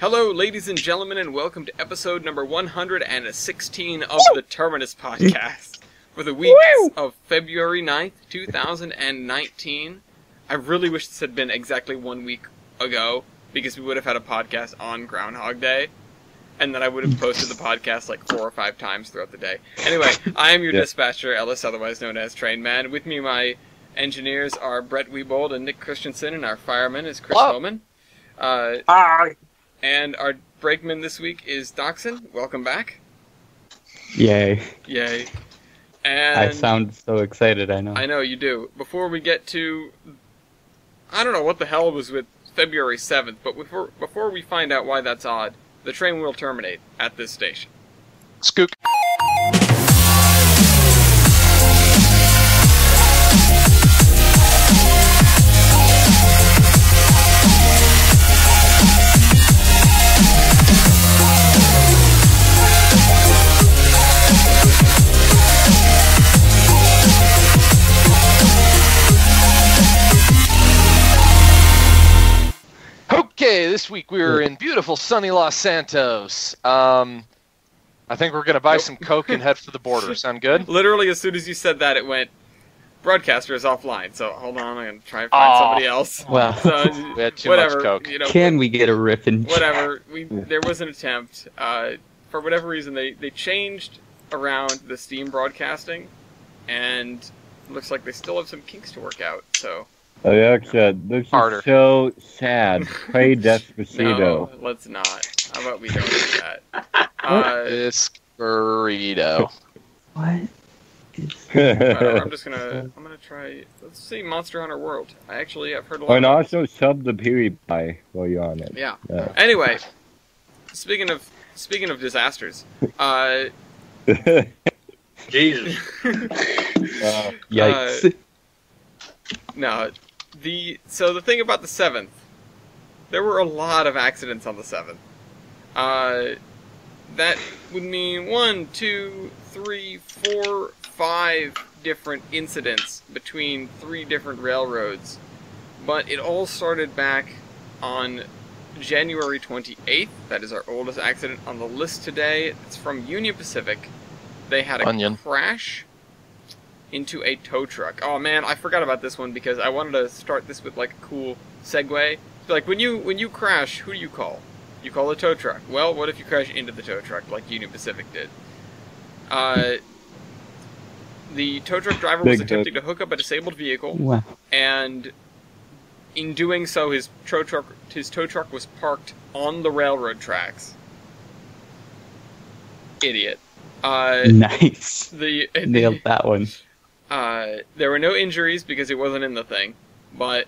Hello, ladies and gentlemen, and welcome to episode number 116 of the Terminus podcast for the week of February 9th, 2019. I really wish this had been exactly 1 week ago, because we would have had a podcast on Groundhog Day, and then I would have posted the podcast like 4 or 5 times throughout the day. Anyway, I am your dispatcher, Ellis, otherwise known as Train Man. With me, my engineers are Brett Wiebold and Nick Christensen, and our fireman is Chris Homan. Hi. And our brakeman this week is Doxson. Welcome back. Yay. Yay. And I sound so excited, I know. I know, you do. Before we get to... I don't know what the hell was with February 7th, but before we find out why that's odd, the train will terminate at this station. Skook. Okay, this week we were in beautiful sunny Los Santos. I think we're going to buy some Coke and head for the border. Sound good? Literally, as soon as you said that, it went, broadcaster is offline, so hold on, I'm going to try and find somebody else. Well, so, we had too whatever, much Coke. You know, can we get a riffin'? Whatever, there was an attempt. For whatever reason, they changed around the Steam broadcasting, and it looks like they still have some kinks to work out, so... Alexa, this is so sad. Play Despacito. No, let's not. How about we don't do that? Burrito. What? I'm gonna try. Let's see, Monster Hunter World. I've heard a lot. And also sub the PewDiePie while you're on it. Yeah. Anyway, speaking of disasters, Jesus. Yikes. No, so the thing about the 7th, there were a lot of accidents on the 7th. That would mean 1, 2, 3, 4, 5 different incidents between 3 different railroads. But it all started back on January 28th. That is our oldest accident on the list today. It's from Union Pacific. They had a crash into a tow truck. Oh man, I forgot about this one because I wanted to start this with like a cool segue. Like when you crash, who do you call? You call the tow truck. Well, what if you crash into the tow truck like Union Pacific did? The tow truck driver was attempting to hook up a disabled vehicle, and in doing so, his tow truck was parked on the railroad tracks. Idiot. Nice. Nailed that one. There were no injuries because it wasn't in the thing, but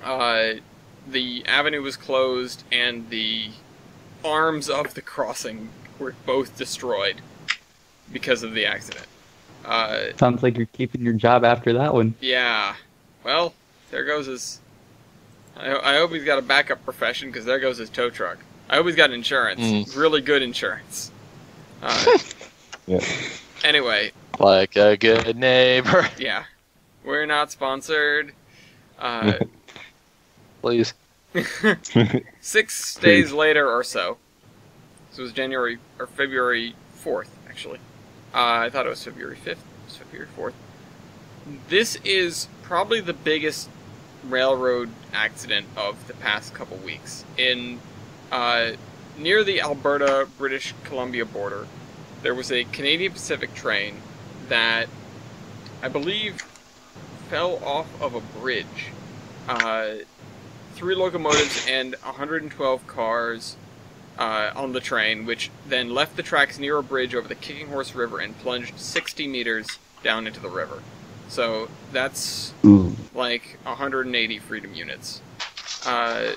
the avenue was closed and the arms of the crossing were both destroyed because of the accident. Sounds like you're keeping your job after that one. Yeah. Well, there goes his... I hope he's got a backup profession, because there goes his tow truck. I hope he's got insurance. Really good insurance. Yeah. Anyway. Like a good neighbor. Yeah. We're not sponsored. Please. 6 days later or so. This was February 4th, actually. I thought it was February 5th. It was February 4th. This is probably the biggest railroad accident of the past couple weeks. In near the Alberta-British Columbia border, there was a Canadian Pacific train that I believe fell off of a bridge. 3 locomotives and 112 cars on the train, which then left the tracks near a bridge over the Kicking Horse River and plunged 60 meters down into the river. So that's like 180 Freedom units. And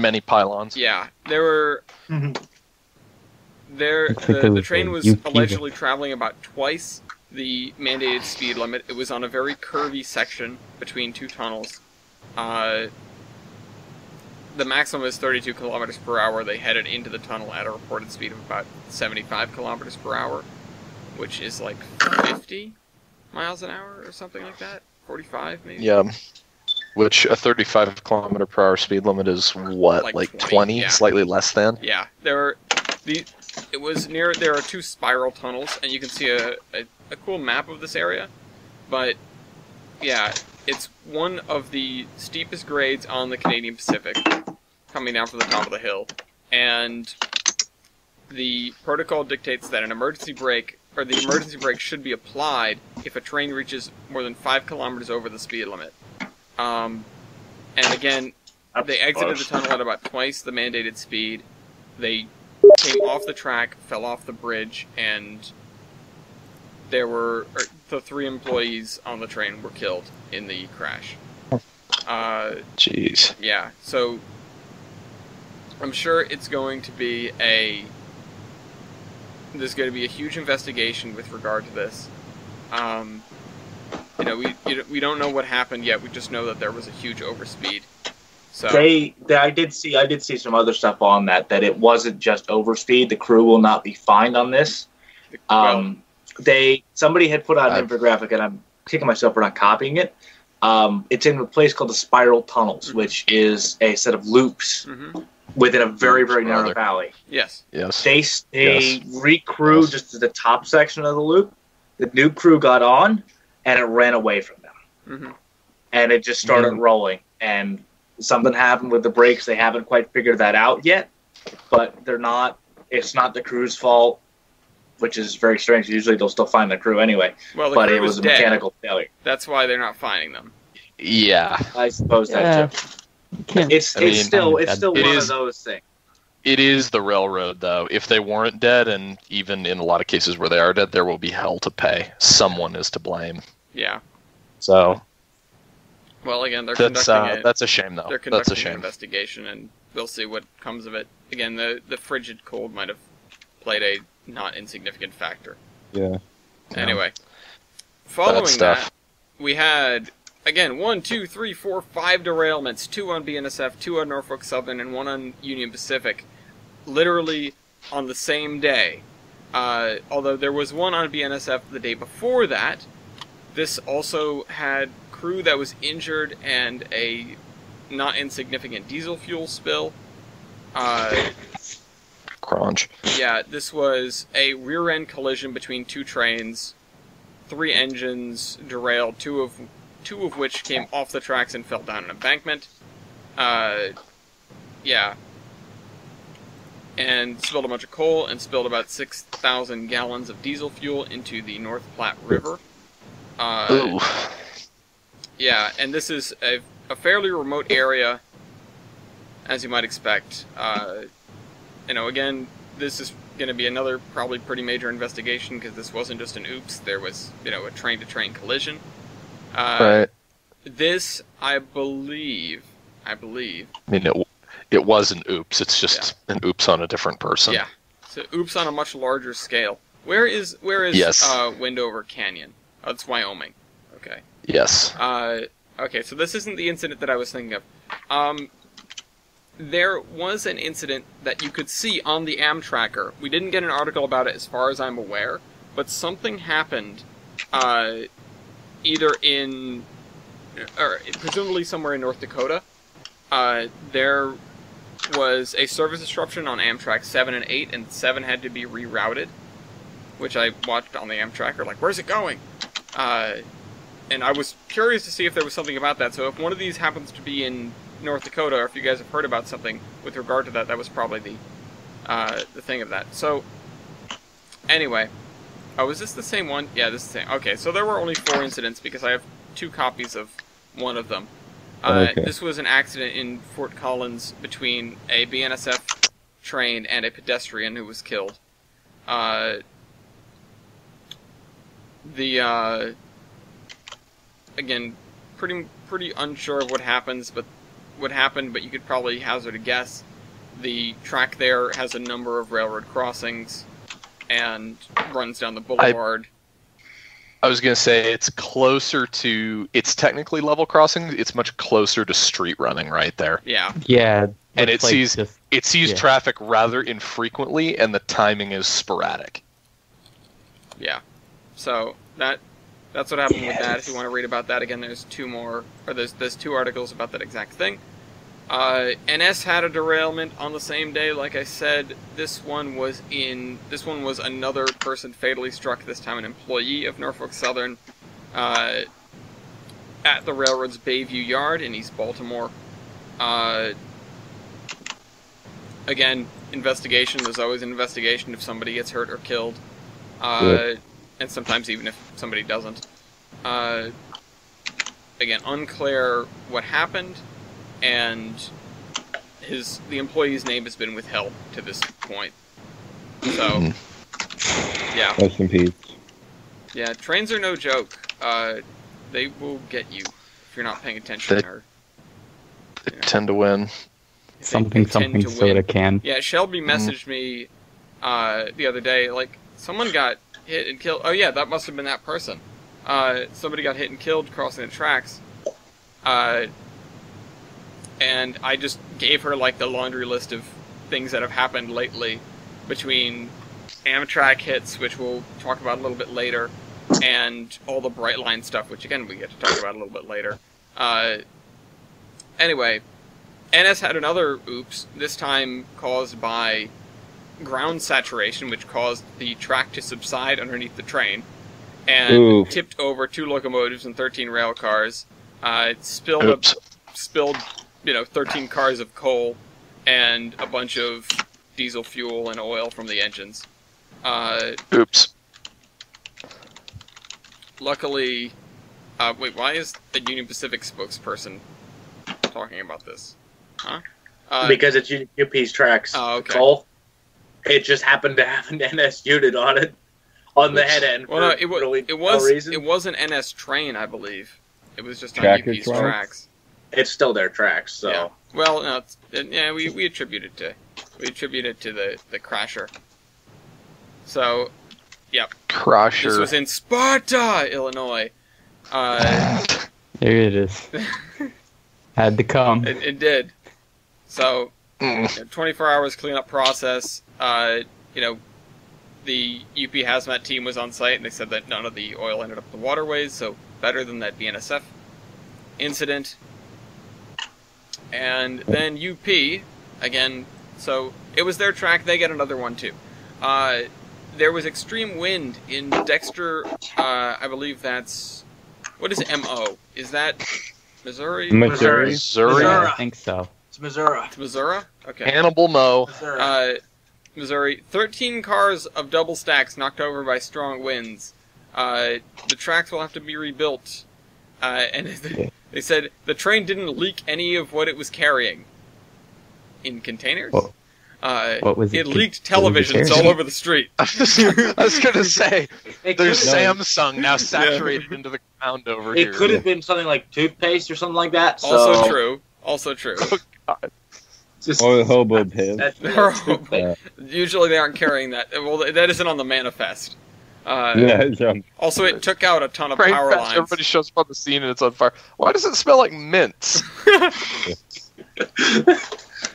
many pylons. Yeah, there were... The train was allegedly traveling about twice the mandated speed limit. It was on a very curvy section between 2 tunnels. The maximum is 32 kilometers per hour. They headed into the tunnel at a reported speed of about 75 kilometers per hour, which is like 50 miles an hour or something like that. 45 maybe. Yeah. Which a 35-kilometer-per-hour speed limit is what, like 20? Yeah. Slightly less than? Yeah, there are two spiral tunnels, and you can see a cool map of this area. But, yeah, it's one of the steepest grades on the Canadian Pacific, coming down from the top of the hill. And the protocol dictates that the emergency brake should be applied if a train reaches more than 5 kilometers over the speed limit. And again, they exited the tunnel at about twice the mandated speed. They came off the track, fell off the bridge, and the 3 employees on the train were killed in the crash. Jeez. Yeah, so I'm sure it's going to be there's going to be a huge investigation with regard to this. We don't know what happened yet. We just know that there was a huge overspeed. So I did see some other stuff on that it wasn't just overspeed. The crew will not be fined on this. Somebody had put out an infographic, and I'm kicking myself for not copying it. It's in a place called the Spiral Tunnels, which is a set of loops within a very, very narrow valley. Yes. They re-crew just to the top section of the loop. The new crew got on, and it ran away from them. And it just started rolling. And something happened with the brakes. They haven't quite figured that out yet. But it's not the crew's fault, which is very strange. Usually they'll still find the crew anyway. Well, but it was a mechanical failure. That's why they're not finding them. Yeah. I suppose that too. It's still one of those things. It is the railroad, though. If they weren't dead, and even in a lot of cases where they are dead, there will be hell to pay. Someone is to blame. Yeah. So. Well, again, that's a shame, though. They're conducting an investigation, and we'll see what comes of it. Again, the frigid cold might have played a not insignificant factor. Yeah. Anyway, following that, we had, again, 1, 2, 3, 4, 5 derailments, 2 on BNSF, 2 on Norfolk Southern, and 1 on Union Pacific, literally on the same day. Although there was 1 on BNSF the day before that. This also had crew that was injured and a not insignificant diesel fuel spill. Crunch. Yeah, this was a rear-end collision between 2 trains. 3 engines derailed, two of which came off the tracks and fell down an embankment. Yeah. And spilled a bunch of coal and spilled about 6,000 gallons of diesel fuel into the North Platte River. Ooh. Yeah, and this is a fairly remote area, as you might expect. Again, this is going to be another probably pretty major investigation, because this wasn't just an oops, there was, a train-to-train collision. Right. This, I believe... I mean, it was an oops, it's just an oops on a different person. Yeah, so oops on a much larger scale. Where is Windover Canyon? Oh, it's Wyoming. Okay. Yes. Okay, so this isn't the incident that I was thinking of. There was an incident that you could see on the Amtracker. We didn't get an article about it as far as I'm aware, but something happened, either presumably somewhere in North Dakota. There was a service disruption on Amtrak 7 and 8, and 7 had to be rerouted, which I watched on the Amtracker, like, where's it going? And I was curious to see if there was something about that, so if one of these happens to be in North Dakota, or if you guys have heard about something with regard to that, that was probably the thing of that. So, anyway. Oh, is this the same one? Yeah, this is the same. Okay, so there were only 4 incidents, because I have 2 copies of one of them. Okay. This was an accident in Fort Collins between a BNSF train and a pedestrian who was killed. Again, pretty unsure of what happened, but you could probably hazard a guess. The track there has a number of railroad crossings and runs down the boulevard. I was going to say it's technically level crossing. It's much closer to street running right there. Yeah. Yeah. And it sees traffic rather infrequently, and the timing is sporadic. Yeah. So that that's what happened with that. If you want to read about that again, there's two articles about that exact thing. NS had a derailment on the same day, like I said. This one was another person fatally struck, this time an employee of Norfolk Southern, at the railroad's Bayview Yard in East Baltimore. Again, investigation. There's always an investigation if somebody gets hurt or killed. And sometimes even if somebody doesn't. Again, unclear what happened, and the employee's name has been withheld to this point. So, yeah. Rest in peace. Yeah, trains are no joke. They will get you if you're not paying attention. They tend to win. Something soda can. Yeah, Shelby messaged me the other day, like, someone got hit and killed. Oh yeah, that must have been that person. Somebody got hit and killed crossing the tracks. And I just gave her, like, the laundry list of things that have happened lately between Amtrak hits, which we'll talk about a little bit later, and all the Bright Line stuff, which, again, we get to talk about a little bit later. Anyway, NS had another oops, this time caused by ground saturation, which caused the track to subside underneath the train, and tipped over 2 locomotives and 13 rail cars. It spilled, 13 cars of coal and a bunch of diesel fuel and oil from the engines. Oops. Luckily, wait, why is the Union Pacific spokesperson talking about this? Huh? Because it's UP's tracks. Oh, okay. Coal. It just happened to have an NS unit on it, on the head end. Well, no, it was an NS train, I believe. It was just on UP's tracks. It's still their tracks, so. Yeah. Well, no, we attribute it to the crasher. So, yep. Crasher. This was in Sparta, Illinois. There it is. Had to come. It did. So, 24 hours cleanup process. The UP hazmat team was on site, and they said that none of the oil ended up in the waterways, so better than that BNSF incident. And then UP, again, so it was their track, they get another one too. There was extreme wind in Dexter, I believe that's, what is MO? Is that Missouri? Missouri. I think so. It's Missouri. It's Missouri? Okay. Hannibal Mo. Missouri. 13 cars of double stacks knocked over by strong winds. The tracks will have to be rebuilt. And they said the train didn't leak any of what it was carrying. In containers? What was it? It leaked televisions all over the street. I was going to say, there's Samsung now saturated into the ground over here. It could have been something like toothpaste or something like that. So. Also true. Oh, God. Or hobo pill. Usually they aren't carrying that. Well, that isn't on the manifest. Also, it took out a ton of power lines. Everybody shows up on the scene and it's on fire. Why does it smell like mints?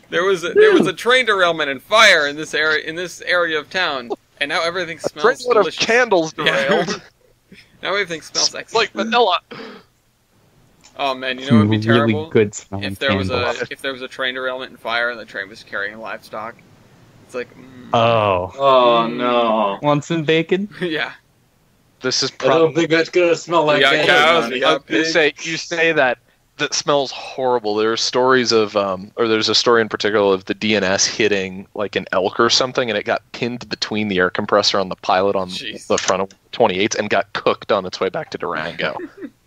There was a train derailment and fire in this area of town, and now everything smells delicious. Of candles derailed. Yeah. Now everything smells excellent. Like vanilla. Oh man, you know what would be terrible? Really good if there was a train derailment and fire and the train was carrying livestock. It's like Oh no. Want some bacon? Yeah. This is I don't think that's gonna smell like cows. You say that smells horrible. There are stories of or there's a story in particular of the DNS hitting like an elk or something, and it got pinned between the air compressor on the pilot on the front of 28s and got cooked on its way back to Durango.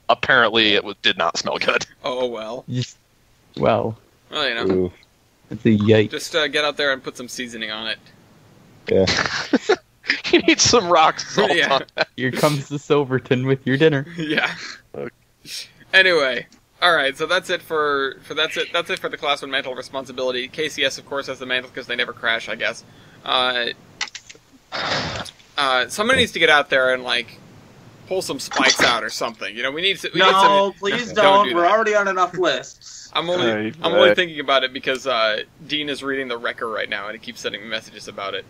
Apparently, it did not smell good. Oh well. Well, you know. It's a yikes. Just get out there and put some seasoning on it. Yeah. You need some rock salt on that. Here comes the Silverton with your dinner. Yeah. Okay. Anyway, all right. So that's it for that's it for the Class 1 mantle responsibility. KCS, of course, has the mantle because they never crash, I guess. Somebody needs to get out there and like pull some spikes out or something. You know, we need some. Please don't. We're already on enough lists. I'm only thinking about it because Dean is reading the Wrecker right now, and he keeps sending me messages about it.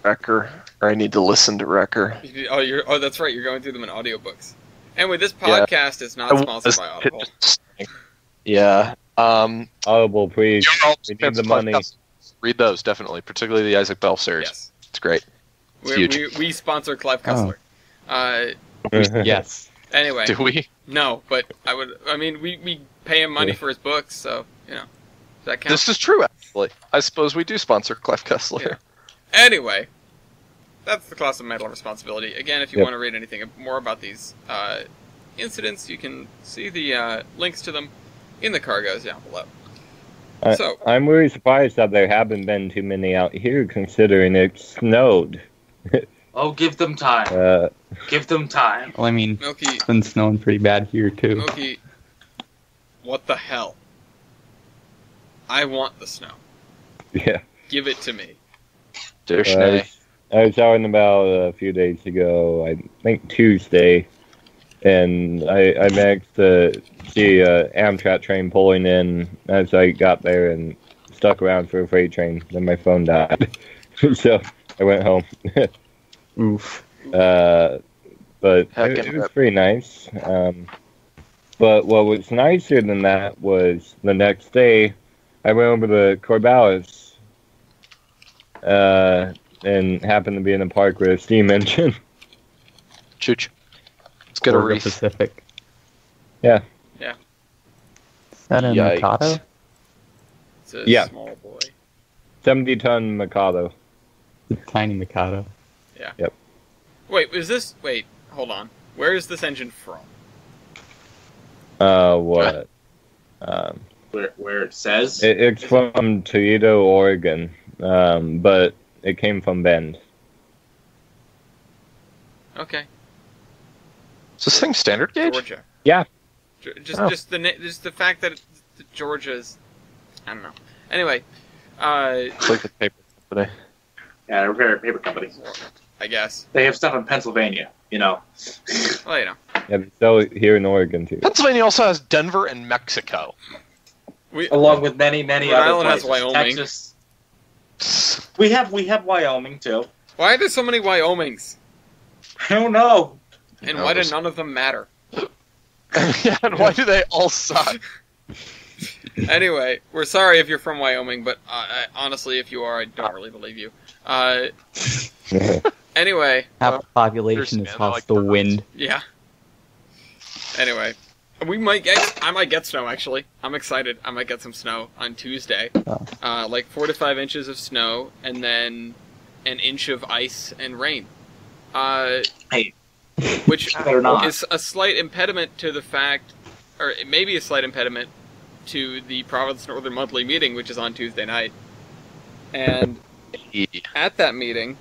Wrecker, or I need to listen to Wrecker. Oh, that's right. You're going through them in audiobooks. Anyway, this podcast is not sponsored by Audible. Yeah. Audible, please. We need the money. Read those, definitely. Particularly the Isaac Bell series. Yes. It's great. It's huge. We sponsor Clive Cussler. Yes. Anyway. Do we? No, but we pay him money for his books, so, does that count? This is true, actually. I suppose we do sponsor Clive Cussler. Yeah. Anyway, that's the Class of Mental Responsibility. Again, if you want to read anything more about these incidents, you can see the links to them in the cargoes down below. I'm really surprised that there haven't been too many out here, considering it snowed. Oh, give them time. Give them time. Well, I mean, it's been snowing pretty bad here, too. Milky, what the hell? I want the snow. Yeah. Give it to me. I was out and about a few days ago, I think Tuesday, and I managed to see an Amtrak train pulling in as I got there and stuck around for a freight train. Then my phone died. So I went home. Oof. But it was pretty nice. But what was nicer than that was the next day, I went over to Corvallis and happened to be in a park with a steam engine. Chooch. Let's get a reef. Pacific. Yeah. Yeah. Is that a Mikado? It's a small boy. 70-ton Mikado. A tiny Mikado. Yeah. Yep. Wait, hold on. Where is this engine from? What? Where it says? It's from Toledo, Oregon, but it came from Bend. Okay. Is this thing standard gauge? Georgia. Yeah. Just the fact that Georgia's, I don't know. Anyway, it's like the paper company. Yeah, they're a paper company. I guess they have stuff in Pennsylvania. Well, Yeah, they sell it here in Oregon too. Pennsylvania also has Denver and Mexico. Along with many Rhode other Island places. has Wyoming. Texas. We have Wyoming too. Why are there so many Wyomings? I don't know. And why do none of them matter? Yeah, and why do they all suck? Anyway, we're sorry if you're from Wyoming, but honestly, if you are, I don't really believe you. Anyway. Half the population is hostile wind. Yeah. Anyway. I might get snow, actually. I'm excited. I might get some snow on Tuesday. Like 4 to 5 inches of snow, and then an inch of ice and rain. Which is a slight impediment to the fact, or it may be a slight impediment to the Providence Northern Monthly meeting, which is on Tuesday night. And at that meeting,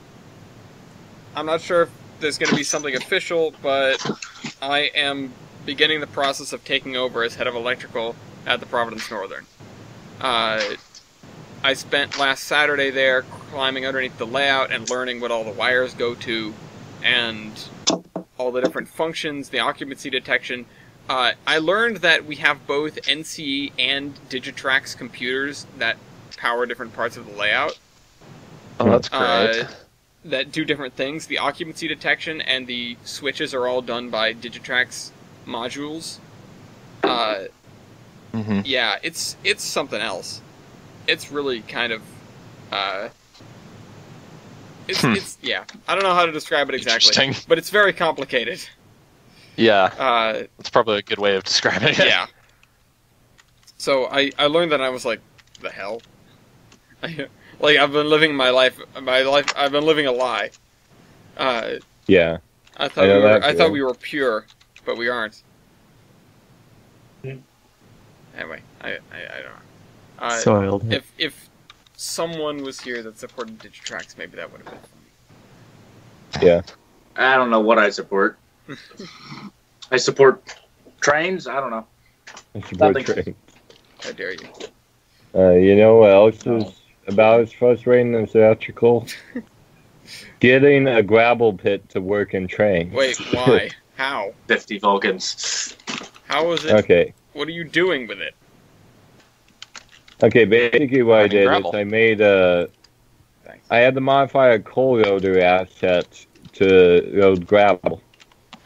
I'm not sure if there's going to be something official, but I am beginning the process of taking over as head of electrical at the Providence Northern. I spent last Saturday there climbing underneath the layout and learning what all the wires go to and all the different functions, the occupancy detection. I learned that we have both NCE and Digitrax computers that power different parts of the layout. Oh, that's great. That do different things. The occupancy detection and the switches are all done by Digitrax modules. Yeah, it's something else. It's really kind of it's yeah. I don't know how to describe it exactly, but it's very complicated. Yeah, that's probably a good way of describing it. Yeah. So I learned that and I was like, the hell? Like I've been living my life. I've been living a lie. Yeah. I thought we were pure, but we aren't. Anyway, I don't know. Soiled. If someone was here that supported Digitrax, maybe that would have been funny. Yeah. I don't know what I support. I support trains. I don't know. I support trains. How dare you? You know what else is about as frustrating as electrical? Getting a gravel pit to work in trains. Wait, why? How? 50 Vulcans. How is it? Okay. What are you doing with it? Okay, basically what I did is I made a thanks. I had to modify a coal loader asset to load gravel,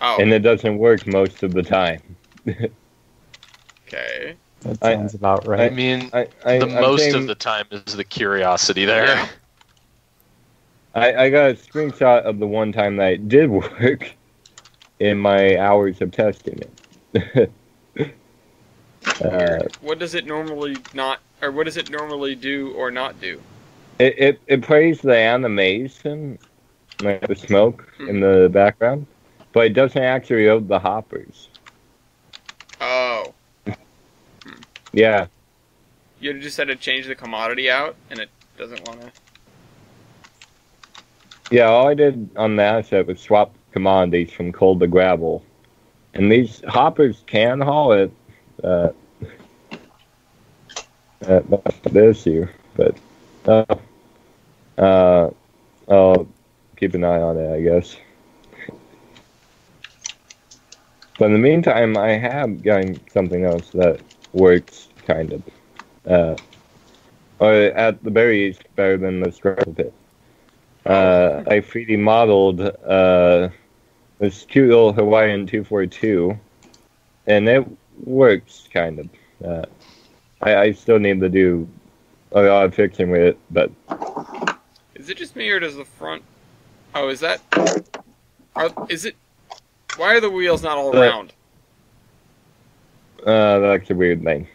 and it doesn't work most of the time. Okay. That sounds about right. I mean, I'm most saying, of the time is the curiosity there. Yeah. I got a screenshot of the one time that it did work in my hours of testing it. What does it normally not, or what does it normally do or not do? It plays the animation, like the smoke in the background, but it doesn't actually load the hoppers. Oh. Yeah. You just had to change the commodity out, and it doesn't want to... Yeah, all I did on the asset was swap commodities from coal to gravel. And these hoppers can haul it. That's the issue. But I'll keep an eye on it, I guess. But in the meantime, I have gotten something else that works, kind of. Or at the very least, better than the scrap pit. I 3D modeled this cute little Hawaiian 242, and it works, kind of. I still need to do a lot of fixing with it, but... Is it just me, or does the front... Oh, is that... Is it... Why are the wheels not all round? That's a weird thing.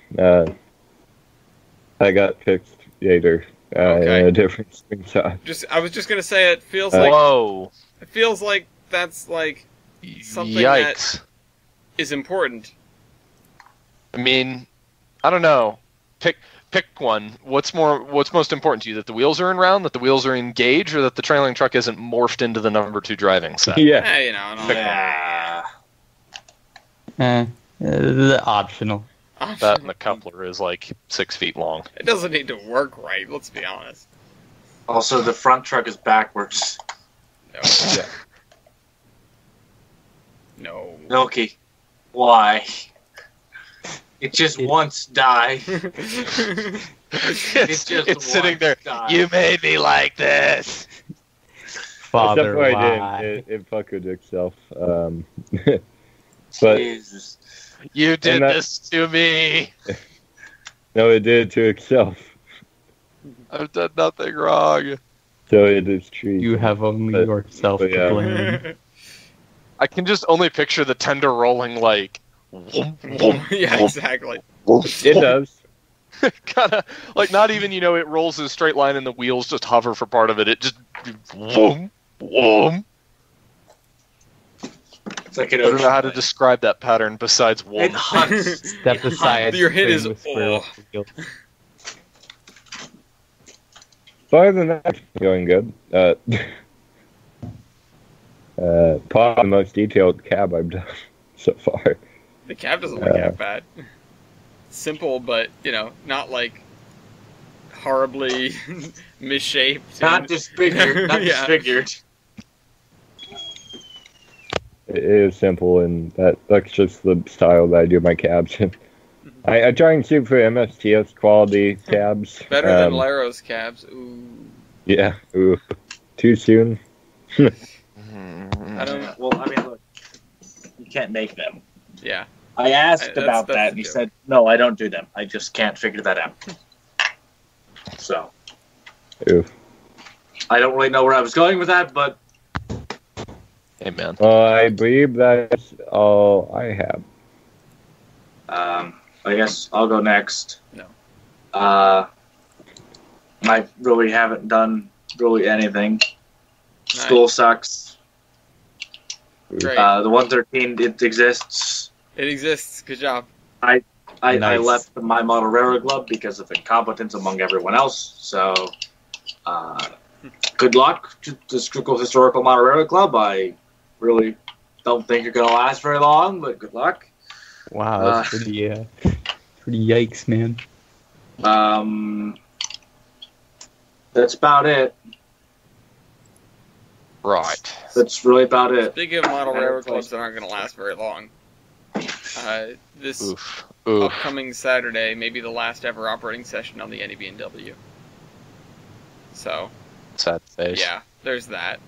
I got fixed later. Okay. In a different screenshot. I was just gonna say, it feels like... Whoa. It feels like that's, like, something Yikes. that is important. I mean, I don't know. Pick one. What's most important to you? That the wheels are in round, that the wheels are in gauge, or that the trailing truck isn't morphed into the number 2 driving set? Yeah. You know, Optional. That and the coupler is like 6 feet long. It doesn't need to work right, let's be honest. Also, the front truck is backwards. No. Yeah. No. Milky. Why? It just once died. It's sitting there. You made me like this. Father, Except for why? I didn't. It fucked itself. But Jesus. You did this to me. no, it did it to itself. I've done nothing wrong. So it is true. You have only yourself but yeah. to blame. I can just only picture the tender rolling like. Yeah, exactly. It does. Kind of like not even it rolls in a straight line and the wheels just hover for part of it. It just whoom whoom. It's like an I don't know how to describe that pattern besides whoom. It hunts. Step aside. Your hit is famous squirrel wheels. But other than that, going good. Probably the most detailed cab I've done so far. The cab doesn't look that bad. Simple, but, not like horribly misshaped. Not disfigured. Not Yeah. disfigured. It is simple, and that's just the style that I do my cabs in. I try and shoot for MSTS quality cabs. Better than Laros cabs. Ooh. Yeah. Ooh. Too soon. I don't. Well, I mean, look, you can't make them. Yeah. I asked That's about the that, and he joke. said, "No, I don't do them. I just can't figure that out." So, Ooh. I don't really know where I was going with that, but Hey man. I believe that's all I have. I guess I'll go next. No. I really haven't done really anything. School sucks. Great. The 113, it exists. It exists. Good job. I Nice. left my model railroad club because of incompetence among everyone else. So, good luck to the Schuylkill Historical Model Railroad Club. I really don't think you're going to last very long, but good luck. Wow, that's pretty yikes, man. That's about it. Right. That's really about it. Speaking of model railroad clubs that aren't going to last very long, this Oof. upcoming Saturday may be the last ever operating session on the NEB&W. So, sad face. Yeah, there's that.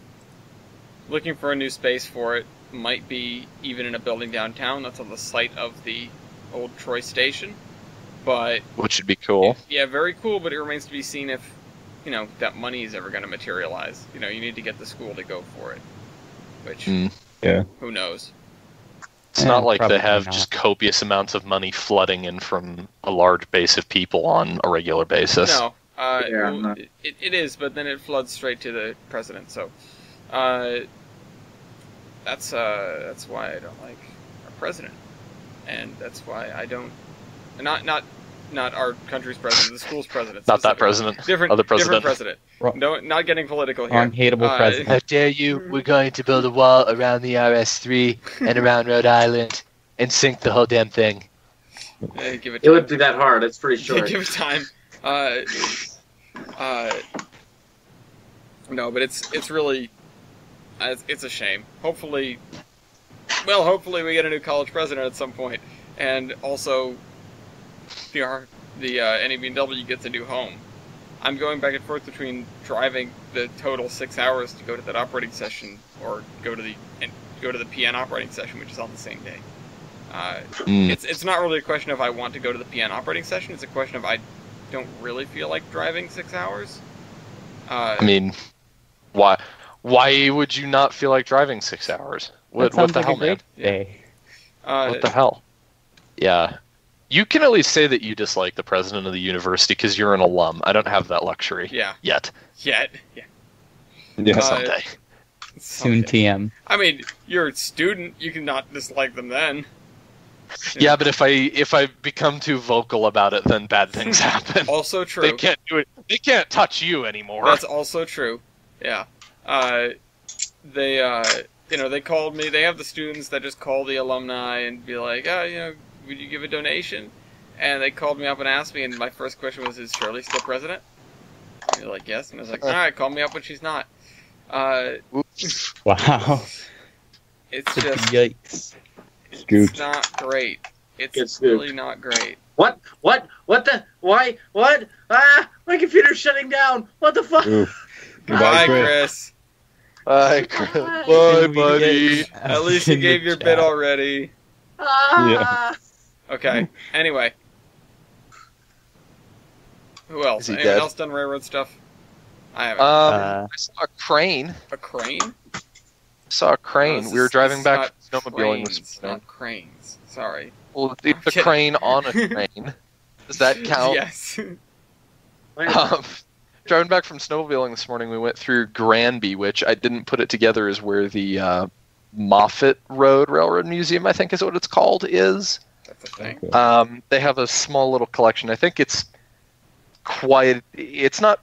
Looking for a new space for it might be even in a building downtown that's on the site of the old Troy station. But which would be cool. Yeah, very cool, but it remains to be seen if, that money is ever going to materialize. You need to get the school to go for it. Which, who knows? It's not like they have not. just copious amounts of money flooding in from a large base of people on a regular basis. No, it is, but then it floods straight to the president. So, that's why I don't like our president, and that's why I don't. Not our country's president, the school's president. Not that president. Different president. No, not getting political here. Unhateable president. How dare you? We're going to build a wall around the RS-3 and around Rhode Island and sink the whole damn thing. Give it It wouldn't be that hard. It's pretty short. Give it time. No, but it's really it's a shame. Hopefully we get a new college president at some point, and also the NEBW gets a new home. I'm going back and forth between driving the total 6 hours to go to that operating session, or go to the PN operating session, which is on the same day. It's not really a question of I want to go to the PN operating session. It's a question of I don't really feel like driving 6 hours. I mean, why would you not feel like driving 6 hours? What the hell, man? What the hell? Yeah. You can at least say that you dislike the president of the university because you're an alum. I don't have that luxury. Yeah. Yet. Yeah. Someday. Soon TM. I mean, you're a student. You can not dislike them then. Yeah, but if I become too vocal about it, then bad things happen. Also true. They can't do it. They can't touch you anymore. That's also true. Yeah. They called me. They have the students that just call the alumni and be like, would you give a donation? And they called me up and asked me, and my first question was, is Shirley still president? And they're like, yes. And I was like, all right, call me up when she's not. Wow. It's just... Yikes. It's not great. It's really not great. What the? Why? What? Ah! My computer's shutting down! What the fuck? Goodbye, Chris. Bye, Chris. Bye, buddy. At least you gave your bit already. Ah! Okay, anyway. Who else? Anyone else done railroad stuff? I haven't. I saw a crane. A crane? Saw a crane. We were driving back from snowmobiling this morning. Not cranes. Sorry. Well, it's a crane on a train. Does that count? Yes. Driving back from snowmobiling this morning, we went through Granby, which I didn't put it together as where the Moffett Road Railroad Museum, I think is what it's called, is. That's a thing. They have a small little collection. I think it's not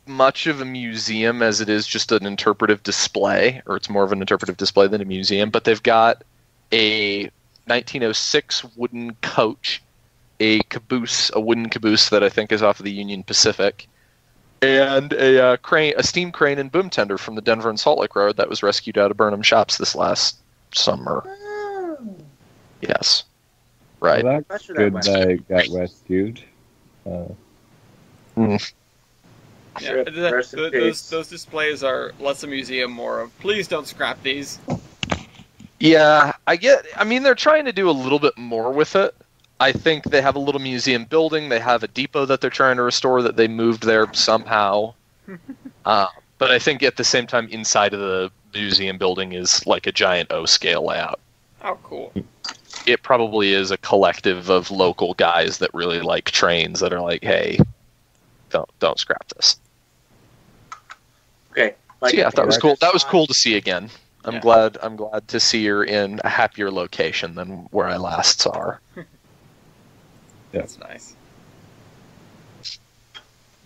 much of a museum as it is just an interpretive display, or it's more of an interpretive display than a museum, but they've got a 1906 wooden coach, a wooden caboose that I think is off of the Union Pacific, and a steam crane and boom tender from the Denver and Salt Lake Road that was rescued out of Burnham Shops this last summer. Yes. Right. Well, that's good that it got rescued. Yeah, those displays are less a museum, more of, please don't scrap these. Yeah, I mean, they're trying to do a little bit more with it. I think they have a little museum building. They have a depot that they're trying to restore that they moved there somehow. But I think at the same time, inside of the museum building is like a giant O-scale layout. Oh, cool. It probably is a collective of local guys that really like trains that are like, hey, don't scrap this. Okay. So yeah, that was cool. That was cool to see again. I'm glad to see her in a happier location than where I last saw her. That's nice.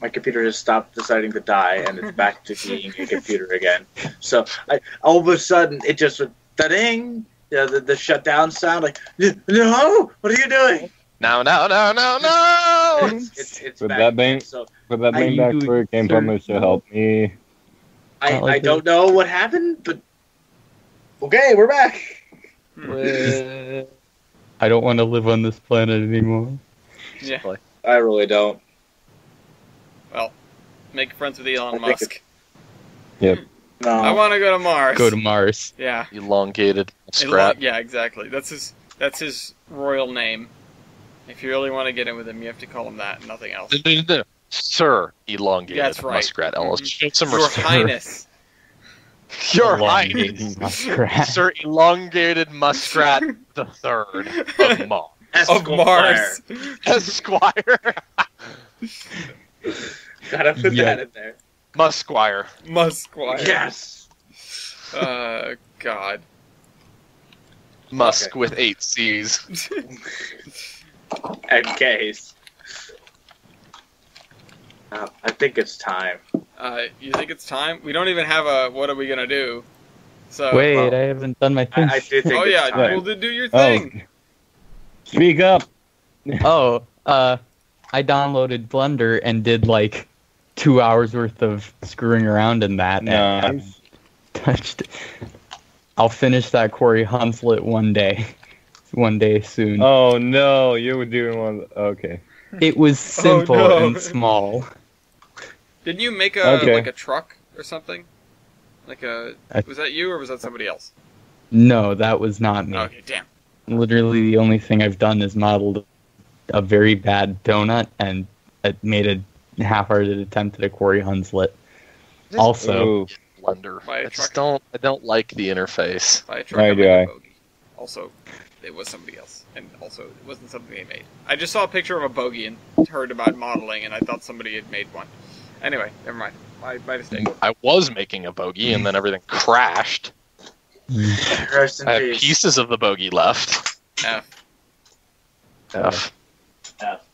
My computer has stopped deciding to die, and it's back to being a computer again. So all of a sudden, it just went da-ding, the shutdown sound, like, no, what are you doing? No. It's Would back. that bring So back where it came from is to help me? I don't know what happened, but okay, we're back. I don't want to live on this planet anymore. Yeah. I really don't. Well, make friends with Elon Musk. Yep. No. I want to go to Mars. Go to Mars. Yeah. Elongated Muskrat. Yeah, exactly. That's his royal name. If you really want to get in with him, you have to call him that and nothing else. Sir Elongated That's right. Muskrat Ellis. Show some Your respect. Highness. Your Elongated Highness. Muskrat. Sir Elongated Muskrat the Third of Mars. Of Mars. Esquire. Gotta put Yeah. that in there. Musquire. Musquire. Yes. God. Musk Okay. with 8 C's. And K's. I think it's time. You think it's time? We don't even have a what are we gonna do? So Wait, well, I haven't done my thing. I do think Oh it's yeah, time. well then do your thing. Speak up. Oh, I downloaded Blender and did like 2 hours worth of screwing around in that. And Nice. touched. I'll finish that Quarry Hunslet one day soon. Oh no, you were doing one. Okay. It was simple no. and small. Didn't you make a Okay. like a truck or something? Like was that you or was that somebody else? No, that was not me. Okay, damn. Literally, the only thing I've done is modeled a very bad donut and made a half-hearted attempt at a Quarry Hunslet. Also, Ooh. Blender. Buy a I just truck. don't like the interface. By a truck Neither I do made a I. bogey. Also, it was somebody else, and also it wasn't something they made. I just saw a picture of a bogey and heard about modeling, and I thought somebody had made one. Anyway, never mind. My mistake. I was making a bogey and then everything crashed. Rest in I have peace. pieces of the bogey left. F. F.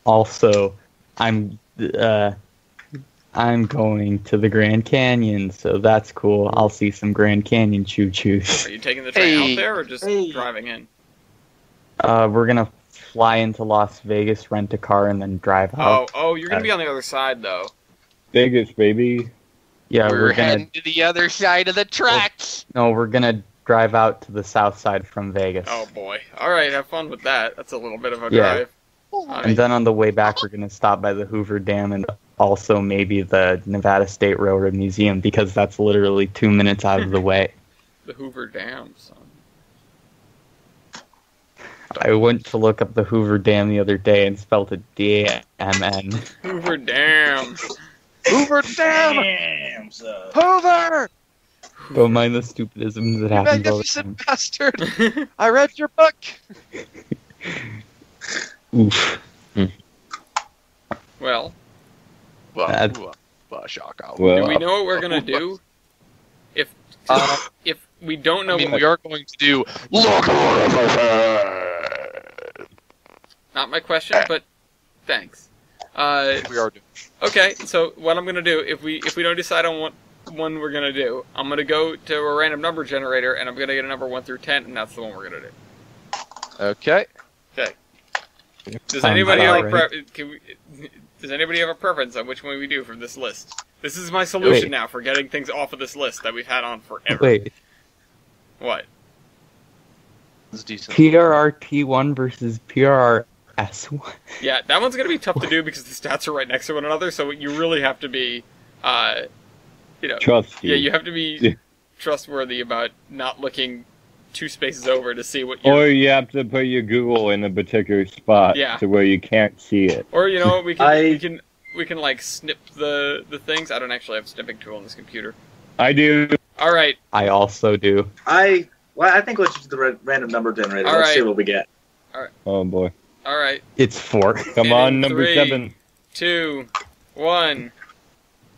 also, I'm going to the Grand Canyon, so that's cool. I'll see some Grand Canyon choo-choos. Are you taking the train Hey. out there or just Hey. driving in? We're gonna fly into Las Vegas, rent a car, and then drive out. Oh, you're gonna be on the other side though. Vegas, baby. Yeah, We're we're gonna. heading to the other side of the tracks. No, we're gonna drive out to the south side from Vegas. Oh boy. All right, have fun with that. That's a little bit of a Yeah. drive. And then on the way back, we're gonna stop by the Hoover Dam and also maybe the Nevada State Railroad Museum because that's literally 2 minutes out of the way. The Hoover Dam, son. I went to look up the Hoover Dam the other day and spelled it D-A-M-N. Hoover Dam. Hoover Dam! Damn, son. Hoover! Don't mind the stupidisms that You happen all the magnificent time. bastard! I read your book! Oof. Well, That's- Shaka. do Well, we know what we're gonna do? If we don't know, I mean, we are going to do not my question, but thanks. We are doing. Okay, so what I'm gonna do if we don't decide on what one we're gonna do, I'm gonna go to a random number generator and I'm gonna get a number 1 through 10, and that's the one we're gonna do. Okay. Okay. Does Sounds anybody about have right. Does anybody have a preference on which one we do from this list? This is my solution Wait. now for getting things off of this list that we've had on forever. Wait, What? It's decent. PRRT1 versus PRRS1? Yeah, that one's gonna be tough to do because the stats are right next to one another. So you really have to be, trust you. yeah, you have to Yeah. be trustworthy about not looking 2 spaces over to see what you're. Or you have to put your Google in a particular spot Yeah. to where you can't see it. Or you know, we I- can like snip the things. I don't actually have a snipping tool on this computer. I do. All right, I also do. I think let's use the random number generator. All Let's right. see what we get. Oh boy. all right. It's 4. Come And on, in number 3, 7. 2, 1.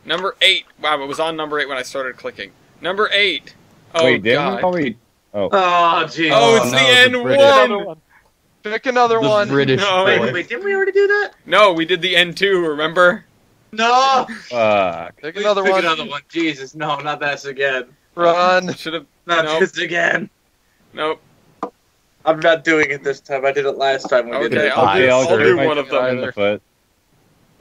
Number 8. Wow, it was on number 8 when I started clicking. Number 8. Oh Wait, didn't God. we already? Oh, jeez. Oh, it's no, the the N1. British- Pick another The one. British No. Wait, boy. wait, didn't we already do that? No, we did the N2. Remember? No! Fuck. Pick Please another pick one. another one. Jesus, no, not this again. Run. Should have. Not Nope. this again. Nope. I'm not doing it this time. I did it last time we did Okay, it. I'll do, Okay, I'll shoot do myself one of them. in the foot.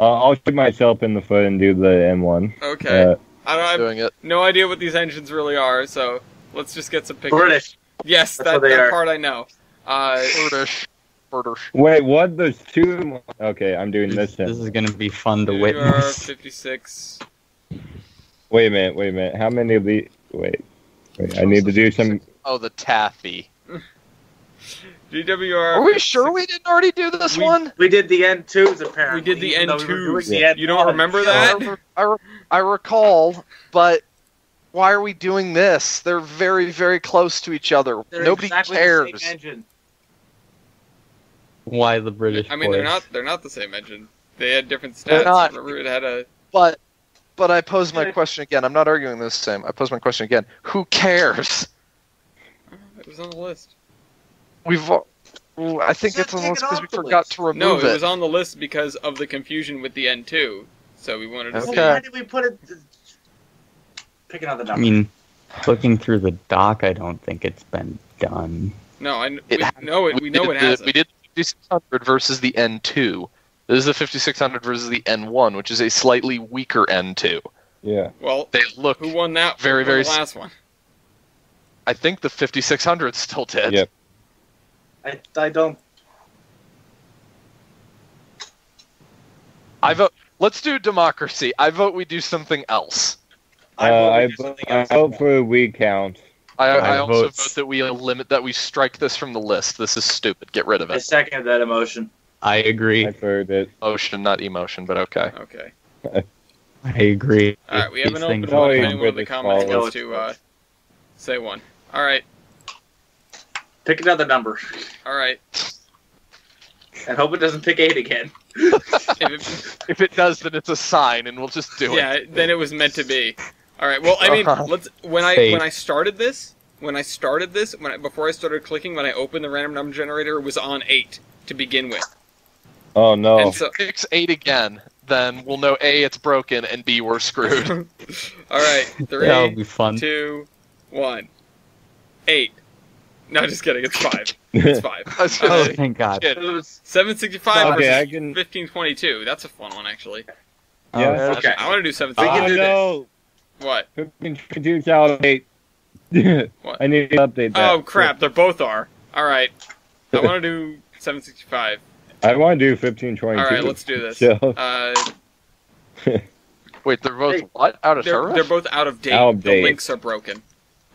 I'll shoot myself in the foot and do the M1. Okay. I don't have Doing it. no idea what these engines really are, so let's just get some pictures. British. Yes, That's that what they are. part I know. British. British. Wait, what? There's 2. Okay, I'm doing this This then. is gonna be fun to UR witness. 56. Wait a minute. How many of these? Wait. I need to do some. Oh, the taffy. GWR. Are we sure we didn't already do this one? We did the N2s apparently. We did the even though we were N2s. doing the N1s. You don't remember that? I recall, but why are we doing this? They're very, very close to each other. They're Nobody exactly cares. the same engine. Why the British? I mean, boys? they're not the same engine. They had different stats. They're not. Remember, it had a. But I pose my question again. I'm not arguing this same. I pose my question again. Who cares? It was on the list. I think So it's on the take list it because off we the forgot list. to remove No, it. it was on the list because of the confusion with the N2. So we wanted to Okay. see. Well, why did we put it? Pick another I number. mean, looking through the doc, I don't think it's been done. No, It we know it hasn't. We did the 5600 versus the N2. This is the 5600 versus the N1, which is a slightly weaker N2. Yeah. Well, They look who won that? very, Who won very the last one. I think the 5600 still did. Yep. I don't. I vote. Let's do democracy. I vote we do something else. I vote for a recount. I also vote- vote that we strike this from the list. This is stupid. Get rid of I it. second that emotion. I agree. I've heard it. Motion, not emotion, but okay. Okay. I agree. All right, we have an These open things one. are If anyone with the British comments followers. wants to say one. All right. Pick another number. All right. And hope it doesn't pick 8 again. If it does, then it's a sign, and we'll just do it. Yeah, then it was meant to be. All right. Well, I mean, when I started this, before I started clicking, when I opened the random number generator, it was on 8 to begin with. Oh no. And so, Fix 8 again, then we'll know A, it's broken, and B, we're screwed. all right. 3, That'll be fun. 2, 1, 8. No, just kidding. It's 5. It's 5. Oh, thank God. Shit. 765 Okay, I versus can- 1522. That's a fun one, actually. Yeah. Okay. I want to do Oh 765. no. What? 1522 out of 8. What? I need to update that. Oh crap! They both are. All right. I want to do 765. I want to do 1522. All right, let's do this. So, Wait, they're both what? Out of service? they're both out of date. Out of The date. links are broken.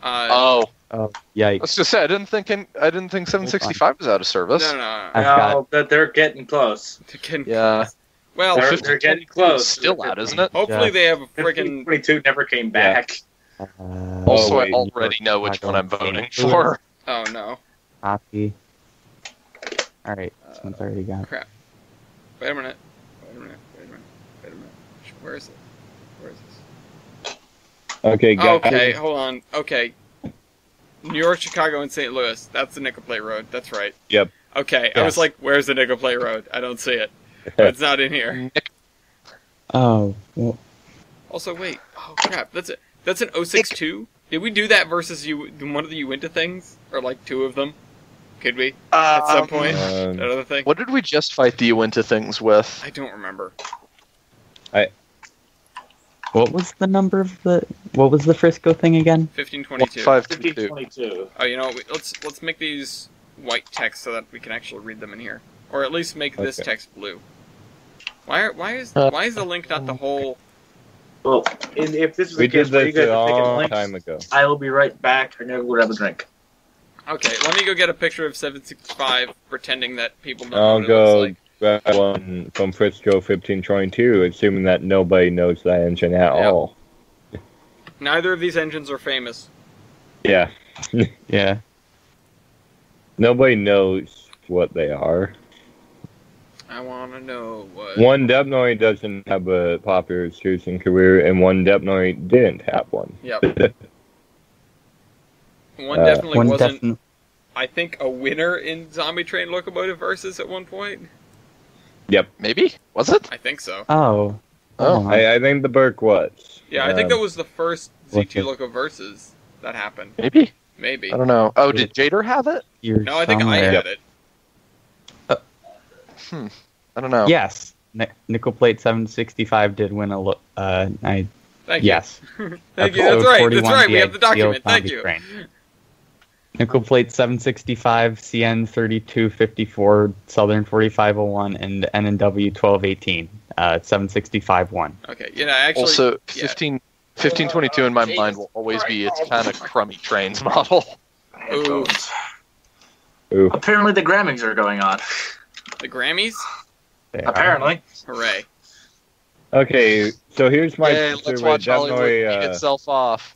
Oh, Oh, I yikes. was just say I didn't think 765 was out of service. No. I've got- No, but they're getting close. Yeah. Well, They're getting close. It's still out, isn't it? hopefully they have a freaking. 1522 never came back. Also, wait. I already know which one I'm voting for. Oh no! Copy. Alright, this one's already gone. Crap! Wait a minute. Where is it? Where is this? okay, guys. Okay, hold on. Okay. New York, Chicago, and St. Louis. That's the Nickel Plate Road. That's right. Yep. Okay, I was Yes. like, where's the Nickel Plate Road? I don't see it. But it's not in here. Oh, well, Also, wait. Oh, crap. That's an 062? Did we do that versus one of the Uinta things? Or like 2 of them? Could we? At some point? Um, That other thing? What did we just fight the Uinta things with? I don't remember. what was the number of what was the Frisco thing again? 1522. 522. 1522. Oh, you know, let's make these white text so that we can actually read them in here, or at least make this Okay. text blue. Why is the link not the whole? Well, if this was we the case did where you this guys a are taking long links, time ago. I will be right back. I'm gonna go grab a drink. Okay, let me go get a picture of 765, pretending that people don't I'll know what it go looks grab one from Frisco 1522, assuming that nobody knows that engine at Yep. all. like. Neither of these engines are famous. Yeah. Yeah. Nobody knows what they are. I want to know what. One definitely doesn't have a popular cruising career, and one definitely didn't have one. Yep. One Uh, definitely One wasn't. definite. I think a winner in Zombie Train Locomotive Versus at one point. Maybe? Was it? I think so. Oh. Oh. I think the Burke was. Yeah, I think that was the first what's Z2 it? Loco Versus that happened. Maybe? Maybe. I don't know. Oh, did Jader have it? You're No, I think I somewhere. had it. I don't know. Yes. Nickel Plate 765 did win a look. Thank you. Yes. Thank you. Episode That's right. 41 That's right. We have the DXCO document. Thank Zombie you. Train. Nickel Plate 765, CN 3254, Southern 4501, and NNW 1218. 765 won. Okay. You know, actually. Also, yeah. 1522 in my mind will always be its kind of crummy trains model. Ooh. Ooh. Apparently the Grammys are going on. The Grammys? Apparently. Hooray. Okay, so here's my Yeah, picture let's with watch Hollywood definitely, beat itself off.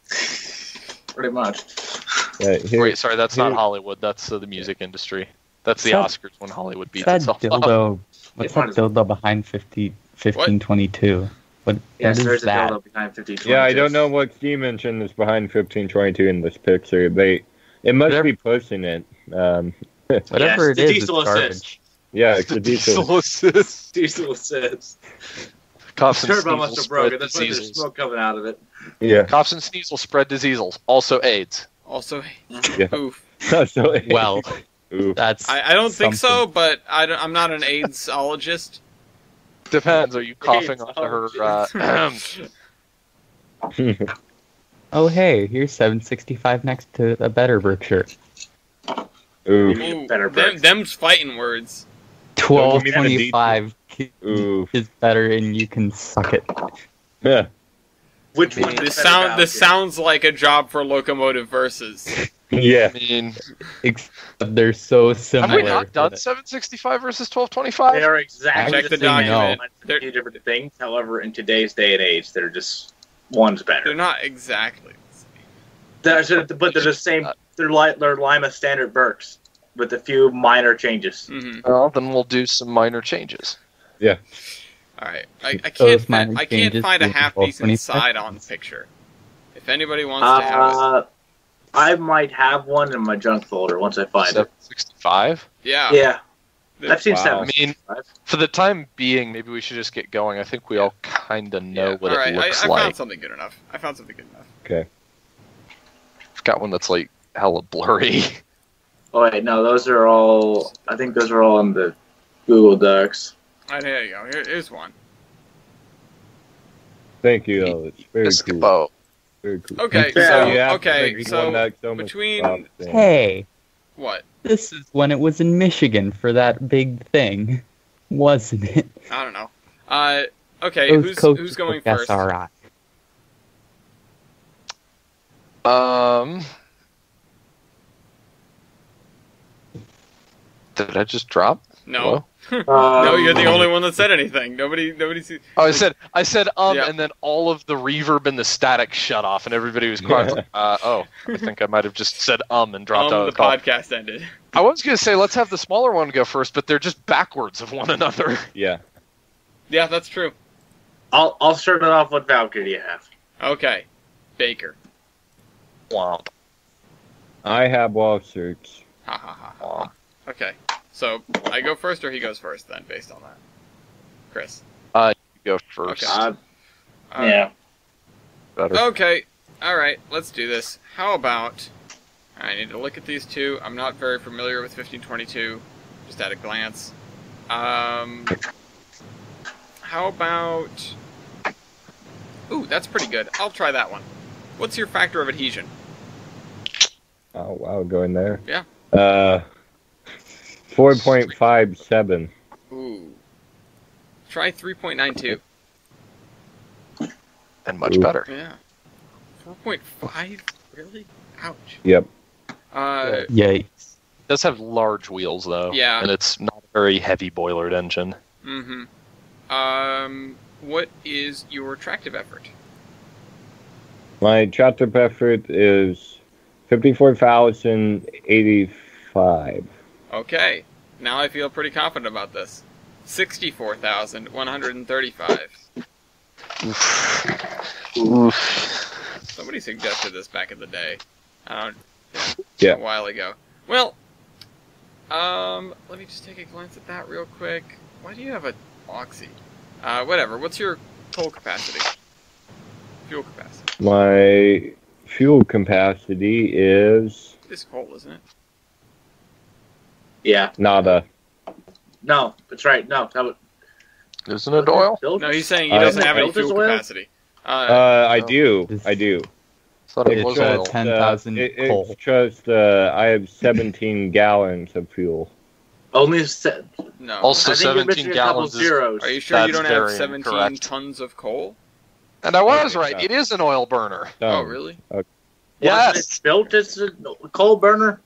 Pretty much. Wait, sorry, that's not Hollywood. That's the music industry. That's the Oscars when Hollywood beats That itself off. dildo. What's that dildo behind 1522? What Yes, is there's a that? dildo behind 1522. Yeah, I don't know what Steve mentioned is behind 1522 in this picture. It must be pushing it. Whatever Yes, it is, diesel it's garbage. Yeah, it's a diesel. assist. Diesel assists. Coughs and Turbo sneeze must will have spread broken. That's why there's diseases. smoke coming out of it. Yeah. Coughs and sneeze will spread diseases. Also AIDS. Also, Yeah. oof. So, Well, ooh. that's. I don't think so, something. but I'm not an AIDSologist. Depends. Are you coughing onto her? Oh, hey, here's 765 next to a better Berkshire. Ooh. Ooh, Better birds. them's fighting words. 1225 Ooh. is better, and you can suck it. Yeah. Which one? This sounds like a job for Locomotive versus. Yeah. I mean, Except they're so similar. have we not done that- 765 versus 1225? They are exactly Check the the same. document. They're two different things. However, in today's day and age, they're just one's They're better. not exactly But they're the same. They're Lima standard Berks with a few minor changes. the same. Well, then we'll do some minor changes. All right, I Those can't minor I can't changes find a to half 1225. decent side on the picture. If anybody wants to have it, I might have one in my junk folder once I find it. 765? yeah. Yeah, I've seen Wow. seven. I mean, for the time being, maybe we should just get going. I think we all kind of know what All it right, looks I like. found something good enough. Okay. I've got one that's like hella blurry. Oh wait, no, those are all. I think those are all in the Google Docs. All right, there you go. Here's one. Thank you, though. It's very cool. Escobar. Very cool. Okay, Yeah. so You have to okay, make so one that's almost between- top thing. Hey, what? this is when it was in Michigan for that big thing, wasn't it? I don't know. Okay, Those coaches who's going look first? SRI. Did I just drop? No, Hello? no, you're the only one that said anything. Nobody sees. Oh, I said, Yeah. and then all of the reverb and the static shut off, and everybody was quiet. Like, I think I might have just said and dropped out of The the call. podcast ended. I was gonna say let's have the smaller one go first, but they're just backwards of one another. Yeah. Yeah, that's true. I'll start it off. What Valkyrie do you have? Okay, Baker. Womp. I have wall search. Ha ha ha ha. Okay, so I go first or he goes first then, based on that. Chris. You go first. Okay. All right. Yeah. Better. Okay, alright, let's do this. How about... I need to look at these two. I'm not very familiar with 1522, just at a glance. How about... Ooh, that's pretty good. I'll try that one. What's your factor of adhesion? Oh, wow, going there. Yeah. 4.57. Ooh. Try 3.92. And much Ooh. better. Yeah. 4.5? Really? Ouch. Yep. Yikes. It does have large wheels though. Yeah. And it's not a very heavy boilered engine. Mm-hmm. What is your tractive effort? My tractor effort is 54,085. Okay. Now I feel pretty confident about this. 64,135. Somebody suggested this back in the day. Yeah. A while ago. Well, let me just take a glance at that real quick. Why do you have a Oxy? Whatever. What's your coal capacity? Fuel capacity. My fuel capacity is It's coal, isn't it? Yeah. nada. No, that's right. No, that would. Isn't it oil? No, he's saying he doesn't have any Filters fuel oil? capacity. I do. I do. Thought it It's was just oil. 10,000 coal. It's just I have 17 gallons of fuel. Only No. Also, I think you're 17 missing a couple gallons is zeros. Are you sure you That's don't have very 17 incorrect. tons of coal? And I was Okay, right. It is an oil burner. Oh, really? Okay. Wasn't Yes. it built as a coal burner?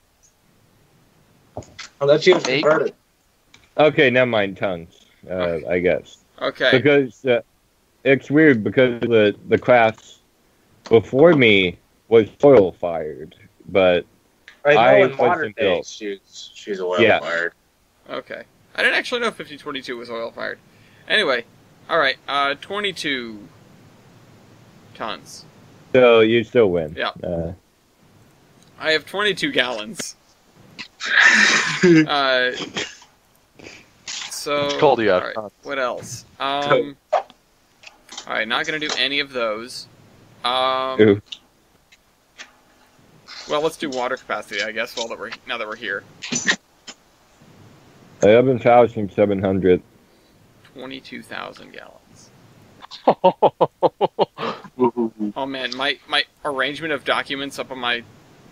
Oh, that's you converted. Okay, never mind. Tons, I guess. Okay. Because it's weird because the class before me was oil fired, but I know I in modern wasn't built. days she's oil Yeah. fired. Okay. I didn't actually know 5022 was oil fired. Anyway, alright, 22 tons. so you still win. Yeah. Uh, I have 22 gallons. So, Told you, alright, what else? Alright, not gonna do any of those. ooh. Well, let's do water capacity, I guess, now that we're here. 11,700. 22,000 gallons. Oh man, my arrangement of documents up on my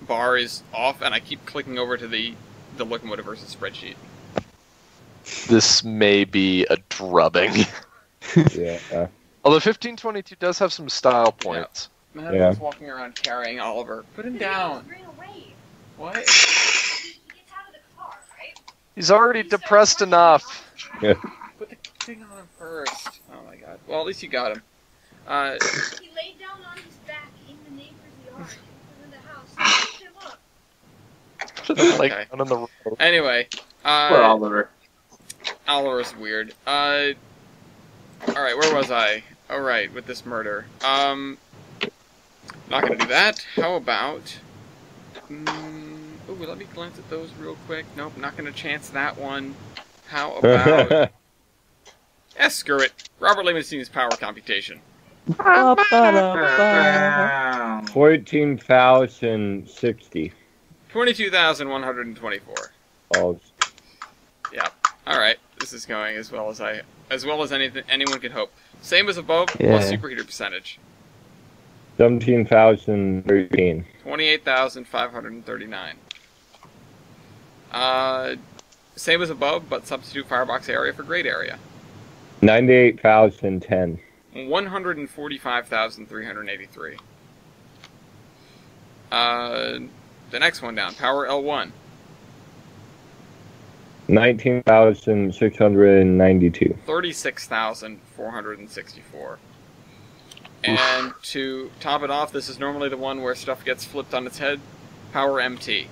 bar is off, and I keep clicking over to the Locomotive versus spreadsheet. This may be a drubbing. Yeah. Although 1522 does have some style points. Matt Yeah. was walking around carrying Oliver. Put him down. What? He gets out of the car, right? He's already depressed enough. Yeah. Put the thing on him first. Oh my god. Well, at least you got him. He laid down on his back in the neighbor's yard in the house and picked him up. Like Okay. down on the road. Anyway, Poor Oliver. Oliver's weird. Alright, where was I? Alright, with this murder. Not gonna do that. How about... let me glance at those real quick. Nope, not gonna chance that one. How about... Screw it. Robert Levenstein's power computation. 14,060. 22,124. Oh, Yep. Alright, this is going as well as anyone could hope. Same as above, Yeah. plus superheater percentage. 17,013. 28,539. Same as above, but substitute firebox area for grade area. 98,010. 145,383. The next one down, power L1. 19,692. 36,464. And to top it off, this is normally the one where stuff gets flipped on its head. Power MT.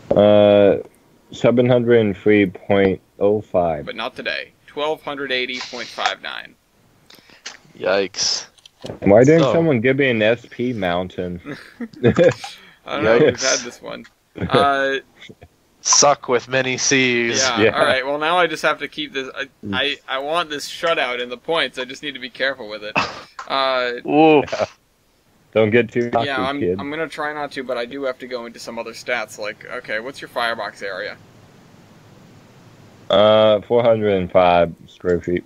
703.05. But not today. 1,280.59. Yikes. Why didn't So- someone give me an SP mountain? I don't know, we've Yikes. had this one. Suck with many C's. Yeah. Yeah. All right. Well, now I just have to keep this. I want this shutout in the points. I just need to be careful with it. Ooh. Don't get too cocky, Yeah, I'm kid. gonna try not to, but I do have to go into some other stats. Like, okay, what's your firebox area? 405 square feet.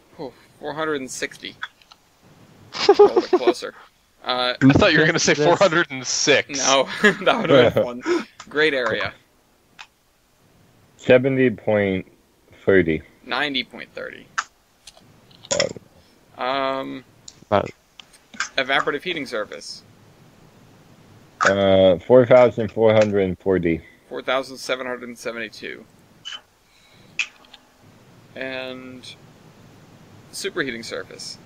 460. A little bit closer. I thought you were going to say 406. No, that would have been fun. Great area. 70.30. 90.30. Wow. Evaporative heating surface. 4,440. 4,772. And superheating surface.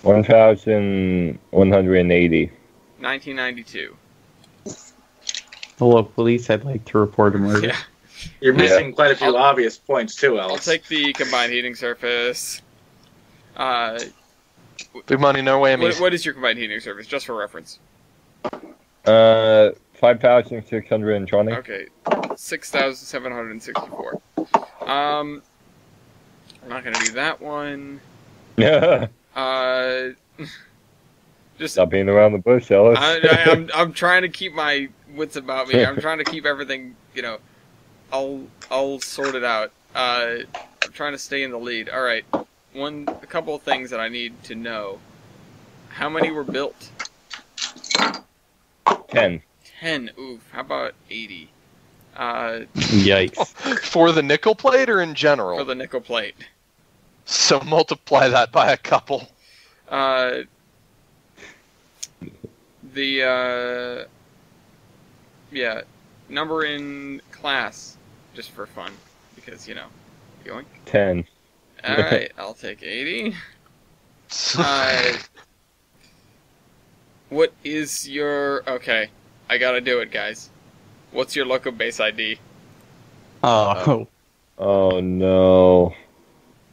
1,180. 1992. Hello, police. I'd like to report a murder. Yeah. You're missing quite a few obvious points too, I'll Alex. take the combined heating surface. Big money, no whammies. What is your combined heating surface, just for reference? 5,620. Okay, 6,764. I'm not gonna do that one. Just Stop being around the bush, Ellis. I'm trying to keep my wits about me. I'm trying to keep everything, I'll sort it out. I'm trying to stay in the lead. All right, a couple of things that I need to know. How many were built? 10. 10. Oof. How about 80? Yikes. For the nickel plate or in general? For the nickel plate. So multiply that by a couple. Yeah, number in class, just for fun, because, yoink. 10. Alright, I'll take 80. What is your... Okay, I gotta do it, guys. What's your local base ID? Oh. Oh no.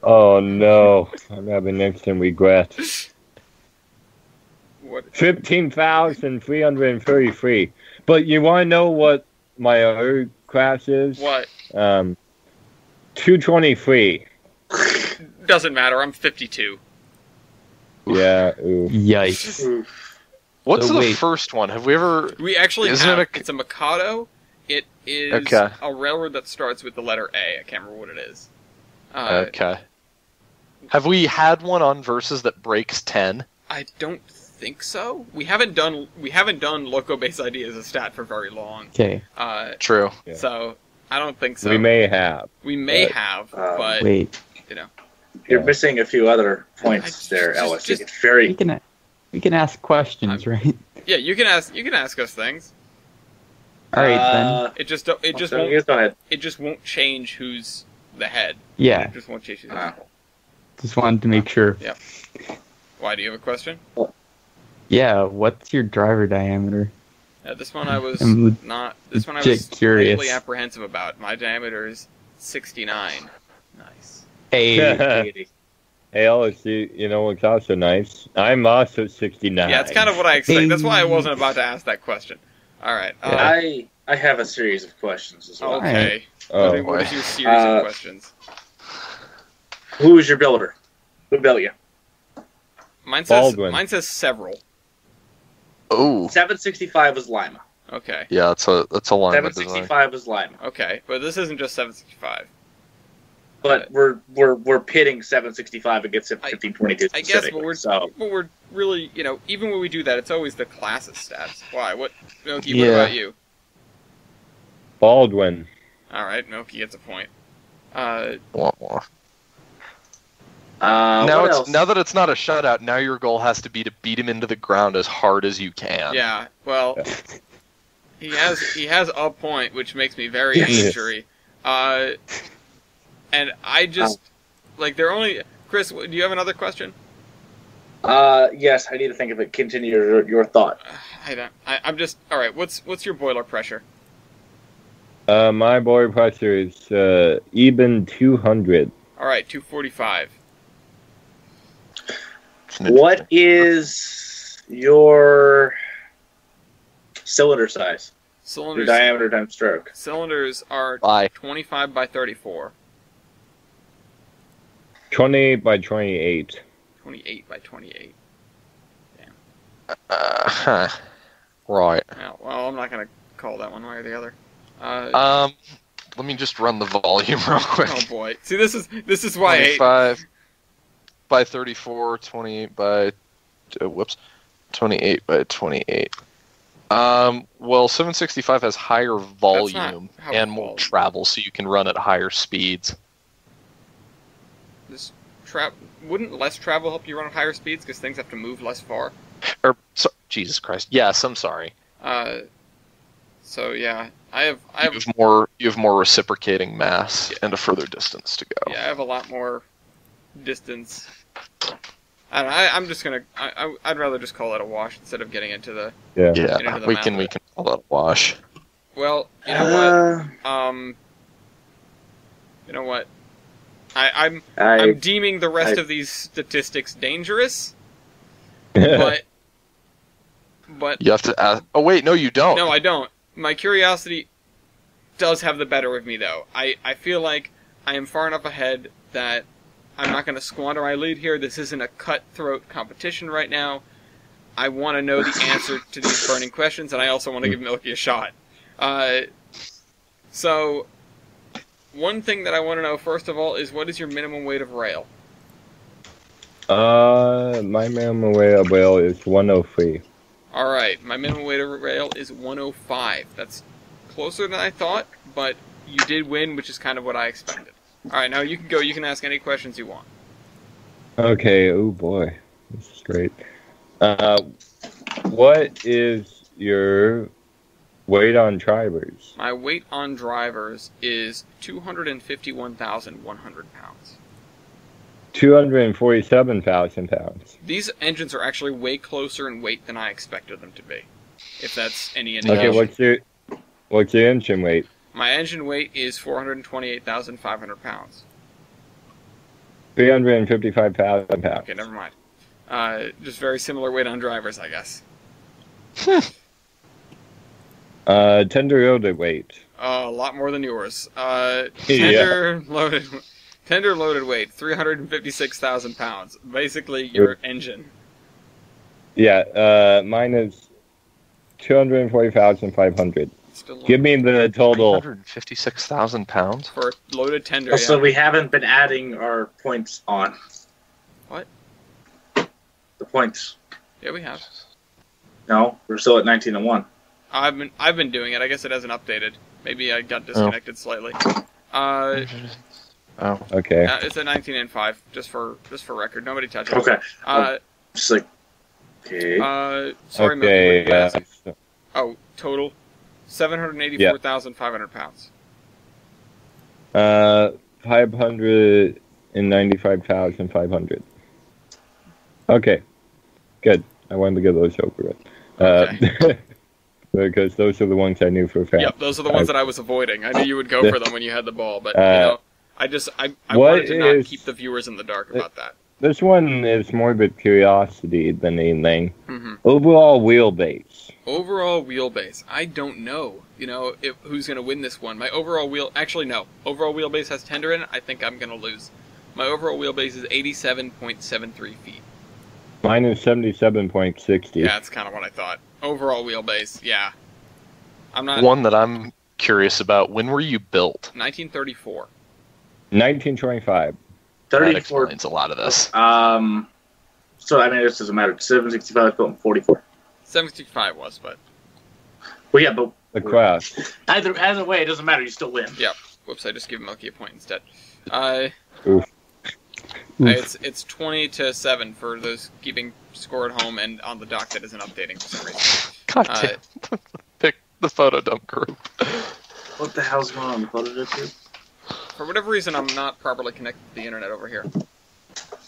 Oh no. I'm having instant regret. What? 15,333. But you want to know what my other class is? What? 223. Doesn't matter, I'm 52. Yeah, ooh. Yikes. What's So the wait. first one? Have we ever... We actually Isn't have... it a- It's a Mikado. It is Okay. a railroad that starts with the letter A. I can't remember what it is. Okay. Have we had one on Versus that breaks 10? I don't think so. We haven't done loco base ID as a stat for very long. Okay. True. Yeah. So I don't think so. We may have. We may but- have, but Wait. You're Yeah. missing a few other points there, Ellis. It's very... We can ask questions, right? yeah, you can ask us things. All right then. It just won't Go ahead. it just won't change who's the head. Yeah. It just won't change who's the Ah. head. Just wanted to make sure. Why, do you have a question? Yeah. What's your driver diameter? This one I was I'm This one I legit was curious. slightly apprehensive about. My diameter is 69. Nice. Hey. Hey, Ellis, you know what's also nice? I'm also 69. Yeah, it's kind of what I expect. That's why I wasn't about to ask that question. All right. I have a series of questions as well. Okay. Oh, What is your series of questions? Who is your builder? Who built you? Mine says Baldwin. several. Oh. 765 was Lima. Okay. Yeah, that's a alignment design. 765 was Lima. Okay, but this isn't just 765. But we're pitting 765 against 1522 I guess, but specifically, we're really, even when we do that, it's always the class's stats. Why? What, Milky? Yeah. What about you? Baldwin. All right, Milky gets a point. Wah, wah. what else? Now that it's not a shutout, now your goal has to be to beat him into the ground as hard as you can. Yeah. Well, he has a point, which makes me very Yes. angry. And I just they're only. Chris, do you have another question? Yes, I need to think of it. Continue your thought. I don't. I'm just. All right. What's your boiler pressure? My boiler pressure is even 200. All right, 245. What is your cylinder size? Your Cylinders. diameter times stroke. Cylinders are Bye. 25 by 34. 28 by 28. 28 by 28. Right. Well, I'm not gonna call that one way or the other. Let me just run the volume real quick. Oh boy. See, this is why I hate. 25 by 34, 28 by... whoops. 28 by 28. Well, 765 has higher volume how and it more falls. travel, so you can run at higher speeds. This wouldn't less travel help you run at higher speeds because things have to move less far? Jesus Christ. Yes, I'm sorry. So yeah, I have You have more reciprocating mass and a further distance to go. I have a lot more distance. I'm just gonna. I'd rather just call it a wash instead of getting into the. Yeah. Yeah, into the we map. can call that a wash. Well, you know what? You know what? I'm deeming the rest of these statistics dangerous, but You have to ask... Oh, wait, no, you don't. no, I don't. My curiosity does have the better of me, though. I feel like I am far enough ahead that I'm not going to squander my lead here. This isn't a cutthroat competition right now. I want to know the answer to these burning questions, and I also want to give Milky a shot. So, one thing that I want to know, first of all, is what is your minimum weight of rail? My minimum weight of rail is 103. Alright, my minimum weight of rail is 105. That's closer than I thought, but you did win, which is kind of what I expected. Alright, now you can go. You can ask any questions you want. Okay, oh boy. This is great. What is your weight on drivers? My weight on drivers is 251,100 pounds. 247,000 pounds. These engines are actually way closer in weight than I expected them to be. If that's any indication. Okay, what's your engine weight? My engine weight is 428,500 pounds. 355,000 pounds. Okay, never mind. Just very similar weight on drivers, I guess. Tender loaded weight. A lot more than yours. Tender loaded weight, 356,000 pounds. Basically, your engine. Yeah, mine is 240,500. Give me the total. 356,000 pounds? For loaded tender, So yeah. we haven't been adding our points on. What? The points. Yeah, we have. No, we're still at 19 and 1. I've been doing it. I guess it hasn't updated. Maybe I got disconnected slightly. Oh. Okay. It's a 19 and 5, just for record. Nobody touch it. Okay. Just like, okay. Sorry, Okay. Milky, what did you ask? Oh, total 784,500 pounds. 595,500. Okay. Good. I wanted to get those over with. Okay. Because those are the ones I knew for a fact. Yep, those are the ones that I was avoiding. I knew you would go for them when you had the ball, but I wanted to not keep the viewers in the dark about that. This one is more of a curiosity than anything. Mm-hmm. Overall wheelbase. Overall wheelbase. I don't know. Who's going to win this one. My overall Actually, no. Overall wheelbase has tender in it. I think I'm going to lose. My overall wheelbase is 87.73 feet. Mine is 77.60. Yeah, that's kind of what I thought. Overall wheelbase, yeah. I'm not... One that I'm curious about, when were you built? 1934. 1925. That 34. explains a lot of this. So, I mean, it doesn't matter. 765 built in 44. 765 was, but... Well, yeah, but... The craft. Either way, it doesn't matter. You still win. Yep. Whoops, I just gave Milky a point instead. Oof. It's 20-7 for those keeping score at home and on the dock that isn't updating for some reason. God damn. Pick the photo dump group. What the hell's going on in the photo group? For whatever reason, I'm not properly connected to the internet over here.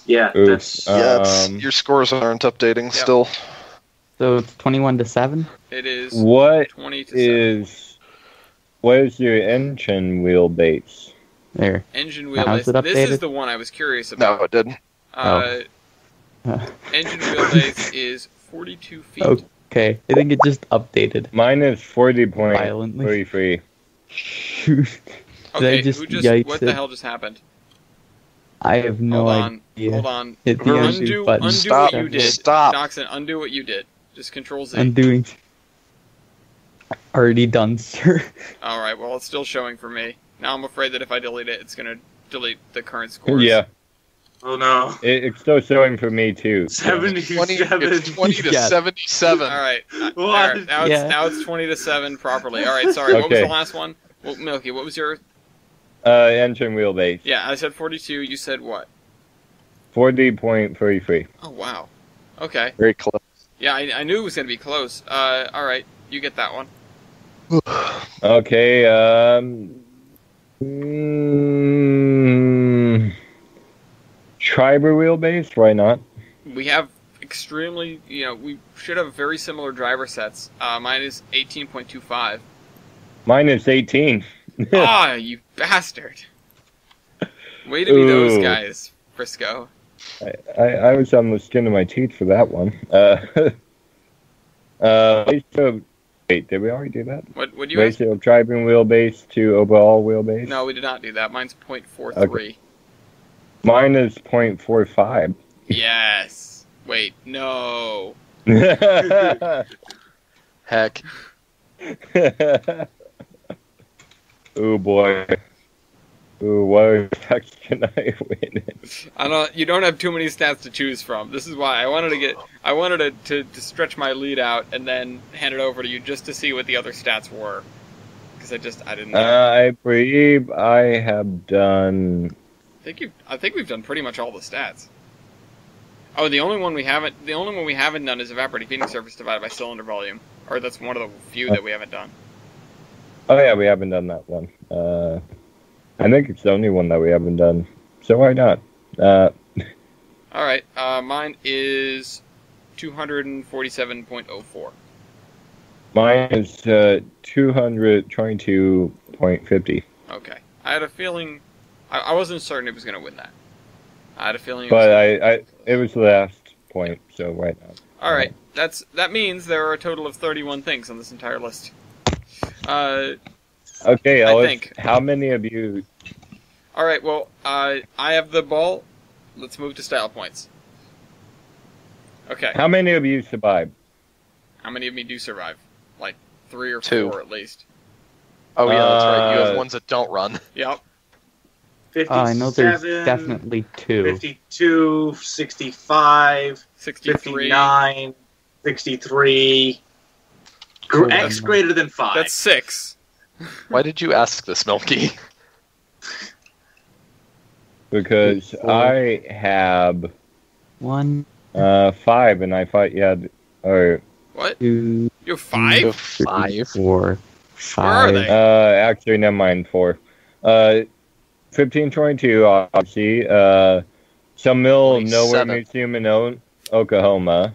Yeah, Oops. that's... Your scores aren't updating still. So it's 21-7? It is What 20-7. What is your engine wheelbase? There. Engine Now is it wheelbase. This is updated? the one I was curious about. No, it didn't. Engine wheelbase is 42 feet. Okay, I think it just updated. Mine is 40.33. Violently. Shoot. Okay, just what yikes the it? hell just happened? I have no idea. Hold on. Hit the Undo button. what you did. Stop. Doxson, undo what you did. Just Control Z. Undoing. Already done, sir. Alright, well, it's still showing for me. Now I'm afraid that if I delete it, it's going to delete the current scores. Yeah. Oh, no. It's still showing for me, too. 77. It's 20 to Yeah. 77. Alright. What? Now it's 20-7 properly. Alright, sorry. What was the last one? Well, Milky, what was your... Engine wheelbase. Yeah, I said 42. You said what? 40.33. Oh, wow. Okay. Very close. Yeah, I knew it was going to be close. Alright. You get that one. Okay, Triber wheelbase? Why not? We have extremely, we should have very similar driver sets. Mine is 18.25. Mine is 18. Ah, you bastard. Way to be those guys, Frisco. I was on the skin of my teeth for that one. Wait, did we already do that? What would you ask? Ratio of driving wheelbase to overall wheelbase? No, we did not do that. Mine's 0.43. Okay. Mine is 0.45. Yes. Wait, no. Heck. Oh boy. Ooh, what effects can I win? You don't have too many stats to choose from. This is why I wanted to stretch my lead out and then hand it over to you just to see what the other stats were. Because I didn't know. I believe I have done... I think we've done pretty much all the stats. Oh, the only one we haven't done is evaporating feeding surface divided by cylinder volume, or that's one of the few that we haven't done. Oh yeah, we haven't done that one. I think it's the only one that we haven't done. So why not? All right, mine is 247.04. Mine is 222.50. Okay, I had a feeling. I wasn't certain it was going to win that. I had a feeling. But it was the last point, so why not? All right, that means there are a total of 31 things on this entire list. Okay, Ellis, I think. how many of you... All right, well, I have the ball. Let's move to style points. Okay. How many of you survived? How many of me do survive? Like 3 or 2. 4 at least. Oh yeah, that's right. You have ones that don't run. Yep. 57, I know there's definitely 2. 52, 65, 63. 59, 63. X greater than 5. That's 6. Why did you ask this, Milky? Because I have 1, 5, and I thought you had... Or, What? 2, You have 5? 5. 4, 5. Where are they? actually, never mind, 4. 1522, obviously. Some mill nowhere 27. museum in Oklahoma.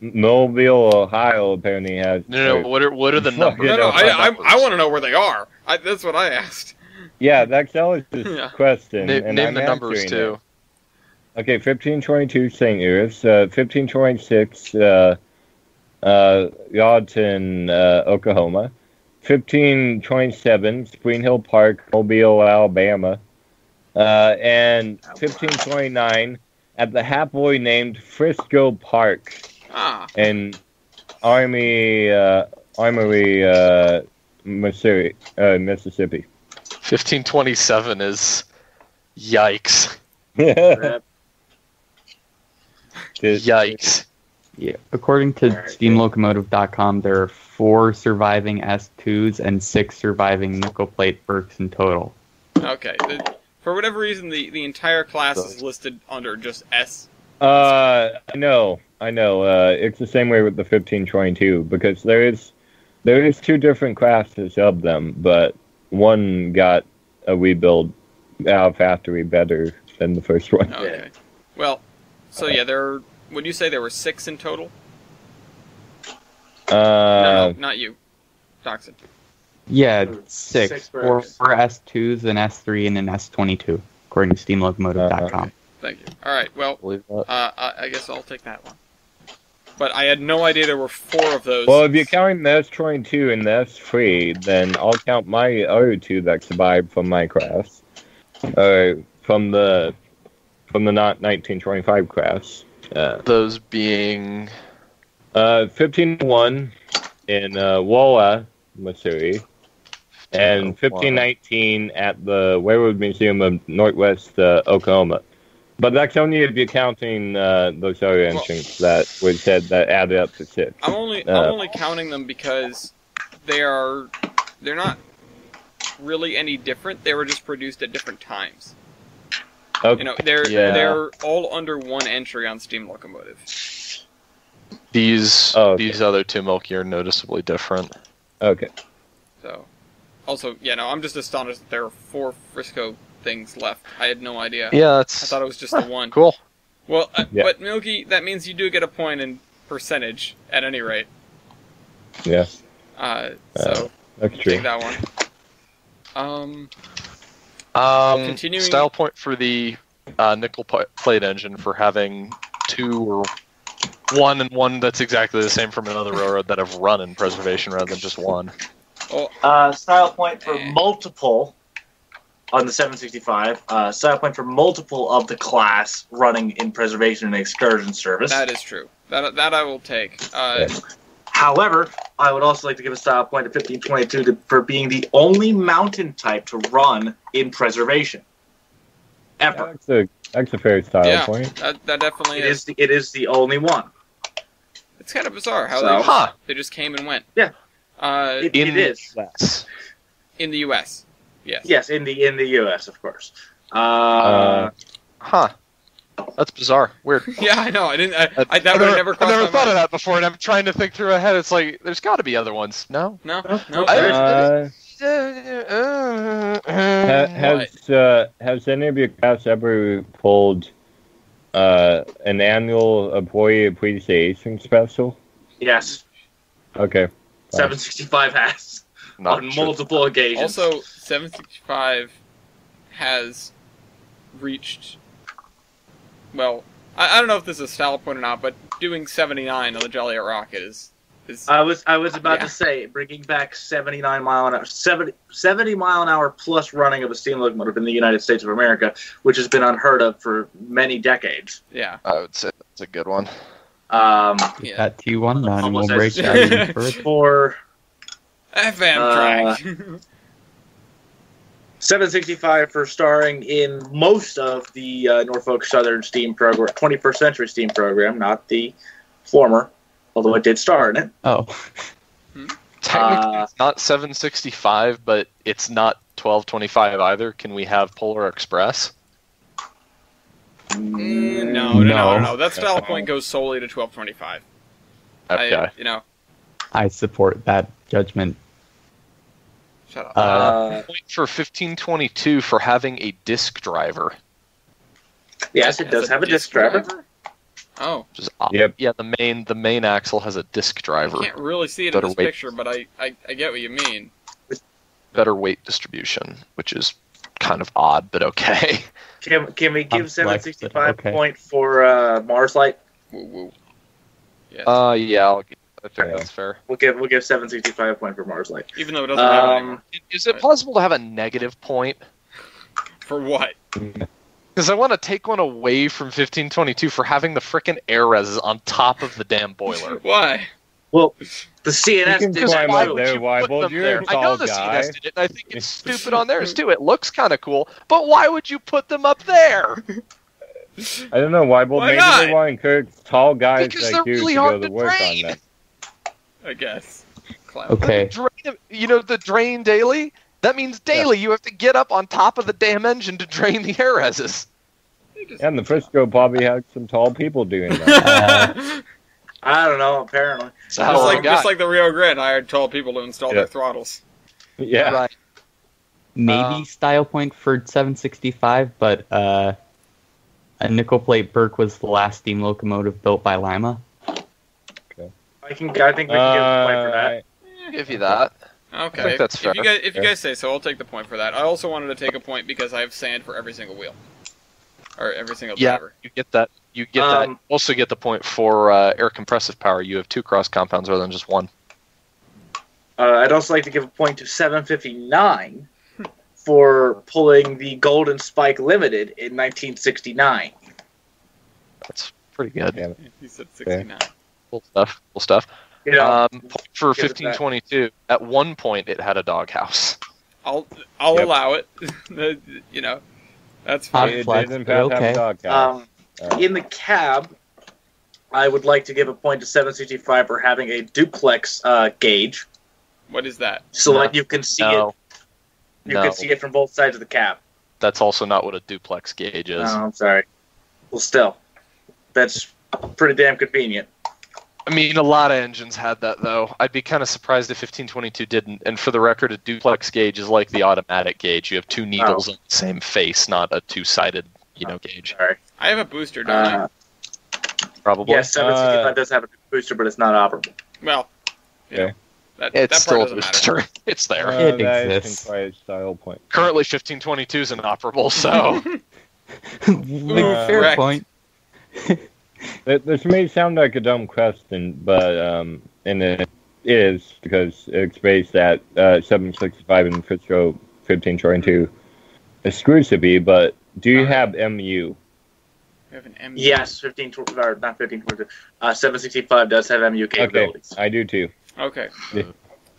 Mobile, Ohio apparently has... No. What are the numbers? No, Fucking I want to know where they are. That's what I asked. Yeah, that's Ellis' Yeah. question. Name and the I'm numbers answering too. it. Okay, 1522 St. Louis, 1526 Gallatin, Oklahoma, 1527 Spring Hill Park, Mobile, Alabama, and 1529 at the happily named Frisco Park in Armory, Missouri, Mississippi. 1527 is yikes. Yikes. Yeah, according to SteamLocomotive.com, there are 4 surviving S2s and 6 surviving nickel plate Burks in total. Okay. For whatever reason, the entire class is listed under just S. I know. It's the same way with the 1522 because there is 2 different classes of them, but one got a rebuild out of factory better than the first one. Okay. Well, so yeah, would you say there were 6 in total? No, not you. Toxin. Yeah, 6. 4 Burks. S2s, an S3, and an S22, according to SteamLocomotive.com. Okay. Thank you. All right, well, Believe that. I guess I'll take that one. But I had no idea there were 4 of those. Well, if you're counting the S22 and the S3, then I'll count my other 2 that survived from my class. From the not 1925 class. Those being 1501 in Walla, Missouri, and 1519 at the Railroad Museum of Northwest Oklahoma. But that's only if you're counting those other entrants that was said that added up to 6. I'm only counting them because they're not really any different. They were just produced at different times. Okay. You know, they're all under 1 entry on Steam Locomotive. these other 2 Milky are noticeably different. Okay. So, also, yeah, no, I'm just astonished that there are 4 Frisco things left. I had no idea. Yeah, I that's thought it was just the one. cool. Well, Yeah. but Milky, that means you do get a point in percentage at any rate. Yeah. So That's true. take that one. Continuing- Style point for the nickel plate engine for having 2 or 1 and 1 that's exactly the same from another railroad that have run in preservation rather than just 1. Oh, Style point for multiple on the 765. Style point for multiple of the class running in preservation and excursion service. that is true. That I will take. However, I would also like to give a style point to 1522 for being the only mountain type to run in preservation. Ever. That's a fair style Yeah, point. that definitely It is. is the only one. It's kind of bizarre how So- they just came and went. Yeah. In It is. the U.S. Yes. Yes, in the U.S. of course. That's bizarre. Weird. Yeah, I know. I didn't. I that would have never I've crossed never my thought mind. of that before, and I'm trying to think through ahead. It's like there's got to be other ones. No. No. Has any of your cast ever pulled an annual employee appreciation special? Yes. Okay. 765 has Not on sure. multiple occasions. Also, 765 has reached. Well, I don't know if this is a style point or not, but doing 79 on the Joliet rocket is. I was about Yeah. to say, bringing back 79 mile an hour, 70 mile an hour plus running of a steam locomotive in the United States of America, which has been unheard of for many decades. Yeah. I would say that's a good one. Yeah. That T1 9 and we'll Almost break as- that even further. For FM track. 765 for starring in most of the Norfolk Southern steam program, 21st century steam program, not the former, although it did star in it. Oh, Technically, it's not 765, but it's not 1225 either. Can we have Polar Express? No. That style point goes solely to 1225. Okay. I support that judgment. Shut up. Point for 1522 for having a disc driver. Yes, it does have a disc driver. Oh. Which is odd. Yep. Yeah, the main axle has a disc driver. I can't really see it in Better this weight. picture, but I get what you mean. Better weight distribution, which is kind of odd, but okay. Can we give I'm flexed, 765 okay. point for Mars Light? Woo woo. Yes. Yeah, I think Yeah. that's fair. We'll give 765 point for Mars Light. Even though it doesn't have it anymore. Is it possible to have a negative point? For what? Because I want to take one away from 1522 for having the frickin' air res on top of the damn boiler. Why? Well, the CNS You can did climb that up too. there, Why would you Weibold. put them You're there? a I know tall the guy. CNS did it, and I think it's stupid on theirs too. It looks kind of cool, but why would you put them up there? I don't know, Weibold. Why Maybe not? they want to encourage tall guys Because like they're you really to hard go to to work drain. on that. I guess. Clown. Okay. The drain daily? That means daily you have to get up on top of the damn engine to drain the air reses. And the Frisco probably had some tall people doing that. I don't know, apparently. So how just like the Rio Grande, I hired tall people to install their throttles. Yeah. right. Maybe style point for 765, but a nickel plate Burke was the last steam locomotive built by Lima. I think we can give a point for that. I'll give you that. Okay. I think that's fair. If you guys say so, I'll take the point for that. I also wanted to take a point because I have sand for every single wheel. Or every single driver. You get that. You get that. Also get the point for air compressive power. You have 2 cross compounds rather than just 1. I'd also like to give a point to 759 for pulling the Golden Spike Limited in 1969. That's pretty good. Yeah. He said 69. Cool stuff. Cool stuff. You know, Point for give it that. 1522. At one point, it had a doghouse. I'll Yep. allow it. That's fine. It Flex, doesn't but have to have okay. a dog house. in the cab, I would like to give a point to 765 for having a duplex gauge, What is that? so No. that you can see No. it. You No. can see it from both sides of the cab. That's also not what a duplex gauge is. Oh, I'm sorry. Well, still, that's pretty damn convenient. I mean, a lot of engines had that, though. I'd be kind of surprised if 1522 didn't. And for the record, a duplex gauge is like the automatic gauge. You have 2 needles on the same face, not a 2-sided, gauge. Sorry. I have a booster, don't I? Probably. Yes, 765 does have a booster, but it's not operable. Well, Okay. that It's part still a doesn't matter. booster. It's there. It That exists. isn't quite a style point. Currently, 1522 is inoperable, so... Fair correct. point. This may sound like a dumb question, but and it is because it's based at 765 and Frisco 1522 exclusively. But do you have MU? We have an M. Yes, 765 does have MU Okay, capabilities. I do too. Okay. Yeah.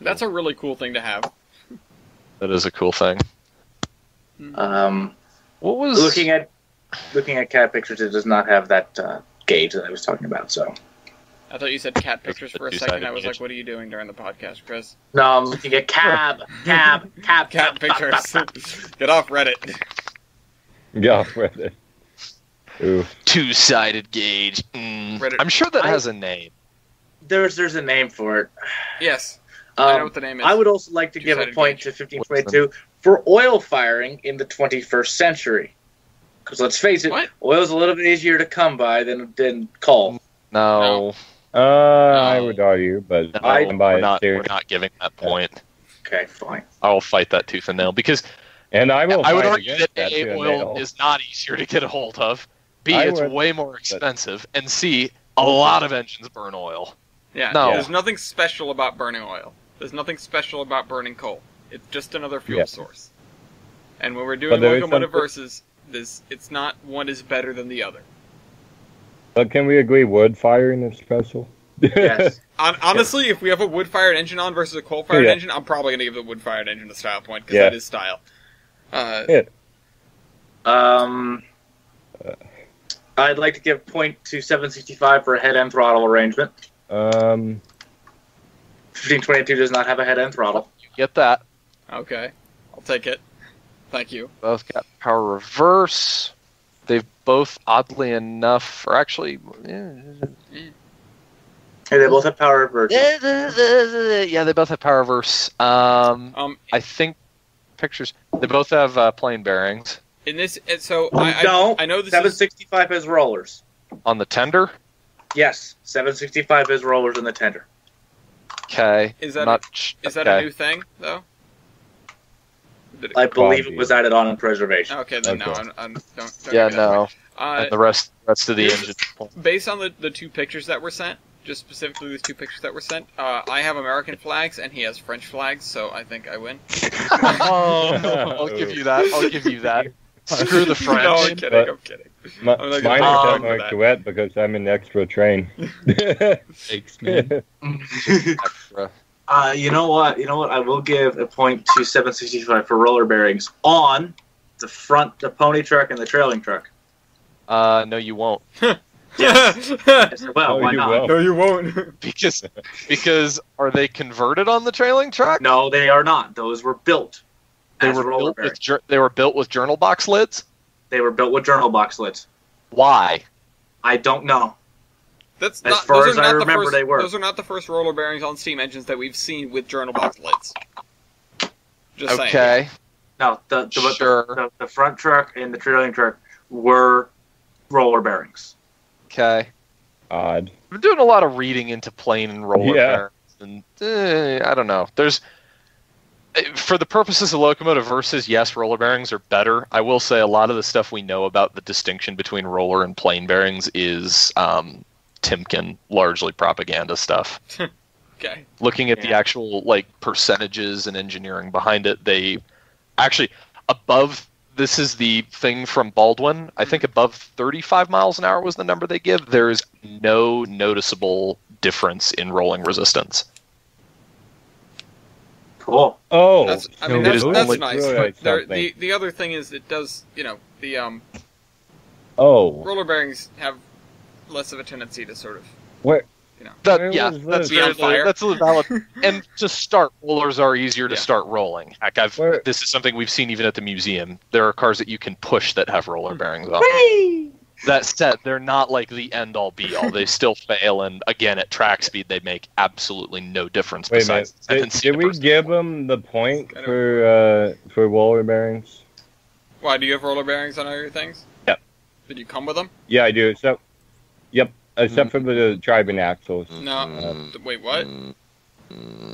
That's a really cool thing to have. That is a cool thing. What was... Looking at cat pictures, it does not have that gauge that I was talking about. So I thought you said cat pictures for a second. two-sided I was gauge. like, what are you doing during the podcast, Chris? no, I'm looking at cat Cat pictures. Get off Reddit. Yeah, Reddit. Ooh. Two-sided gauge. I'm sure that has a name. There's a name for it. Yes. I know what the name is. I would also like to give a point to 1522 for oil firing in the 21st century. Because let's face it, oil's a little bit easier to come by than coal. No. I would argue, but we're not giving that point. Okay, fine. I will fight that tooth and nail because, I would argue that A, oil is not easier to get a hold of. B, it's way more expensive, and C, a lot of engines burn oil. Yeah, no. There's nothing special about burning oil. There's nothing special about burning coal. It's just another fuel source. And when we're doing locomotive versus this, it's not one is better than the other. But can we agree wood firing is special? Yes. Honestly, if we have a wood-fired engine on versus a coal-fired engine, I'm probably going to give the wood-fired engine a style point, because that is style. I'd like to give point to 765 for a head-end throttle arrangement. 1522 does not have a head-end throttle. You get that. Okay. I'll take it. Thank you. Both got power reverse. They've both, oddly enough, or actually... Hey, they both have power reverse. Yeah, they both have power reverse. I think pictures. They both have plane bearings. In this, I know this 765 has rollers. On the tender? Yes, 765 has rollers in the tender. Okay. Is that a new thing though? I believe it was added on in preservation. Okay, then no, don't yeah, no. And the rest of the engine. Based on the two pictures that were sent, just specifically the two pictures that were sent, I have American flags and he has French flags, so I think I win. I'll give you that. Screw the French. No, I'm kidding. Mine are more duet because I'm an extra train. Thanks, man. You know what? I will give a point to 765 for roller bearings on the front, the pony truck and the trailing truck. No, you won't. Yes. Well, why not? No, you won't. Because are they converted on the trailing truck? No, they are not. Those were built. They were built with journal box lids? They were built with journal box lids. Why? I don't know. As I remember, they were. Those are not the first roller bearings on steam engines that we've seen with journal box lids. Just saying. Okay. No, the front truck and the trailing truck were roller bearings. Okay. Odd. I'm doing a lot of reading into plane and roller bearings, and I don't know. For the purposes of locomotive versus, yes, roller bearings are better. I will say a lot of the stuff we know about the distinction between roller and plane bearings is Timken, largely propaganda stuff. Okay. Looking at the actual percentages and engineering behind it, they actually above. This is the thing from Baldwin. I think above 35 miles an hour was the number they give. There is no noticeable difference in rolling resistance. Cool. Oh, that's nice. But the other thing is it does, roller bearings have less of a tendency to sort of, that's valid. And to start, rollers are easier to start rolling. Heck, this is something we've seen even at the museum. There are cars that you can push that have roller bearings on them. That said, they're not like the end-all be-all. They still fail, and again, at track speed, they make absolutely no difference. Wait a minute. Did we give them the point for roller bearings? Why, do you have roller bearings on all your things? Yep. Did you come with them? Yeah, I do. Except for the driving axles. No. Wait, what?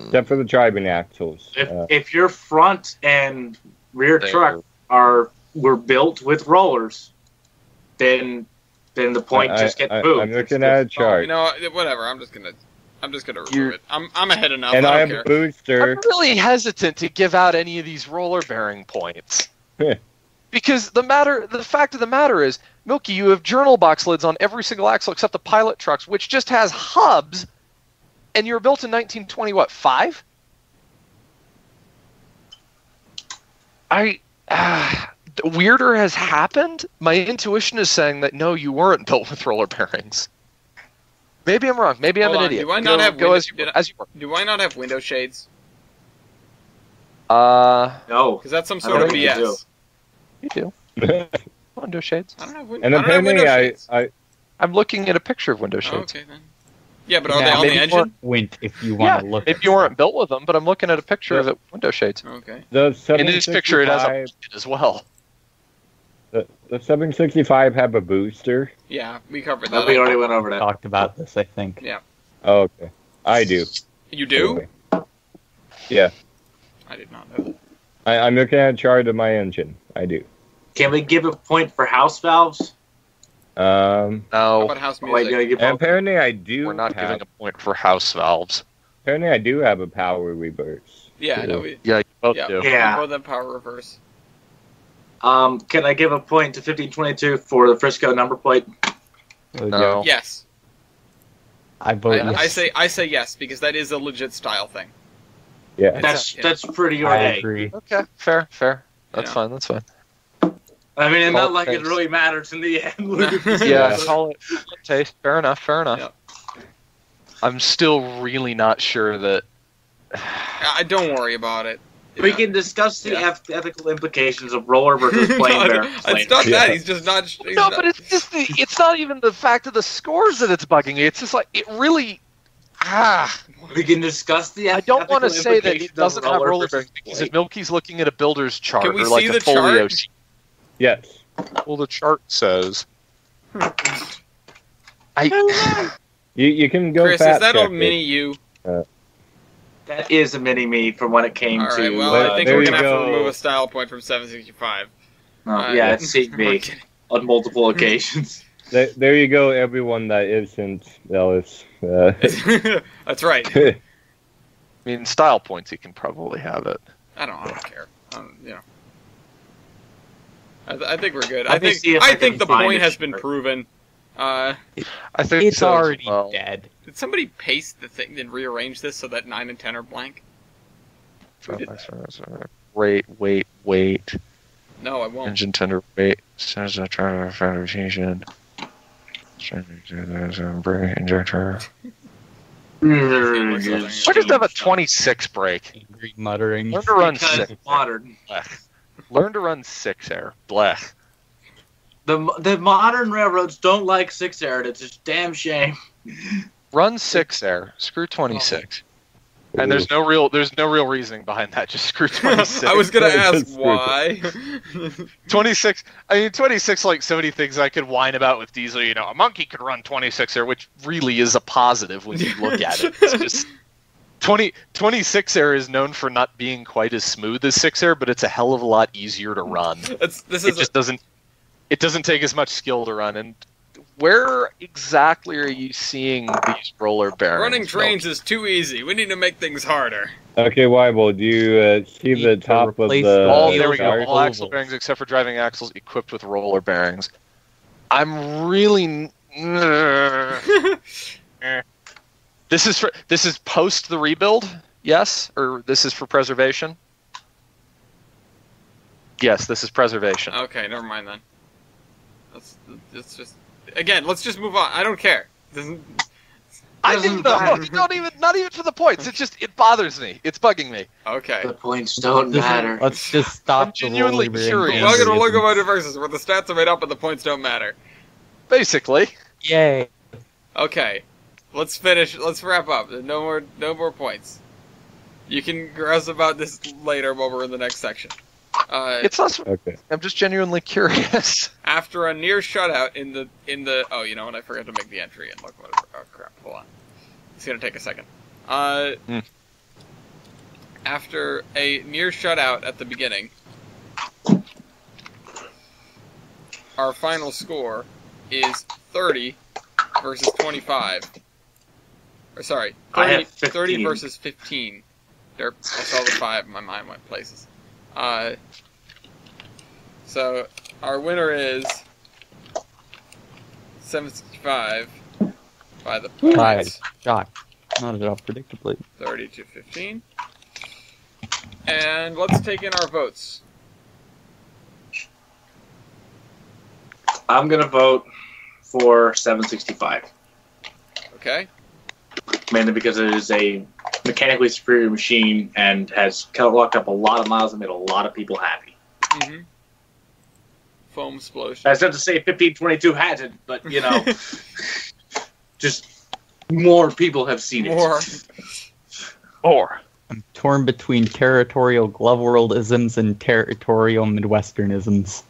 Except for the driving axles. If your front and rear truck were built with rollers, then the point just gets moved. I'm looking at a chart. Whatever. I'm just gonna remove it. I'm ahead enough. And I have don't a care. booster. I'm really hesitant to give out any of these roller bearing points. Because the fact of the matter is, Milky, you have journal box lids on every single axle except the pilot trucks, which just has hubs, and you were built in 1920, 5? Weirder has happened? My intuition is saying that no, you weren't built with roller bearings. Maybe I'm wrong. Maybe I'm an idiot. Do I not have as you were. Do I not have window shades? No. Because that's some sort of BS. You do. window shades. I don't have And I don't have window apparently, shades. I'm looking at a picture of window Oh, shades. okay then. Yeah, but are they on the engine? Wint, if you want to look. Maybe you weren't built with them, but I'm looking at a picture of it window shades. Okay. the In this picture, it has a 765 bucket as well. the 765 have a booster. Yeah, we covered that. We already went over that. Talked about this, I think. Yeah. Oh, okay, I do. You do? Anyway. Yeah, I did not know that. I'm looking at a chart of my engine. I do. Can we give a point for house valves? How No, about house Wait, music? do I give And apparently, I do. we're not have, giving a point for house valves. Apparently, I do have a power reverse. Yeah, I know. We, Yeah, you both yeah, do. Yeah. Both have power reverse. Can I give a point to 1522 for the Frisco number plate? No. Yes. I vote I yes. I say yes because that is a legit style thing. Yeah. That's pretty I ornate. agree. Okay, fair. That's Yeah. fine. That's fine. I mean, it's Call not it like it taste. really matters in the end. Luke. Yeah, call it taste. Fair enough. Yeah. I'm still really not sure that. Don't worry about it. We Yeah. can discuss the Yeah. ethical implications of roller versus plane No, bear. it's not that. He's just not. He's No, not- but it's just it's not even the fact of the scores that it's bugging me. It's just like it really. We can discuss the I don't want to ethical say that implications it doesn't of have roller roller versus bearings because plane. if Milky's looking at a builder's chart Can we or like see a the folio chart? sheet, Yes. well, the chart says. You can go Chris, fat is that check a mini you? That is a mini me from when it came All right. to. Well, There- I think there we're you gonna have to go. remove a style point from 765. yeah, it's seen I'm me kidding. on multiple occasions. There you go, everyone that isn't Ellis. That's right. I mean, style points, you can probably have it. I don't care. You know. I think we're good. Let me see if I I think can the find point a has been chart. proven. I think It's so as already well. dead. Did somebody paste the thing and rearrange this so that 9 and 10 are blank? Who did that? Wait. No, I won't. Engine tender wait. Says a try fabrication. Injector. Why does it have a 26 brake? Angry muttering. Learn to run Because 6. modern. Blech. Learn to run 6 air. Blech. The modern railroads don't like 6-air. It's a damn shame. Run 6 air. Screw 26. And there's no real reasoning behind that. Just screw 26. I was gonna ask That's why. 26. I mean, 26. Like so many things I could whine about with diesel. You know, a monkey could run 26 air, which really is a positive when you look at it. It's just 26 air is known for not being quite as smooth as 6 air, but it's a hell of a lot easier to run. It doesn't take as much skill to run. And where exactly are you seeing these roller bearings? Running trains is too easy. We need to make things harder. Okay, Weibel, do you see Need the to top of replace the... Oh, there we go. Chart. All axle bearings except for driving axles equipped with roller bearings. I'm really. This is post the rebuild, yes, or this is for preservation. Yes, this is preservation. Okay, never mind then. Let's just again. Let's just move on. I don't care. I didn't know. Not even for the points. It bothers me. It's bugging me. Okay. The points don't matter. Let's just stop I'm genuinely the roller curious. bearing Welcome to injuries. Locomotive Versus, where the stats are made up and the points don't matter. Basically. Yay. Okay, let's finish. Let's wrap up. No more points. You can grouse about this later while we're in the next section. It's not. Okay. I'm just genuinely curious. After a near shutout in the oh, you know what? I forgot to make the entry in Locomotive. Oh crap! Hold on. It's gonna take a second. After a near shutout at the beginning, our final score is 30 versus 25. Or sorry, I have 30 15. versus 15. I saw the 5, my mind went places. So our winner is 765 by the Right. points. Shock. Not at all predictably. 30 to 15. And let's take in our votes. I'm gonna vote for 765, Okay? mainly because it is a mechanically superior machine and has locked up a lot of miles and made a lot of people happy. Mm-hmm. foam explosion. That's not to say 1522 hasn't, but, just more people have seen it. More. I'm torn between territorial Gloveworld-isms and territorial Midwesternisms.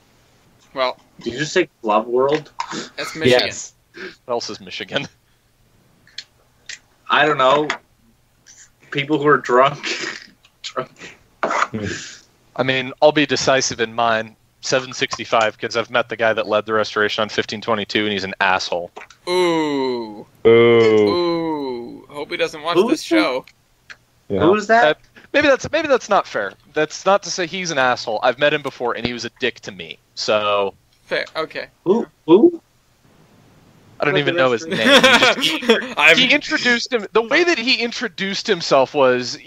Well, did you just say Glove World? That's Michigan. Yes. What else is Michigan? I don't know. People who are drunk. I mean, I'll be decisive in mine. 765, because I've met the guy that led the restoration on 1522, and he's an asshole. Ooh. Ooh. Ooh. Hope he doesn't watch this show. Yeah. Who was that? Maybe that's not fair. That's not to say he's an asshole. I've met him before, and he was a dick to me. So Fair. Okay. Who? I don't even know his name. He introduced him. The way that he introduced himself was,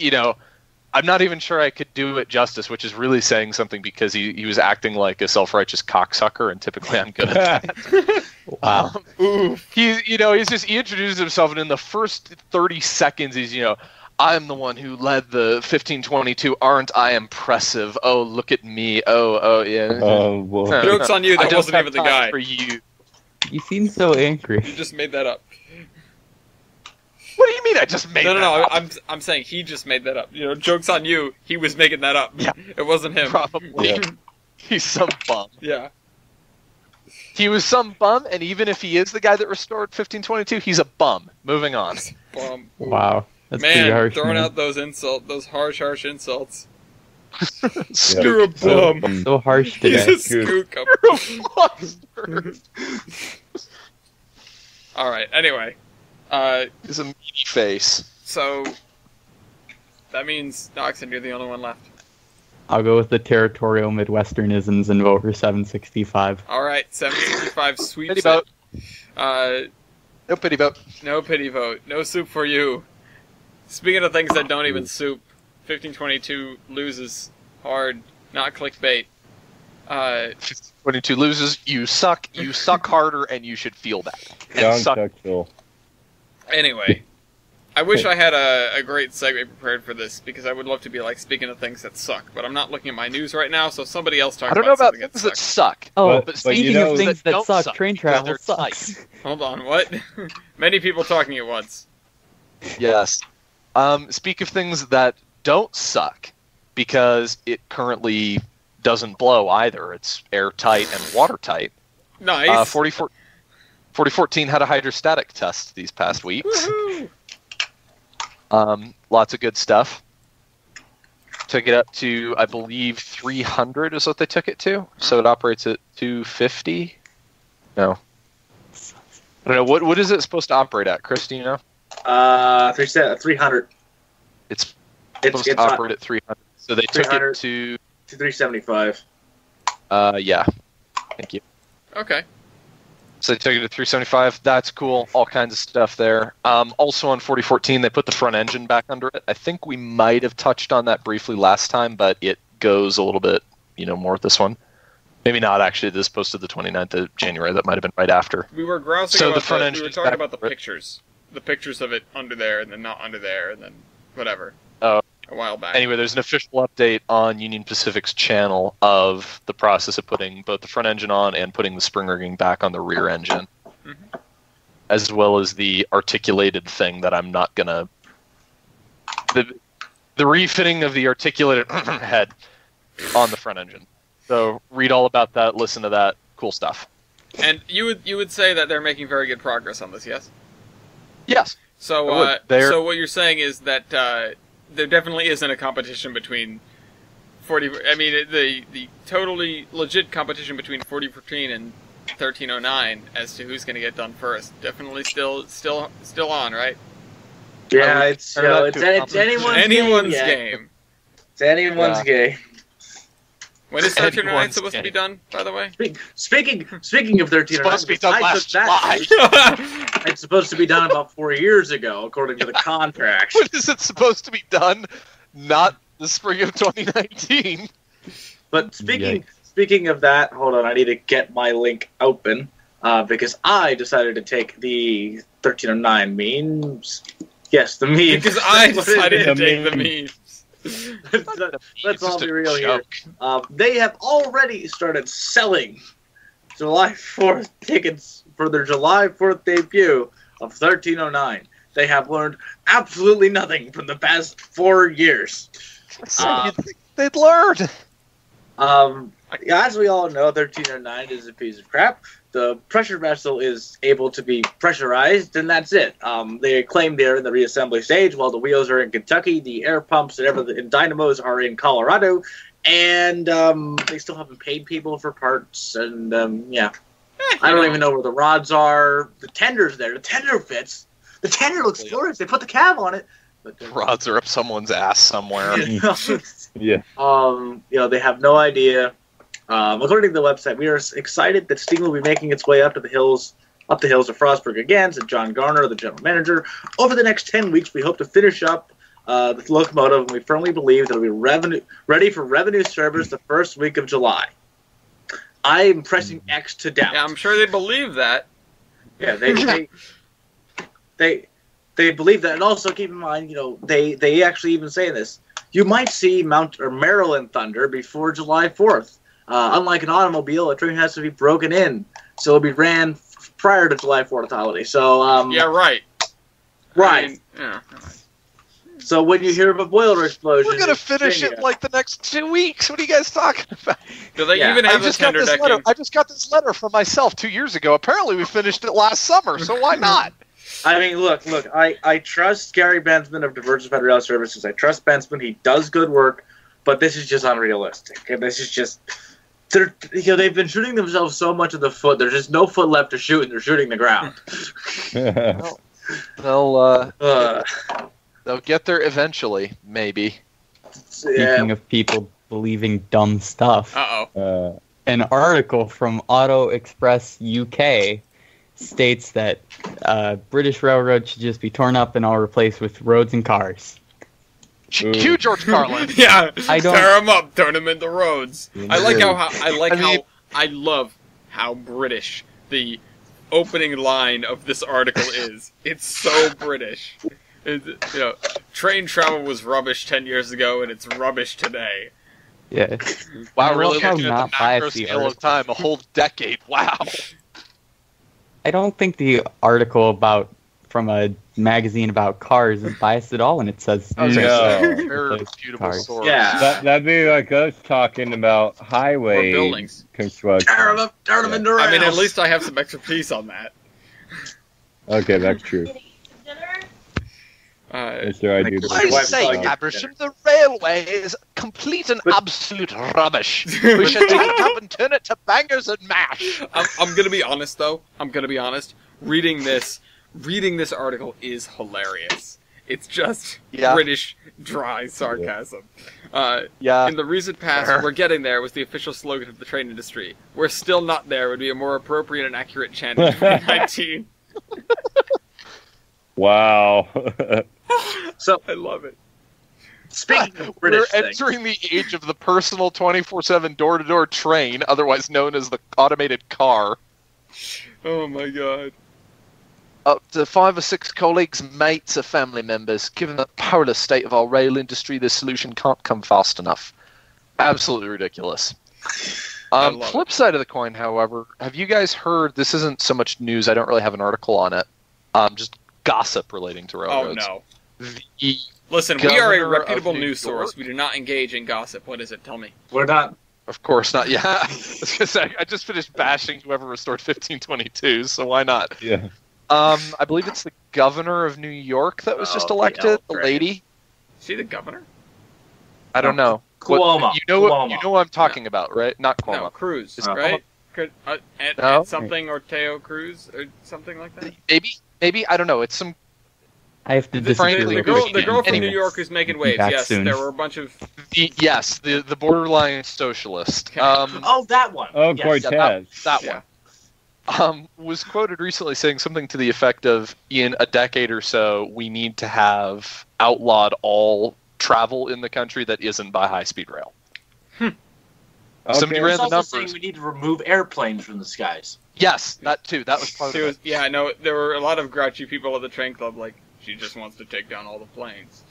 I'm not even sure I could do it justice, which is really saying something because he was acting like a self-righteous cocksucker, and typically I'm good at that. Wow. He introduced himself, and in the first 30 seconds, he's, I'm the one who led the 1522. Aren't I impressive? Oh, look at me. Oh, yeah. Oh, well. Joke's on you. That wasn't even the guy. For you. You seem so angry. You just made that up. What do you mean I just made that up? I'm saying he just made that up. Joke's on you. He was making that up. Yeah. It wasn't him. Probably. Yeah. He's some bum. Yeah. He was some bum, and even if he is the guy that restored 1522, he's a bum. Moving on. Bum. Wow. That's pretty Man, harsh. throwing man. out those harsh insults. Screw You're a bum. So harsh He's today. a skook. Alright, anyway. He's a meaty face. So, that means, Noxon, you're the only one left. I'll go with the territorial Midwesternisms and vote for 765. Alright, 765 sweeps Pity vote. it. No pity vote. No pity vote. No soup for you. Speaking of things that don't even soup, 1522 loses hard, not clickbait. 1522 loses. You suck harder, and you should feel that. And Young suck. Tuxville. Anyway, I wish I had a great segue prepared for this, because I would love to be like, speaking of things that suck, but I'm not looking at my news right now, so somebody else talk I don't know about something things that sucks. suck. Oh, But speaking you know- of things that don't suck, suck, train because travel they're sucks. tight. Hold on, what? Many people talking at once. Yes. Speak of things that don't suck, because it currently doesn't blow either. It's airtight and watertight. Nice. 4014 had a hydrostatic test these past weeks. Woohoo! Lots of good stuff. Took it up to, I believe, 300 is what they took it to. So it operates at 250. No. I don't know. What is it supposed to operate at, Chris? Do you know? 300. It's supposed to operate at 300. So they took it to 375. yeah. Thank you. Okay. So they took it to 375. That's cool. All kinds of stuff there. Also on 4014, they put the front engine back under it. I think we might have touched on that briefly last time, but it goes a little bit, more with this one. Maybe not, actually. This posted the 29th of January. That might have been right after. We were grousing So about the front we engine were is talking back about the under it. pictures. The pictures of it under there, and then not under there, and then whatever. Oh. A while back. Anyway, there's an official update on Union Pacific's channel of the process of putting both the front engine on and putting the spring rigging back on the rear engine. Mm-hmm. As well as the articulated thing that I'm not gonna... The refitting of the articulated head on the front engine. So read all about that, listen to that, cool stuff. And you would say that they're making very good progress on this, yes? Yes. So so what you're saying is that there definitely isn't a competition between 40. I mean, the totally legit competition between 4014 and 1309 as to who's going to get done first. Definitely still on, right? Yeah, it's anyone's Anyone's game. game. It's anyone's game. When is 1309 Anyone's supposed to be game. done, by the way? Speaking of 1309, Supposed to be done last July. It's supposed to be done about 4 years ago, according to the contract. When is it supposed to be done? Not the spring of 2019. But speaking of that, hold on, I need to get my link open because I decided to take the 1309 memes. Yes, the memes. Because I decided to The take the meme. memes. Let's all be real here. They have already started selling July 4th tickets for their July 4th debut of 1309. They have learned absolutely nothing from the past 4 years. They'd learn. As we all know, 1309 is a piece of crap. The pressure vessel is able to be pressurized, and that's it. They claim they're in the reassembly stage, while the wheels are in Kentucky, the air pumps and everything, and dynamos are in Colorado, and they still haven't paid people for parts, and I don't even know where the rods are. The tender's there. The tender fits. The tender looks glorious. They put the cab on it. But the rods are up someone's ass somewhere. Yeah. They have no idea. According to the website, we are excited that Steam will be making its way up the hills of Frostburg again, said John Garner, the general manager. Over the next 10 weeks, we hope to finish up the Locomotive, and we firmly believe that it will be ready for revenue service the first week of July. I am pressing X to doubt. Yeah, I'm sure they believe that. Yeah, they believe that, and also keep in mind, they actually even say this. You might see Maryland Thunder before July 4th. Unlike an automobile, a train has to be broken in, so it'll be ran prior to July 4th holiday. So yeah, right. Right. I mean, yeah. So when you hear of a boiler explosion, we're gonna finish it like the next 2 weeks. What are you guys talking about? Do they even have the tender decking? I just got this letter from myself 2 years ago. Apparently, we finished it last summer, so why not? I mean, look. I trust Gary Bensman of Diversified Rail Services. I trust Bensman. He does good work, but this is just unrealistic. And this is just. They've been shooting themselves so much in the foot. There's just no foot left to shoot, and they're shooting the ground. They'll get there eventually, maybe. Speaking of people believing dumb stuff, an article from Auto Express UK states that British railroads should just be torn up and all replaced with roads and cars. Cue George Carlin. Yeah, tear them up, turn them into roads. I love how British the opening line of this article is. It's so British. Train travel was rubbish 10 years ago, and it's rubbish today. Yeah. Wow, really looking at the macro scale of time, a whole decade. Wow. I don't think the article from a magazine about cars is biased at all when it says beautiful source. Yeah. That'd be like us talking about highway buildings construction. Turn them into rails. I mean, at least I have some expertise on that. Okay, that's true. I say, Abersham, the railway is complete and absolute rubbish. We should take it up and turn it to bangers and mash. I'm gonna be honest, though. Reading this article is hilarious. It's just British dry sarcasm. In the recent past, "We're getting there" was the official slogan of the train industry. "We're still not there" would be a more appropriate and accurate chant in 2019. Wow. So I love it. Speaking of British We're entering the age of the personal 24/7 door-to-door train, otherwise known as the automated car. Oh my god. Up to 5 or 6 colleagues, mates, or family members. Given the powerless state of our rail industry, this solution can't come fast enough. Absolutely ridiculous. Flip side of the coin, however, have you guys heard, this isn't so much news, I don't really have an article on it, just gossip relating to railroads. Oh no. Listen, we are a reputable news source. We do not engage in gossip. What is it? Tell me. We're not. Of course not. Yeah. I was gonna say, I just finished bashing whoever restored 1522, so why not? Yeah. I believe it's the governor of New York that was just elected. The lady. Is she the governor? I don't know. Cuomo. You know what I'm talking about, right? Not Cuomo. No, Cruz, Is right? And something or Teo Cruz or something like that. Maybe I don't know. It's some. I have to disagree. The girl from New York who's making waves. Yes, soon. There were a bunch of. The borderline socialist. That one. Oh, yes. Cortez. Yeah, that one. Was quoted recently saying something to the effect of, in a decade or so, we need to have outlawed all travel in the country that isn't by high-speed rail. Okay. Somebody ran the also numbers. saying we need to remove airplanes from the skies. Yes, that too. That was part of it. Yeah, I know. There were a lot of grouchy people at the train club, like, she just wants to take down all the planes.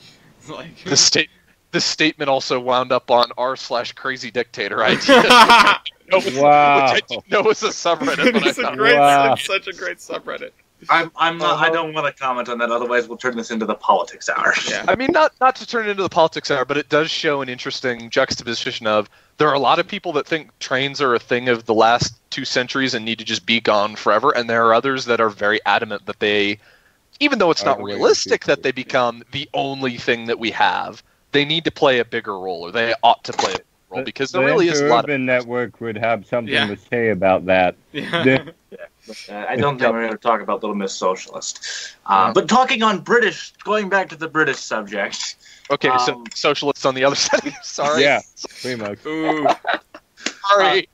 Like The statement also wound up on r/crazy dictator idea. Wow. Which I didn't know was a subreddit, but I It's such a great subreddit. I'm not. I don't want to comment on that. Otherwise, we'll turn this into the politics hour. Yeah. I mean, not to turn it into the politics hour, but it does show an interesting juxtaposition of there are a lot of people that think trains are a thing of the last 2 centuries and need to just be gone forever, and there are others that are very adamant that they, even though it's not realistic that they become the only thing that we have, they need to play a bigger role, or they ought to play a role, because there really is a lot of... The Urban Network would have something to say about that. Yeah. I don't think we're going to talk about Little Miss Socialist. But talking on British, going back to the British subject. Okay, so socialists on the other side. Sorry. Yeah, pretty much. Ooh. Sorry.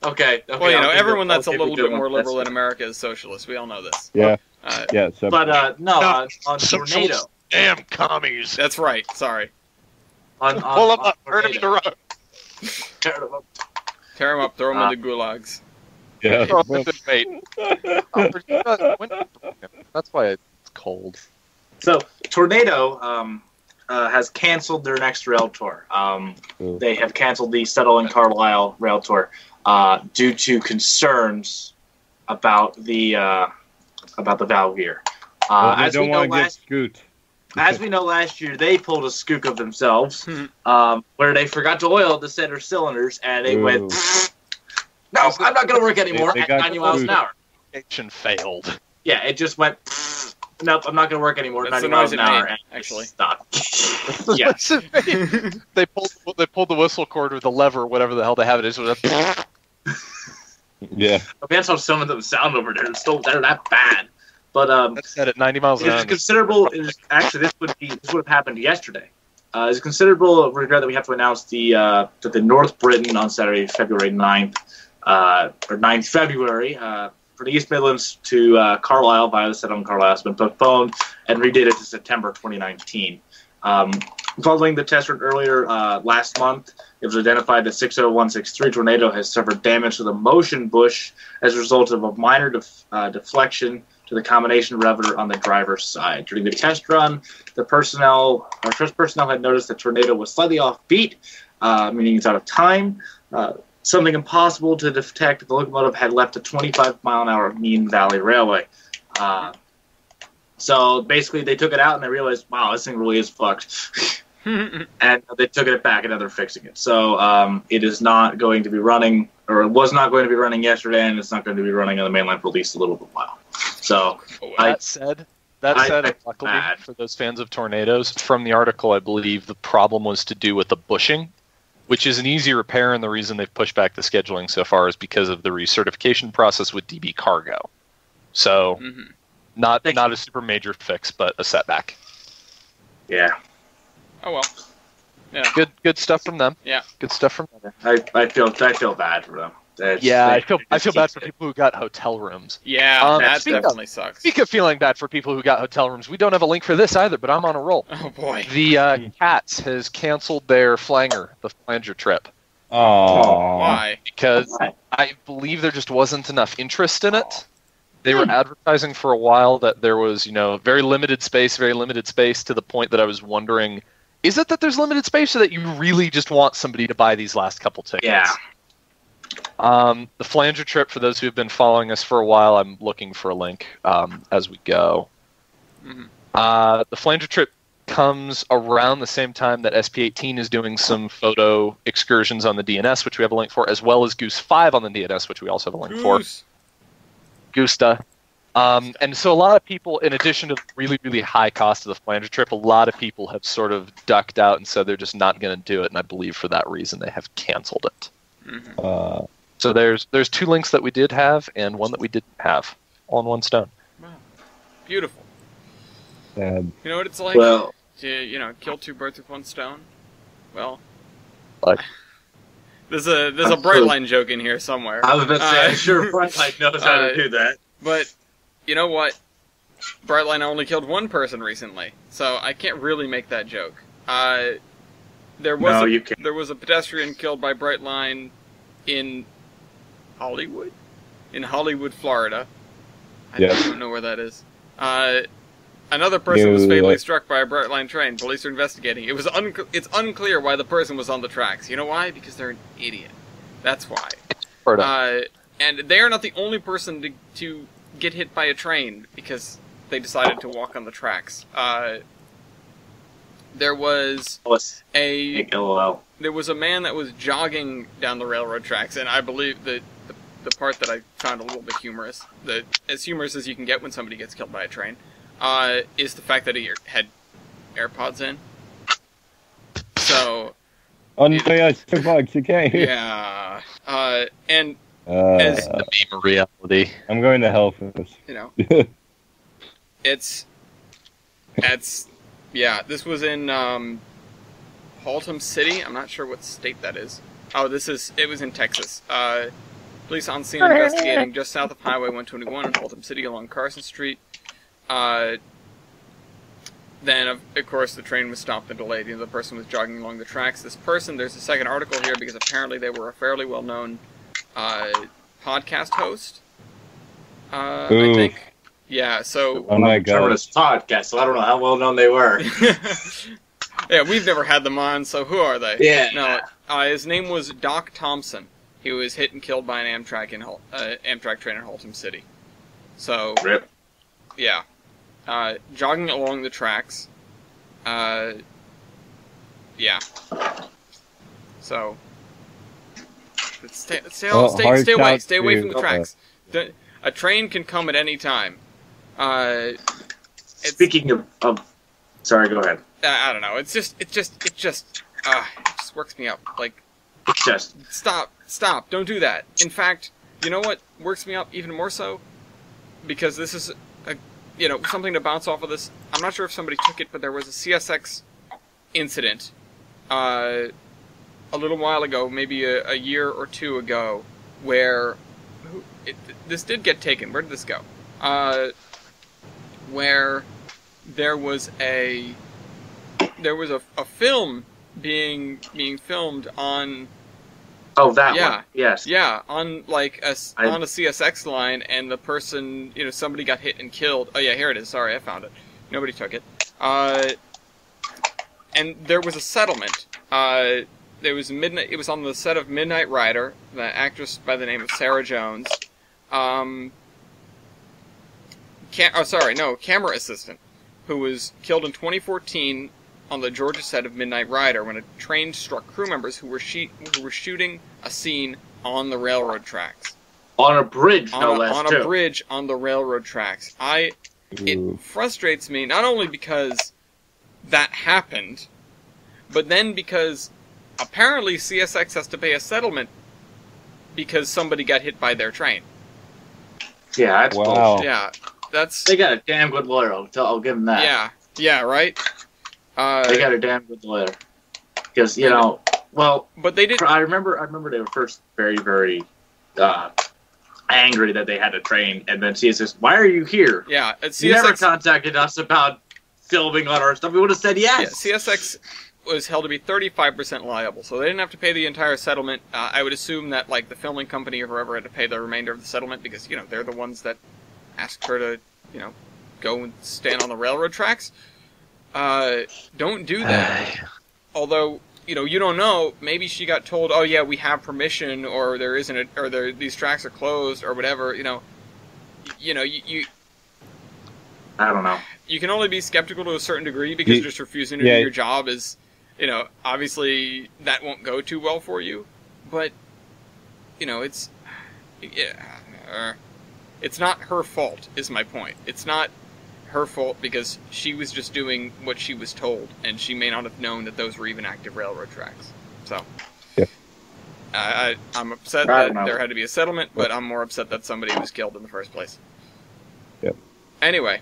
Okay. Well, you know, everyone that's a little bit more liberal in America is socialist. We all know this. Yeah. So, but on Tornado. Damn commies. That's right. Sorry. Pull them up. Turn them to the road. Tear them up. Throw them in the gulags. Yeah. That's why it's cold. So Tornado has canceled their next rail tour. They have canceled the Settle in Carlisle rail tour due to concerns about the valve gear. As we know, last year they pulled a skook of themselves, where they forgot to oil the center cylinders, and they went, "No, I'm not going to work anymore at 90 miles an hour." Action failed. Yeah, it just went, "Nope, I'm not going to work anymore at 90 miles an hour." And actually, stop. Yeah, they pulled the whistle cord or the lever, whatever the hell they have it is. Yeah. I mean, that's how some of them sound over there. They're that bad. But that's said at 90 miles an hour. It's considerable. Actually, this would have happened yesterday. It's a considerable regret that we have to announce that the North Britain on Saturday, February 9th, or 9th February, for the East Midlands to Carlisle via the Settle in Carlisle has been postponed and redated to September 2019. Following the test run earlier last month, it was identified that 60163 Tornado has suffered damage to the motion bush as a result of a minor deflection to the combination rudder on the driver's side. During the test run, our first personnel had noticed that Tornado was slightly off beat, meaning it's out of time. Something impossible to detect. The locomotive had left a 25-mile-an-hour mean valley railway. So basically, they took it out and they realized, wow, this thing really is fucked. And they took it back and they're fixing it. So it is not going to be running, or it was not going to be running yesterday, and it's not going to be running on the mainline for at least a little bit while. So that said, luckily for those fans of tornadoes, from the article, I believe the problem was to do with the bushing, which is an easy repair, and the reason they've pushed back the scheduling so far is because of the recertification process with DB Cargo. So not a super major fix, but a setback. Yeah. Oh well. Yeah. Good stuff from them. Yeah. Good stuff from them. I feel bad for them. I feel bad for people who got hotel rooms. Yeah, that definitely sucks. Speak of feeling bad for people who got hotel rooms, we don't have a link for this either, but I'm on a roll. Oh boy. The Cats has canceled their the flanger trip. Oh. Why? Because I believe there just wasn't enough interest in it. They were advertising for a while that there was, very limited space to the point that I was wondering, is it that there's limited space or that you really just want somebody to buy these last couple tickets? Yeah. The flanger trip, for those who have been following us for a while, I'm looking for a link as we go. The flanger trip comes around the same time that SP18 is doing some photo excursions on the DNS, which we have a link for, as well as Goose 5 on the DNS, which we also have a link for. Gusta. And so a lot of people, in addition to the really, really high cost of the flanger trip, a lot of people have sort of ducked out and said they're just not going to do it, and I believe for that reason they have canceled it. So there's 2 links that we did have and one that we didn't have, all in one stone. Wow. Beautiful. You know what it's like? Well, to, kill 2 birds with 1 stone? Well, like, there's a Brightline joke in here somewhere. I was about to say, I'm sure Brightline knows how to do that. But, you know what? Brightline only killed 1 person recently, so I can't really make that joke. There was a pedestrian killed by Brightline in Hollywood? In Hollywood, Florida. I don't know where that is. Another person was fatally struck by a Brightline train. Police are investigating. It's unclear why the person was on the tracks. You know why? Because they're an idiot. That's why. And they are not the only person to get hit by a train because they decided to walk on the tracks. There was a man that was jogging down the railroad tracks, and I believe that the part that I found a little bit humorous, as humorous as you can get when somebody gets killed by a train, is the fact that he had AirPods in. So... okay. Yeah. And... as the meme reality. I'm going to hell for this. You know. Yeah, this was in Haltom City. I'm not sure what state that is. Oh, it was in Texas. Police on scene investigating just south of Highway 121 in Haltom City along Carson Street. Then, of course, the train was stopped and delayed. The person was jogging along the tracks. This person, there's a second article here because apparently they were a fairly well-known podcast host. I think. Yeah, so... I'm not sure this podcast, so I don't know how well known they were. Yeah, we've never had them on, so who are they? Yeah. No, his name was Doc Thompson. He was hit and killed by an Amtrak train in Haltom City. So... Rip. Yeah. Jogging along the tracks. Yeah. So... Stay away from the tracks. A train can come at any time. Speaking of, sorry, go ahead. I don't know. It just works me up. Like, it's just stop! Don't do that. In fact, you know what works me up even more so? Because this is something to bounce off of this. I'm not sure if somebody took it, but there was a CSX incident, a little while ago, maybe a year or two ago, where this did get taken. Where did this go? Where there was a film being filmed on. Oh, that one. Yes. Yeah, on on a CSX line, and the person, somebody got hit and killed. Oh yeah, here it is. Sorry, I found it. Nobody took it. And there was a settlement. There was midnight. It was on the set of Midnight Rider. The actress by the name of Sarah Jones. Camera assistant, who was killed in 2014 on the Georgia set of Midnight Rider when a train struck crew members who were shooting a scene on the railroad tracks. On a bridge, on a bridge on the railroad tracks. It frustrates me not only because that happened, but then because apparently CSX has to pay a settlement because somebody got hit by their train. Yeah, that's bullshit. Yeah, they got a damn good lawyer. I'll give them that. Yeah, right. They got a damn good lawyer because but they did. I remember they were first very, very angry that they had a train, and then CSX, why are you here? Yeah, CSX you never contacted us about filming on our stuff. We would have said yes. Yeah, CSX was held to be 35% liable, so they didn't have to pay the entire settlement. I would assume that the filming company or whoever had to pay the remainder of the settlement because they're the ones that asked her to go and stand on the railroad tracks. Don't do that. Although you don't know. Maybe she got told, "Oh yeah, we have permission," or there isn't, these tracks are closed, or whatever. You I don't know. You can only be skeptical to a certain degree because just refusing to do your job is. Obviously that won't go too well for you, but it's not her fault. Is my point. It's not her fault because she was just doing what she was told, and she may not have known that those were even active railroad tracks. So, I'm upset that there had to be a settlement, but I'm more upset that somebody was killed in the first place. Yep. Anyway,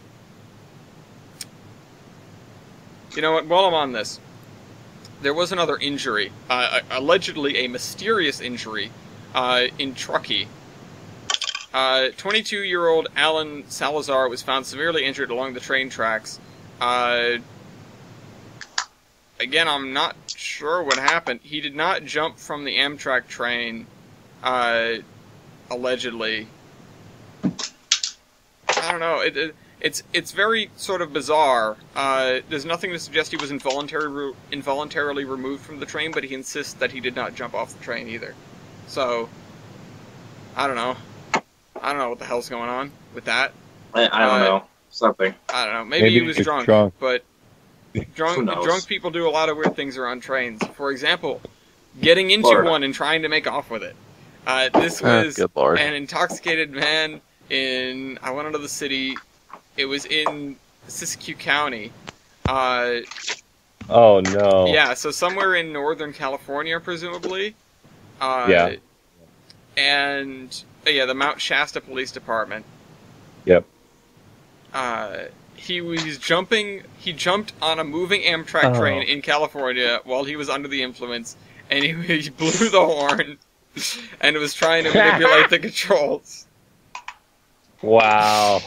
you know what? While I'm on this. There was another injury, allegedly a mysterious injury, in Truckee. 22-year-old Alan Salazar was found severely injured along the train tracks. Again, I'm not sure what happened. He did not jump from the Amtrak train, allegedly. I don't know. It's very sort of bizarre. There's nothing to suggest he was involuntarily removed from the train, but he insists that he did not jump off the train either. So, I don't know. I don't know what the hell's going on with that. I don't know. Something. I don't know. Maybe he was drunk, but drunk people do a lot of weird things around trains. For example, getting into one and trying to make off with it. This was an intoxicated man in, I went into the city, it was in Siskiyou County. Oh no. Yeah, so somewhere in Northern California, presumably. Yeah. And, yeah, the Mount Shasta Police Department. Yep. He jumped on a moving Amtrak train in California while he was under the influence, and he blew the horn and was trying to manipulate the controls. Wow.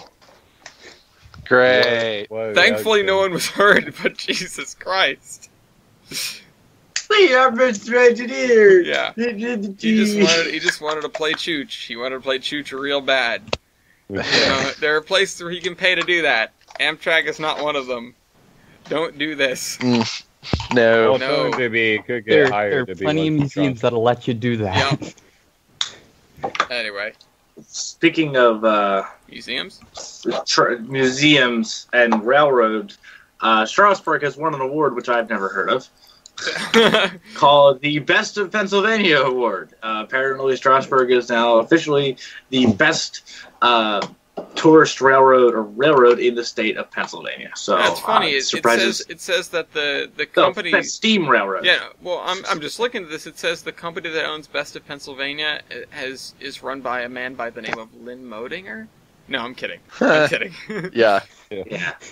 Great. Thankfully, no one was hurt, but Jesus Christ. We are Mr. Engineer! Yeah. He just wanted to play Chooch. He wanted to play Chooch real bad. There are places where he can pay to do that. Amtrak is not one of them. Don't do this. No. There are plenty of museums that'll let you do that. Yep. Anyway. Speaking of museums? Museums and railroads, Strasbourg has won an award which I've never heard of. Called the Best of Pennsylvania Award. Apparently, Strasbourg is now officially the best tourist railroad in the state of Pennsylvania. So that's funny. It says that the company best steam railroad. Yeah. Well, I'm just looking at this. It says the company that owns Best of Pennsylvania is run by a man by the name of Lynn Modinger. No, I'm kidding. I'm kidding. Yeah.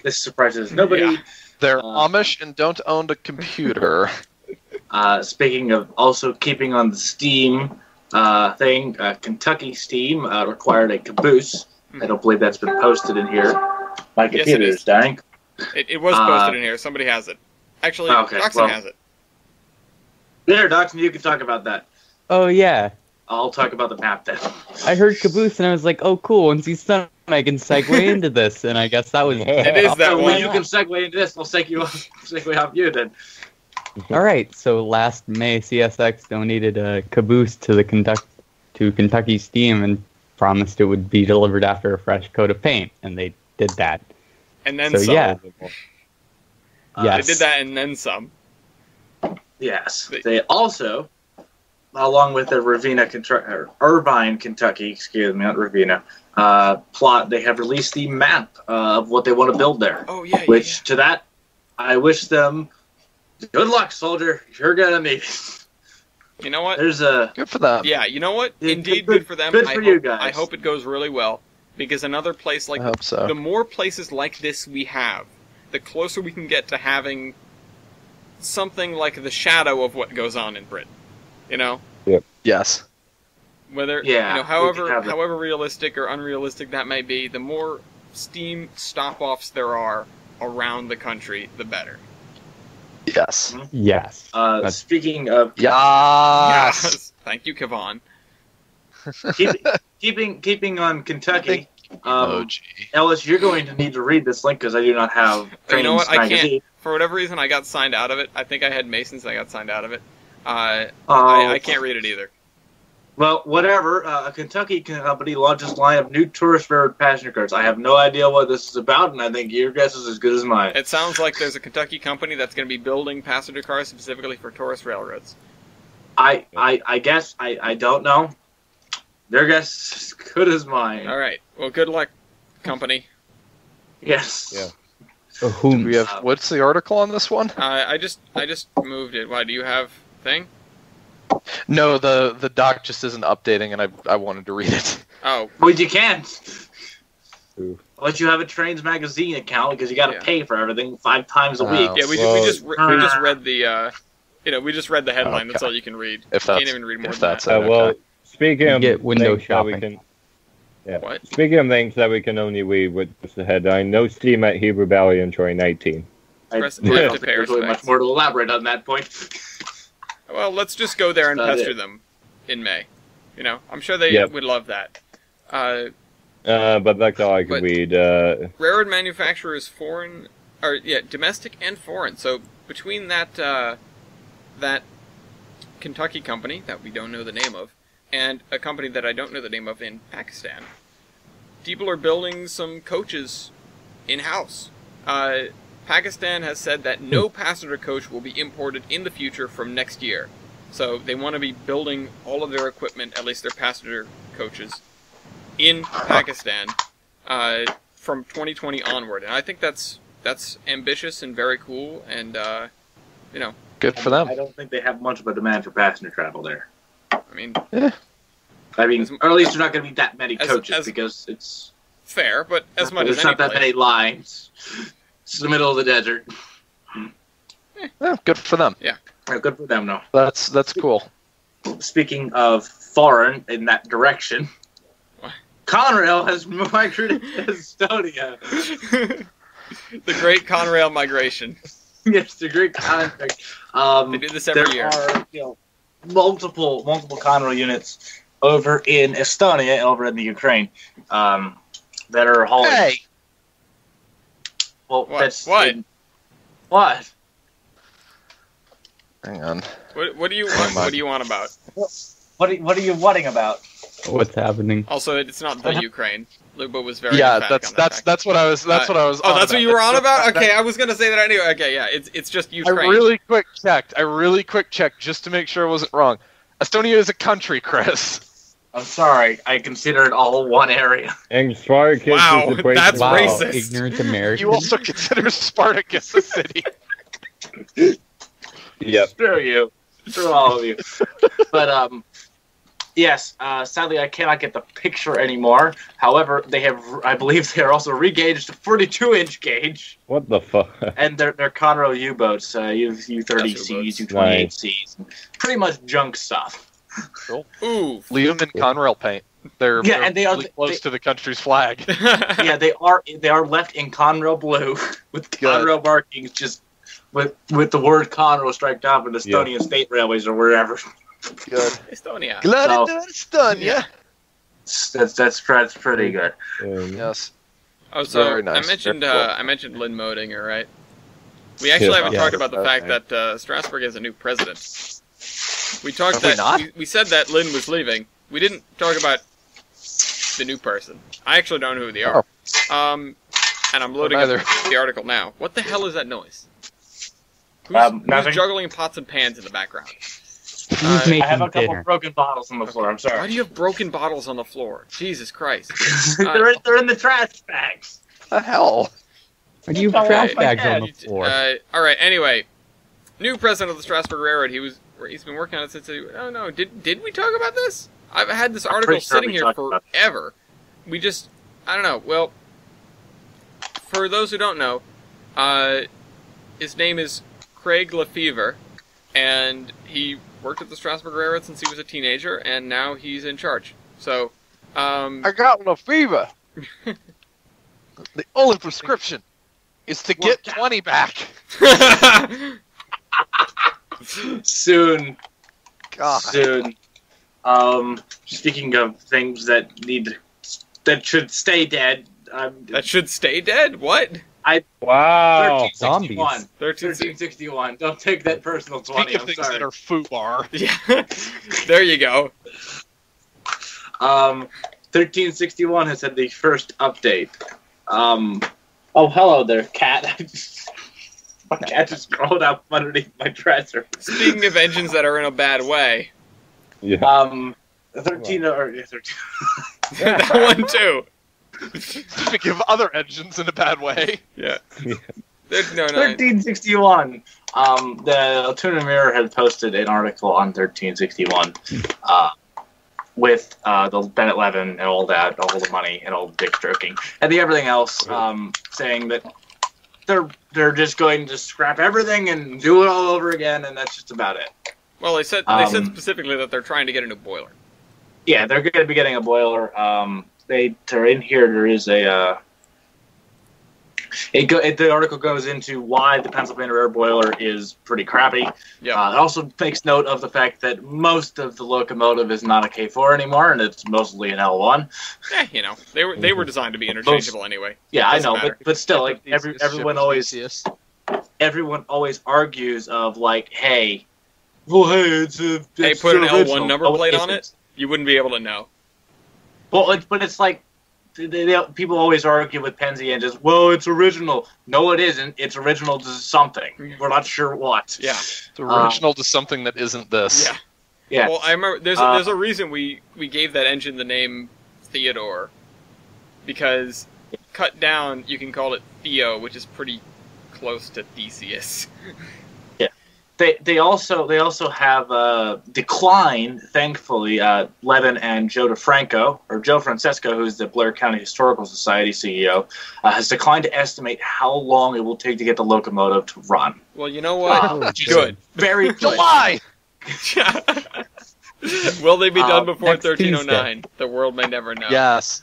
This surprises nobody. Yeah. They're Amish and don't own a computer. Speaking of also keeping on the steam thing, Kentucky Steam required a caboose. I don't believe that's been posted in here. My computer is dying. It was posted in here. Somebody has it. Actually, Doxon has it. There, Doxon, you can talk about that. Oh, yeah. I'll talk about the map then. I heard caboose and I was like, oh, cool. Once he's done, I can segue into this. And I guess that was... It is that when you can segue into this, I'll segue off you then. All right. So last May, CSX donated a caboose to Kentucky Steam and promised it would be delivered after a fresh coat of paint. And they did that. And then some. Yeah. Yes. They did that and then some. Yes. They also... along with the Irvine, Kentucky, excuse me, not Ravenna, plot, they have released the map of what they want to build there. Oh, yeah, Which, to that, I wish them good luck, soldier. You're going to need it. You know what? Good for them. Yeah, you know what? Indeed, good for them. Good for you guys. I hope it goes really well. Because another place like... I hope so. The more places like this we have, the closer we can get to having something like the shadow of what goes on in Britain. You know? Yep. Yes. Whether however realistic or unrealistic that may be, the more steam stop-offs there are around the country, the better. Yes. Mm-hmm. Yes. Speaking of Yes. Thank you, Kevon. keeping on Kentucky, Ellis, you're going to need to read this link because I do not have Trains You know what? I magazine. can't. For whatever reason, I got signed out of it. I think I had Mason's and I got signed out of it. I can't read it either. Well, whatever. A Kentucky company launches line of new tourist railroad passenger cars. I have no idea what this is about, and I think your guess is as good as mine. It sounds like there's a Kentucky company that's going to be building passenger cars specifically for tourist railroads. I guess. I don't know. Their guess is as good as mine. All right. Well, good luck, company. Yes. Yeah. What's the article on this one? I just moved it. Why, do you have thing? No, the doc just isn't updating, and I wanted to read it. Oh. Well, you can't. Ooh. Unless you have a Trains magazine account, because you got to pay for everything 5 times a week. Yeah, we just read the we just read the headline. Okay. That's all you can read. You can't even read more than that. Well, speaking of get window shopping. What? Speaking of things that we can only read with the headline, no steam at Hebrew Valley in 2019. I don't think there's really much more to elaborate on that point. Well, let's just go there and pester them in May. You know, I'm sure they would love that. But that's all I could read. Railroad manufacturers, domestic and foreign. So between that Kentucky company that we don't know the name of, and a company that I don't know the name of in Pakistan. People are building some coaches in-house. Pakistan has said that no passenger coach will be imported in the future from next year. So they want to be building all of their equipment, at least their passenger coaches, in Pakistan from 2020 onward. And I think that's ambitious and very cool, and, you know. Good for them. I don't think they have much of a demand for passenger travel there. I mean, or at least there's not going to be that many coaches because it's fair, but as much as there's not that many lines. It's the middle of the desert. Yeah, good for them. Yeah, good for them, though. That's cool. Speaking of foreign in that direction, Conrail has migrated to Estonia. The Great Conrail Migration. Yes, the Great Conrail. They do this every year. There are multiple Conrail units over in Estonia, over in the Ukraine, that are hauling. Hey! Well, What? What? Hang on. What do you want? What do you want about? What are you wanting about? What's happening? Also, it's not the Ukraine. Lubo was very Yeah, emphatic on that fact. that's what I was. That's what I was. Oh, on that's what about. you were on about? Okay, I was gonna say that anyway. Okay, yeah, it's just Ukraine. I really quick checked just to make sure I wasn't wrong. Estonia is a country, Chris. I'm sorry, I consider it all one area. And Spartacus Wow, is equated that's to- racist. Ignorant American. You also consider Spartacus a city. Yep. Screw you. Screw all of you. But, yes, sadly I cannot get the picture anymore. However, they have, I believe they're also re-gauged to 42-inch gauge. What the fuck? And they're Conrail U-boats, U-30Cs, U-28Cs. Pretty much junk stuff. Cool. Ooh. Leave them in Conrail paint. They're And they are really close to the country's flag. Yeah, they are left in Conrail blue with Conrail markings, just with the word Conrail striped out in Estonian State Railways or wherever. Good. Estonia. Glad it's done, yeah. That's pretty good. Yes. Oh, so Very nice. I mentioned Lynn Moedinger, right? We actually haven't talked about the fact that Strasbourg has a new president. We talked we said that Lynn was leaving. We didn't talk about the new person. I actually don't know who they are. And I'm loading up the article now. What the hell is that noise? Who's juggling pots and pans in the background? I have a couple broken bottles on the floor. I'm sorry. Why do you have broken bottles on the floor? Jesus Christ. They're in the trash bags. The hell? Why do you have trash bags on the floor? Alright, anyway. New president of the Strasbourg Railroad. He's been working on it since... Oh, no. Did we talk about this? I've had this article sitting here forever. We just... I don't know. Well, for those who don't know, his name is Craig Lefevre, and he worked at the Strasbourg Railroad since he was a teenager, and now he's in charge. So, I got Lefevre. The only prescription is to get 20 back. Soon. God. Soon. Speaking of things that should stay dead. That should stay dead? What? Wow. 1361. Zombies. 1361. Don't take that personal 20. Speaking of things that are FUBAR. Yeah. There you go. 1361 has had the first update. Oh, hello there, cat. My cat just crawled out from underneath my dresser. Speaking of engines that are in a bad way. Yeah. 13. That one too. Speaking of other engines in a bad way. Yeah. Yeah. 1361. The Altoona Mirror had posted an article on 1361 with the Bennett Levin and all that, all the money and all the dick stroking and everything else, saying that they're just going to scrap everything and do it all over again, and that's just about it. Well, they said specifically that they're trying to get a new boiler. Yeah, they're going to be getting a boiler. They're in here. There is a. The article goes into why the Pennsylvania Railroad boiler is pretty crappy. Yeah. It also makes note of the fact that most of the locomotive is not a K4 anymore, and it's mostly an L1. You know, they were designed to be interchangeable anyway. Yeah, I know, matter. but still, like everyone always argues of like, hey, well, hey, it's Hey, put an L1 number plate on it. You wouldn't be able to know. Well, but it's like people always argue with Penzi engines. Well, it's original. No, it isn't. It's original to something. We're not sure what. Yeah, it's original to something that isn't this. Yeah. Yeah. Well, I remember there's a reason we gave that engine the name Theodore, because cut down you can call it Theo, which is pretty close to Theseus. Yeah. They also have Decline, thankfully, Levin and Joe DeFranco, or Joe Francesco, who's the Blair County Historical Society CEO, has declined to estimate how long it will take to get the locomotive to run. Well, you know what? Good. Very good. July! Will they be done before next 1309? Tuesday. The world may never know. Yes.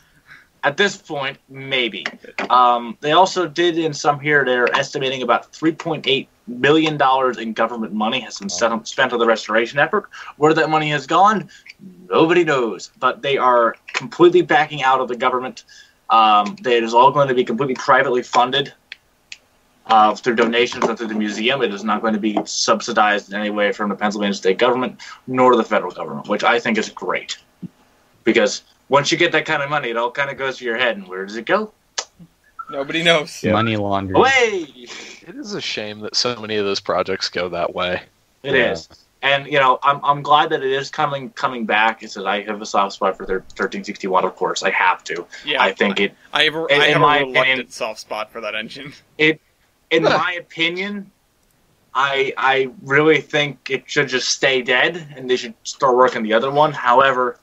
At this point, maybe. They also did in some here, they're estimating about $3.8 million in government money has been spent on the restoration effort. Where that money has gone, nobody knows. But they are completely backing out of the government. It is all going to be completely privately funded through donations and through the museum. It is not going to be subsidized in any way from the Pennsylvania state government nor the federal government, which I think is great. Because once you get that kind of money, it all kind of goes to your head. And where does it go? Nobody knows. Yeah. Money laundering. Away! It is a shame that so many of those projects go that way. It is. And, I'm glad that it is coming back. It's that I have a soft spot for 1361, of course. I have to. Yeah, I think it... I have a reluctant soft spot for that engine. In my opinion, I really think it should just stay dead, and they should start working the other one. However,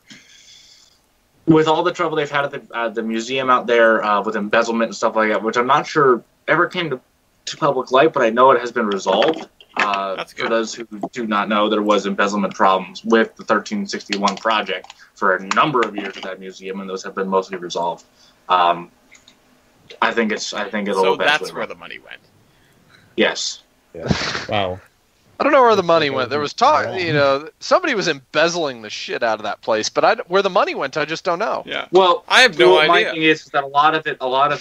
with all the trouble they've had at the museum out there with embezzlement and stuff like that, which I'm not sure ever came to public light, but I know it has been resolved. That's good. For those who do not know, there was embezzlement problems with the 1361 project for a number of years at that museum, and those have been mostly resolved. I think it'll. So that's where the money went. Yes. Yeah. Wow. I don't know where the money went. There was talk, somebody was embezzling the shit out of that place, but where the money went, I just don't know. Yeah. Well, I have no idea. My thing is that a lot of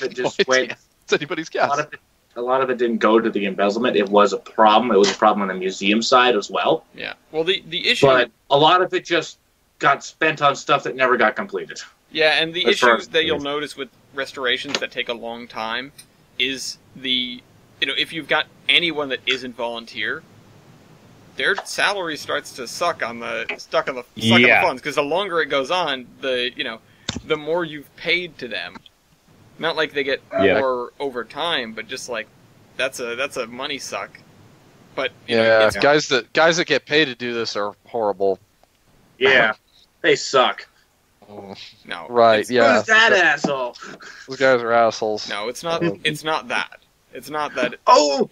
it just went. It's anybody's guess. A lot of it didn't go to the embezzlement. It was a problem. It was a problem on the museum side as well. Yeah. Well, the issue. But a lot of it just got spent on stuff that never got completed. Yeah, and the issue that you'll notice with restorations that take a long time is if you've got anyone that isn't volunteer, their salary starts to suck on the funds, because the longer it goes on, the more you've paid to them. Not like they get more over time, but just like that's a money suck. But guys that get paid to do this are horrible. Yeah, they suck. No, right? Yeah, who's that asshole? Those guys are assholes. No, it's not. It's not that. It's not that.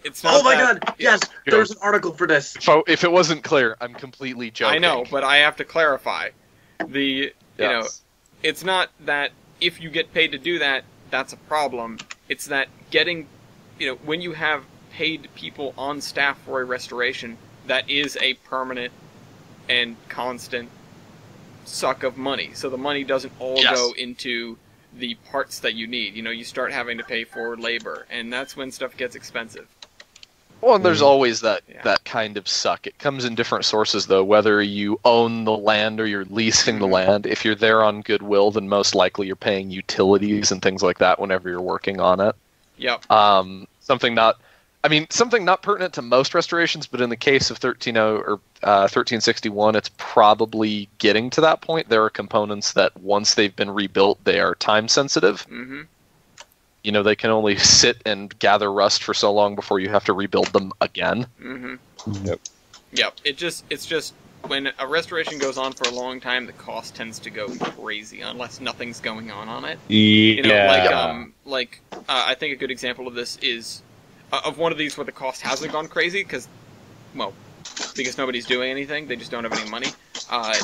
It's not. Oh my that, God! Yes, there's an article for this. So if it wasn't clear, I'm completely joking. I know, but I have to clarify. It's not that if you get paid to do that, that's a problem. It's that getting, when you have paid people on staff for a restoration, that is a permanent and constant suck of money. So the money doesn't all go into the parts that you need. You start having to pay for labor, and that's when stuff gets expensive. Well, and there's always that kind of suck. It comes in different sources, though, whether you own the land or you're leasing the land. If you're there on goodwill, then most likely you're paying utilities and things like that whenever you're working on it. Yep. Something not pertinent to most restorations, but in the case of 1361, it's probably getting to that point. There are components that once they've been rebuilt, they are time sensitive. Mm-hmm. They can only sit and gather rust for so long before you have to rebuild them again. Mm-hmm. Yep. It's just when a restoration goes on for a long time, the cost tends to go crazy unless nothing's going on it. Yeah. I think a good example of this is of one of these where the cost hasn't gone crazy because nobody's doing anything. They just don't have any money.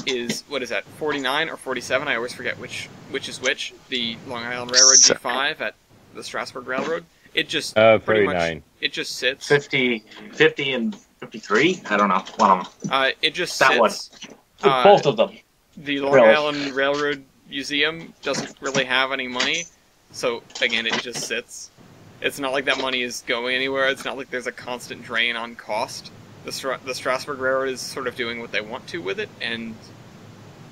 Is 49 or 47? I always forget which is which. The Long Island Railroad G5 at the Strasburg Railroad. It just pretty much it just sits. 50 and 53. I don't know. One of them. It just that sits. One. Both of them. The Long Island Railroad Museum doesn't really have any money, so again, it just sits. It's not like that money is going anywhere. It's not like there's a constant drain on cost. The Strasburg Railroad is sort of doing what they want to with it, and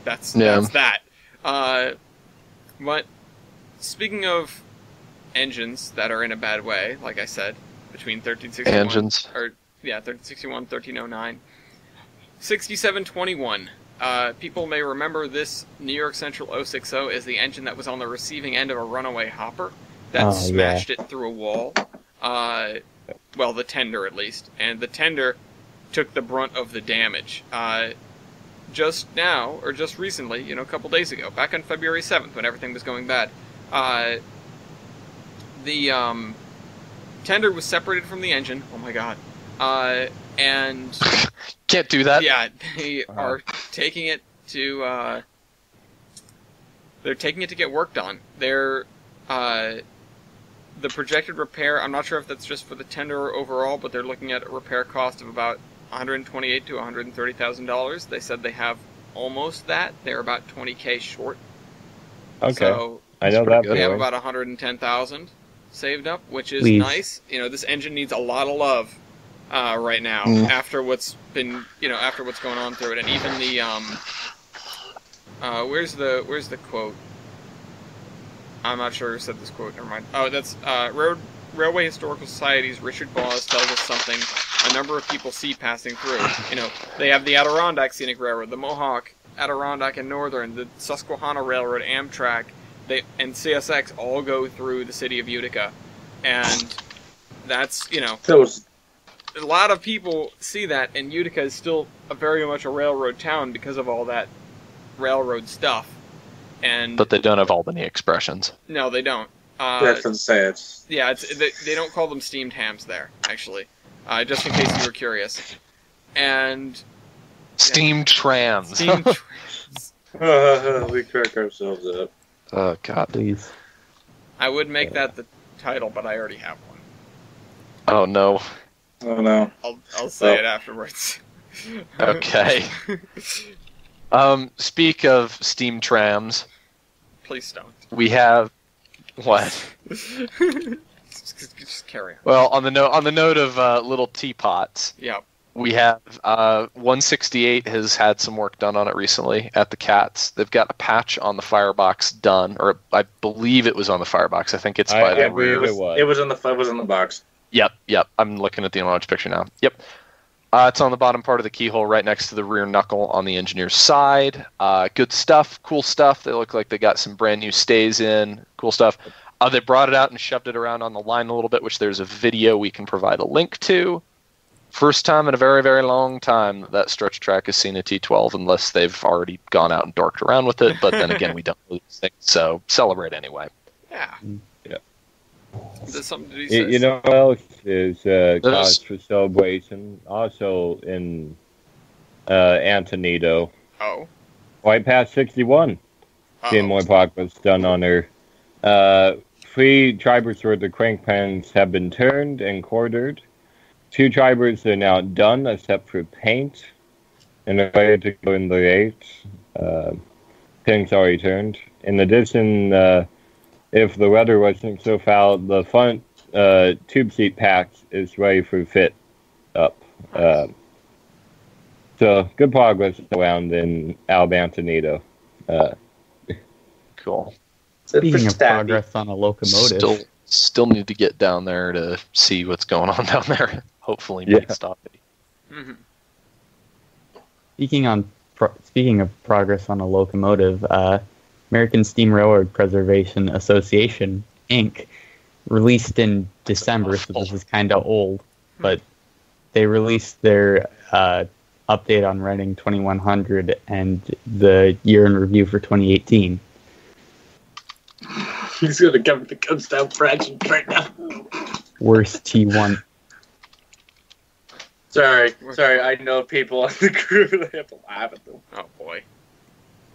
that's that. But speaking of engines that are in a bad way, like I said, between 1361 engines. 1361, 1309, 6721. People may remember this New York Central 060 as the engine that was on the receiving end of a runaway hopper that smashed it through a wall. Well, the tender at least, and the tender took the brunt of the damage. Just now, or just recently, a couple days ago, back on February 7th, when everything was going bad, the tender was separated from the engine. Oh my god. And... Can't do that. Yeah, they are taking it to, they're taking it to get worked on. They're, the projected repair, I'm not sure if that's just for the tender or overall, but they're looking at a repair cost of about $128,000 to $130,000. They said they have almost that. They're about $20K short. Okay. So I know that. we have about $110,000 saved up, which is nice. This engine needs a lot of love right now after what's been, after what's going on through it, and even the where's the quote? I'm not sure who said this quote. Never mind. Oh, that's Railway Historical Society's Richard Bawes tells us something a number of people see passing through. They have the Adirondack Scenic Railroad, the Mohawk, Adirondack and Northern, the Susquehanna Railroad, Amtrak, and CSX all go through the city of Utica, and that's a lot of people see that, and Utica is still very much a railroad town because of all that railroad stuff. But they don't have Albany expressions. No, they don't. That's what say. They don't call them steamed hams there, actually. Just in case you were curious. And... Steamed trams. Steamed trams. We crack ourselves up. Oh, God. Please. I would make that the title, but I already have one. Oh, no. Oh, no. I'll say it afterwards. Okay. Speak of steam trams. Please don't. We have what? Just carry on. Well, on the note of little teapots. Yeah. We have 168 has had some work done on it recently at the Cats. They've got a patch on the firebox done, or I believe it was on the firebox. I think it's by the rear. It was on the box. Yep. I'm looking at the enlarged picture now. Yep. It's on the bottom part of the keyhole right next to the rear knuckle on the engineer's side. Good stuff, cool stuff. They look like they got some brand new stays in. Cool stuff. They brought it out and shoved it around on the line a little bit, which there's a video we can provide a link to. First time in a very, very long time that stretch track has seen a T12, unless they've already gone out and dorked around with it. But then again, we don't really think so. Celebrate anyway. Yeah. There's something to be said. You know what else is cause for celebration? Also in Antonito. Oh. White Pass 61. Seeing more progress done on her. 3 tribers worth of crank pans have been turned and quartered. 2 tribers are now done, except for paint. And they're ready to go in the 8. Pins already turned. In addition, if the weather wasn't so foul, the front tube seat packs is ready for fit up. So, good progress around in Antonito. Cool. Speaking of progress on a locomotive... Still need to get down there to see what's going on down there. Hopefully, make stop it. Mm-hmm. Speaking of progress on a locomotive, American Steam Railroad Preservation Association, Inc., released in December, so this is kind of old, but they released their update on Reading 2100 and the year in review for 2018. He's going to come to comes down fractions right now. Worst T1. Sorry, I know people on the crew that have to laugh at them. Oh, boy.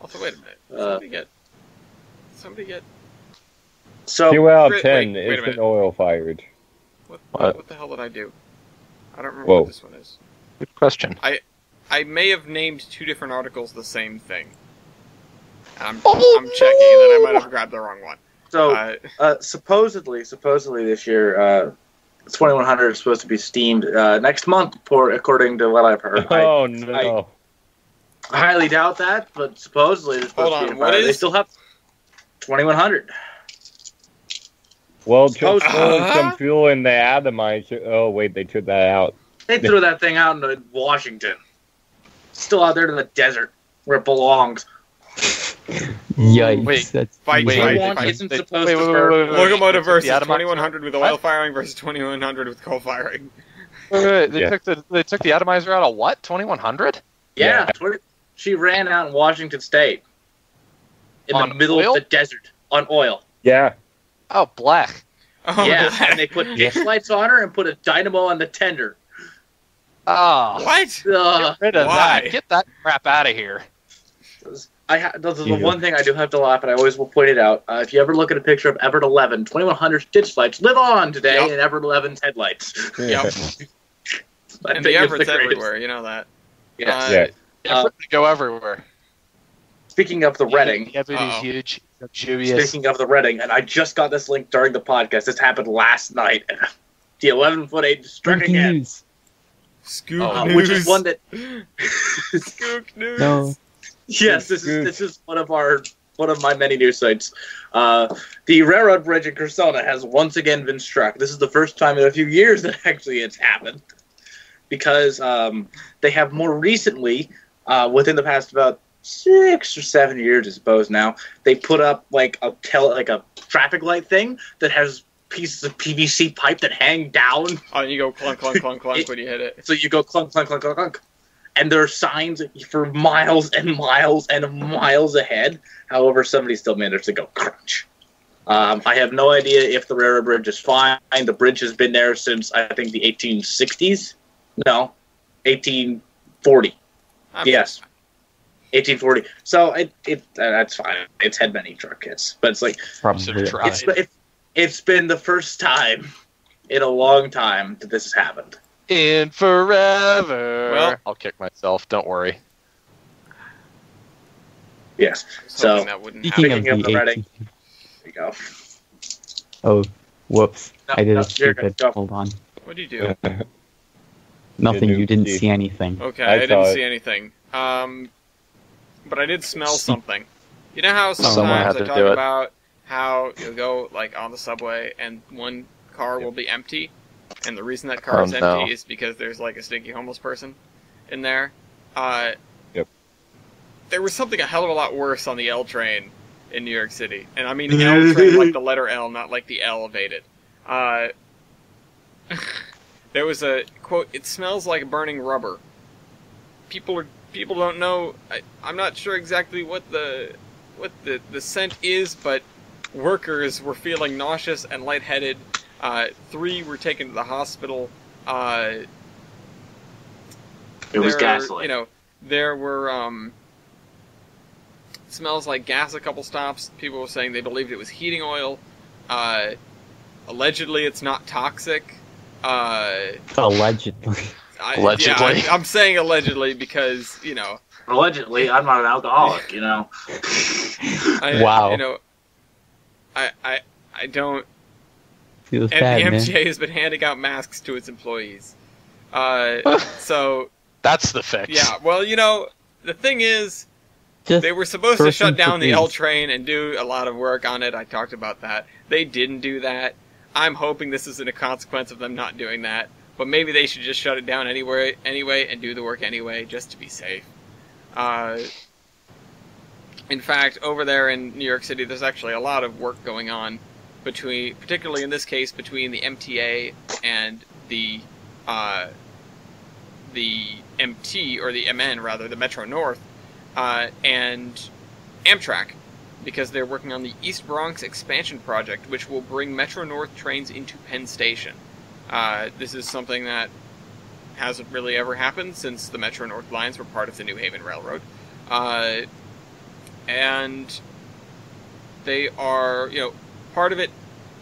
Also, wait a minute. Somebody get... So, 2 out of 10 isn't oil fired. What the hell did I do? I don't remember what this one is. Good question. I may have named 2 different articles the same thing. I'm checking, and then I might have grabbed the wrong one. So, supposedly this year, 2100 is supposed to be steamed next month, according to what I've heard. Oh, no. I highly doubt that, but supposedly they're supposed to be what is? They still have 2100. Well, just throwing some fuel in the atomizer. Oh, wait, they took that out. They threw that thing out into Washington. Still out there in the desert where it belongs. Yikes. Wait, that's fight. Isn't supposed to burn. Locomotive versus 2100 with oil firing versus 2100 with coal firing. Wait, they took the atomizer out of what? 2100? Yeah, she ran out in Washington State. In the middle of the desert. On oil. Yeah. Oh, black. Oh, yeah, and they put ditch lights on her and put a dynamo on the tender. Oh. What? Get rid of that. Get that crap out of here. This is the one thing I do have to laugh at. I always will point it out. If you ever look at a picture of Everett 11, 2100's ditch lights live on today in Everett 11's headlights. Yep. And the Everett's everywhere, you know that. Yes. Everett go everywhere. Speaking of the Reading. Everett is huge. Luxurious. Speaking of the Reading, and I just got this link during the podcast. This happened last night. The 11-foot-8 struck again. Scoop news. Which is one that... Scoop news. No. Yes, this is one of my many news sites. The railroad bridge in Cursona has once again been struck. This is the first time in a few years that actually it's happened, because they have more recently, within the past about 6 or 7 years, I suppose now, they put up like a traffic light thing that has pieces of PVC pipe that hang down. Oh, and you go clunk, clunk, clunk, clunk when you hit it. So you go clunk, clunk, clunk, clunk, clunk. And there are signs for miles and miles and miles ahead. However, somebody still managed to go crunch. I have no idea if the railroad bridge is fine. The bridge has been there since, I think, the 1860s. No, 1840. Yes. 1840. So that's fine. It's had many truck hits, but it's like it's been the first time in a long time that this has happened. In forever. Well, I'll kick myself. Don't worry. Yes. So that wouldn't speaking of the Reading, there you go. Oh, whoops! No, I did no, a stupid. Hold on. What did you do? Nothing. You didn't see anything. Okay, I didn't see anything. But I did smell something. You know how sometimes I talk about how you'll go like on the subway and one car will be empty, and the reason that car is empty is because there's like a stinky homeless person in there. Yep. There was something a hell of a lot worse on the L train in New York City, and I mean L train like the letter L, not like the elevated. There was a quote. It smells like burning rubber. People don't know. I'm not sure exactly what the scent is, but workers were feeling nauseous and lightheaded. 3 were taken to the hospital. It was gasoline. You know, there were smells like gas a couple stops. People were saying they believed it was heating oil. Allegedly, it's not toxic. Allegedly. Allegedly. Yeah, I'm saying allegedly because, you know. Allegedly, I'm not an alcoholic, you know. Wow. You know, I don't. Feels and bad, the man. MTA has been handing out masks to its employees. So. That's the fix. Yeah, well, you know, the thing is, they were supposed to shut down the L train and do a lot of work on it. I talked about that. They didn't do that. I'm hoping this isn't a consequence of them not doing that. But maybe they should just shut it down anyway and do the work anyway, just to be safe. In fact, over there in New York City, there's actually a lot of work going on particularly in this case, between the MTA and the MT, or the MN rather, the Metro North, and Amtrak, because they're working on the East Bronx expansion project, which will bring Metro North trains into Penn Station. This is something that hasn't really ever happened since the Metro North lines were part of the New Haven Railroad. And they are, you know, part of it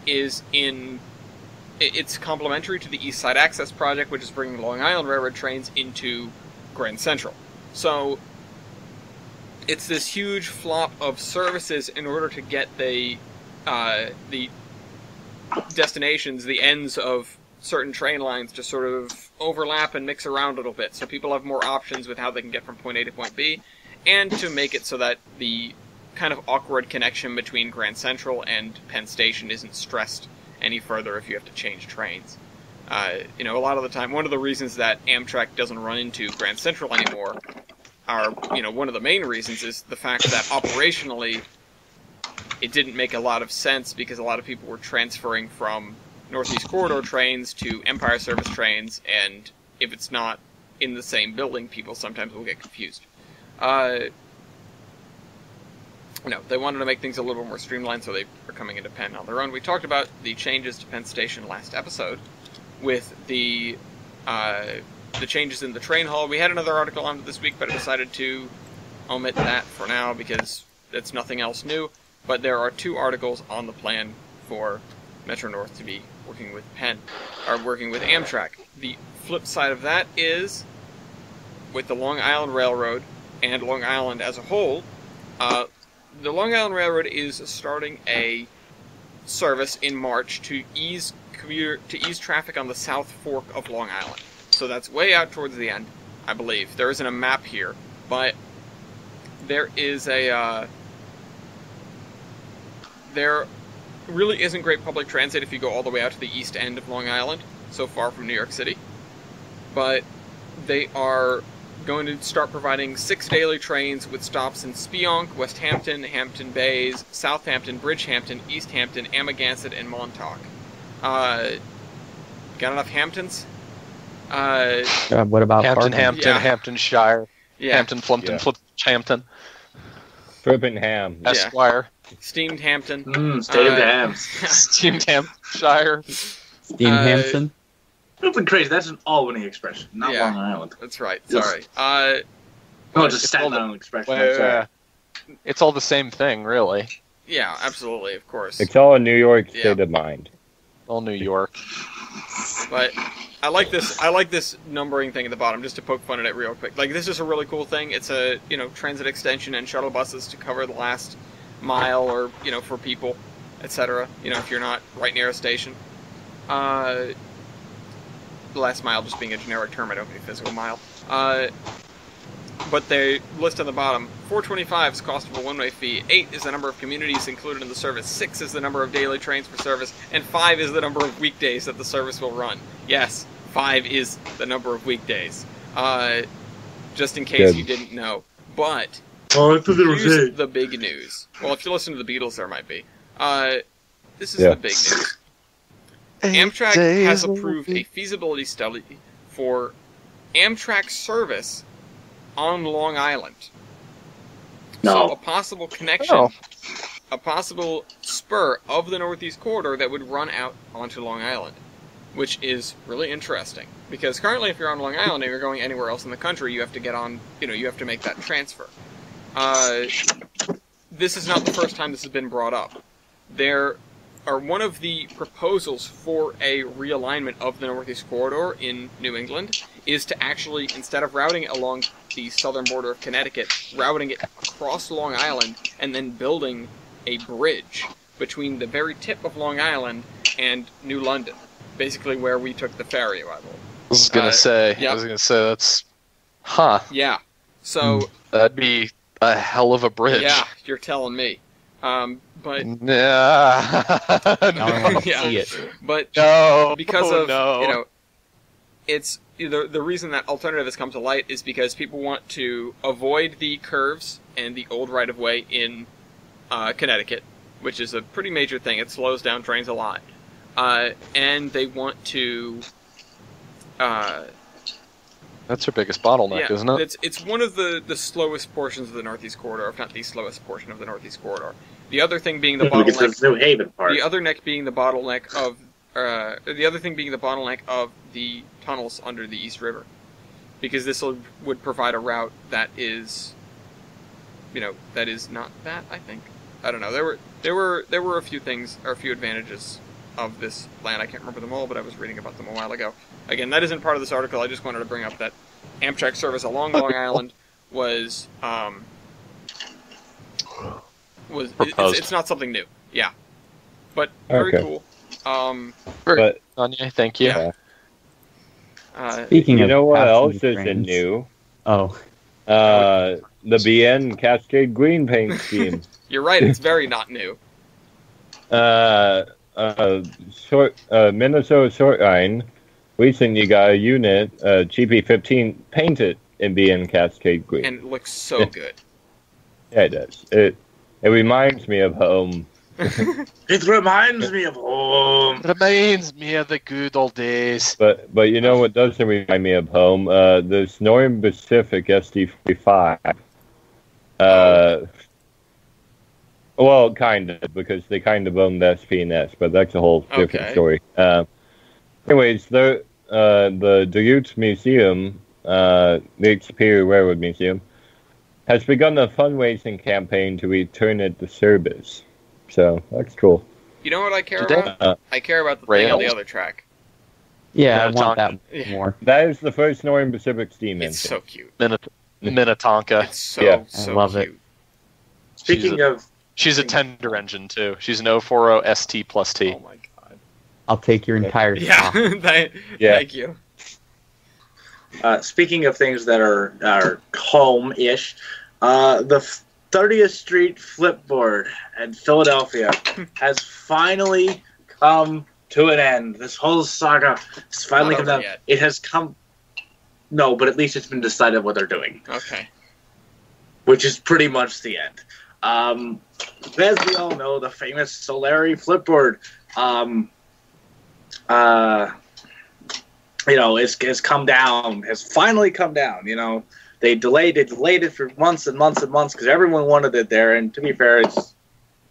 is it's complementary to the East Side Access Project, which is bringing Long Island Railroad trains into Grand Central. So it's this huge flop of services in order to get the destinations, the ends of certain train lines to sort of overlap and mix around a little bit, so people have more options with how they can get from point A to point B, and to make it so that the kind of awkward connection between Grand Central and Penn Station isn't stressed any further if you have to change trains. A lot of the time, one of the reasons that Amtrak doesn't run into Grand Central anymore one of the main reasons is the fact that operationally it didn't make a lot of sense because a lot of people were transferring from Northeast Corridor trains to Empire Service trains, and if it's not in the same building, people sometimes will get confused. They wanted to make things a little more streamlined, so they are coming into Penn on their own. We talked about the changes to Penn Station last episode with the changes in the train hall. We had another article on it this week, but I decided to omit that for now because it's nothing else new. But there are 2 articles on the plan for Metro North to be working with Amtrak. The flip side of that is, with the Long Island Railroad and Long Island as a whole, the Long Island Railroad is starting a service in March to ease traffic on the South Fork of Long Island. So that's way out towards the end, I believe. There isn't a map here, but there is there really isn't great public transit if you go all the way out to the east end of Long Island, so far from New York City. But they are going to start providing 6 daily trains with stops in Spionk, West Hampton, Hampton Bays, Southampton, Bridgehampton, East Hampton, Amagansett, and Montauk. Got enough Hamptons? What about Hampton, Yeah. Hamptonshire, Yeah. Hampton, Flumpton, Hampton, Frippingham. Yeah. Esquire, Steamed Hampton. Steamed hams. Steamed Hampshire. Steamhampton? Something crazy. That's an Albany expression, not Yeah. Long Island. That's right. Yes. Sorry. No, it's a It's Staten all the- Island expression. I'm sorry. It's all the same thing, really. Yeah, absolutely, of course. It's all a New York Yeah. state of mind. All New York. But I like this numbering thing at the bottom, just to poke fun at it real quick. Like, this is a really cool thing. It's a, transit extension and shuttle buses to cover the last mile or, for people, etc. If you're not right near a station. The last mile just being a generic term, I don't mean physical mile. But they list on the bottom, 425 is the cost of a one-way fee, 8 is the number of communities included in the service, 6 is the number of daily trains for service, and 5 is the number of weekdays that the service will run. Yes, 5 is the number of weekdays. Just in case you didn't know. But here's the big news. Well, if you listen to the Beatles, there might be. This is the big news. Amtrak has approved a feasibility study for Amtrak service on Long Island. So a possible connection, a possible spur of the Northeast Corridor that would run out onto Long Island, which is really interesting. Because currently, if you're on Long Island and you're going anywhere else in the country, you have to get on, you have to make that transfer. This is not the first time this has been brought up. There are one of the proposals for a realignment of the Northeast Corridor in New England is to actually, instead of routing it along the southern border of Connecticut, routing it across Long Island and then building a bridge between the very tip of Long Island and New London, basically where we took the ferry, I believe. I was gonna say that's, Yeah. So that'd be a hell of a bridge. yeah, you're telling me. But Nah. I want to Yeah. see it. but No. because of no. it's the reason that alternative has come to light is because people want to avoid the curves and the old right of way in Connecticut, which is a pretty major thing. It slows down trains a lot, and they want to. That's their biggest bottleneck, isn't it? It's one of the slowest portions of the Northeast Corridor, if not the slowest portion of the Northeast Corridor. The other thing being the Because bottleneck. it's New Haven part. The other neck being the bottleneck of. The other thing being the bottleneck of the tunnels under the East River, because this would provide a route that is, that is not that. I think I don't know. There were a few things or a few advantages of this plan. I can't remember them all, but I was reading about them a while ago. Again, that isn't part of this article. I just wanted to bring up that Amtrak service along Long Island was it's not something new. Yeah, but very cool. But Anya, thank you. Yeah. Speaking you of know what else passenger isn't trains- new? Oh, The BN Cascade Green paint scheme. You're right. It's very not new. Minnesota Short Line recently got a unit, GP15, painted in BN Cascade Green. And it looks so good. Yeah, it does. It reminds me of home. It reminds me of home. Reminds me of the good old days. But you know what doesn't remind me of home? The Northern Pacific SD45. Well, kind of, because they kind of own the SP&S, but that's a whole different story. Anyways, the Duluth Museum, the Superior Railroad Museum, has begun a fundraising campaign to return it to service. So, that's cool. You know what I care about? I care about the thing on the other track. yeah, I want that more. That is the first Northern Pacific steam engine. It's so cute. Minnetonka. It's so I love cute. it. Speaking of... She's a tender engine, too. She's an 040 ST plus T. Oh my god. I'll take your entire Yeah. stock. Thank you. Speaking of things that are home-ish, the 30th Street Flipboard in Philadelphia has finally come to an end. This whole saga has finally come down. Yet. It has come... No, but at least it's been decided what they're doing. Okay. Which is pretty much the end. As we all know, the famous Solari Flipboard, has come down, has finally come down. You know, they delayed it for months and months and months because everyone wanted it there, and to be fair, it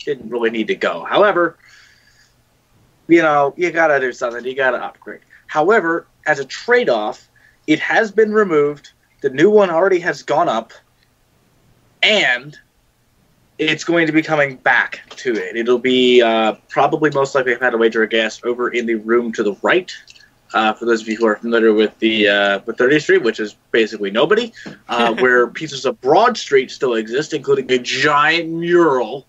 didn't really need to go. However, you know, you gotta do something, you gotta upgrade. However, as a trade-off, it has been removed, the new one already has gone up, and it's going to be coming back to it. It'll be probably most likely, I've had a wager a guess, over in the room to the right. For those of you who are familiar with the with 30th Street, which is basically nobody, where pieces of Broad Street still exist, including a giant mural,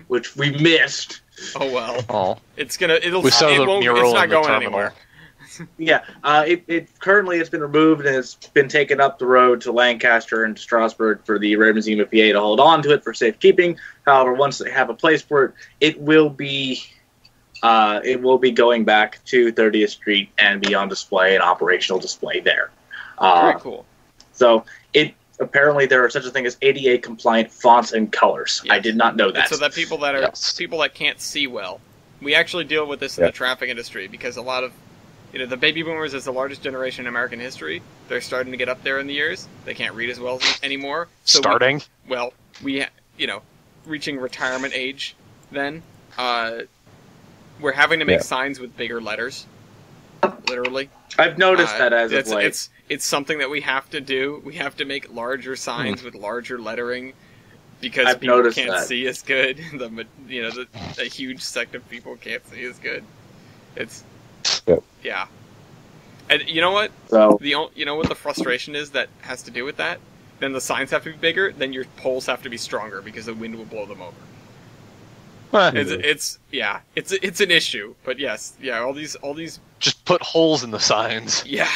which we missed. Oh well. Oh. It's not in the going terminal. anywhere. Yeah, it's been removed and it's been taken up the road to Lancaster and Strasbourg for the Railroad Museum of PA to hold on to it for safekeeping. However, once they have a place for it, it will be going back to 30th Street and be on display, an operational display there. Very cool. So apparently there are such a thing as ADA compliant fonts and colors. Yes. I did not know that. And so that people that can't see well, we actually deal with this in the traffic industry because a lot of the baby boomers is the largest generation in American history. They're starting to get up there in the years. They can't read as well anymore. So reaching retirement age then, we're having to make signs with bigger letters. Literally. I've noticed that as of late. It's something that we have to do. We have to make larger signs with larger lettering because people can't see as good. A huge sect of people can't see as good. Yeah. And you know what? So, you know what the frustration is that has to do with that? Then the signs have to be bigger, then your poles have to be stronger because the wind will blow them over. It's an issue, but yes, all these just put holes in the signs. Yeah.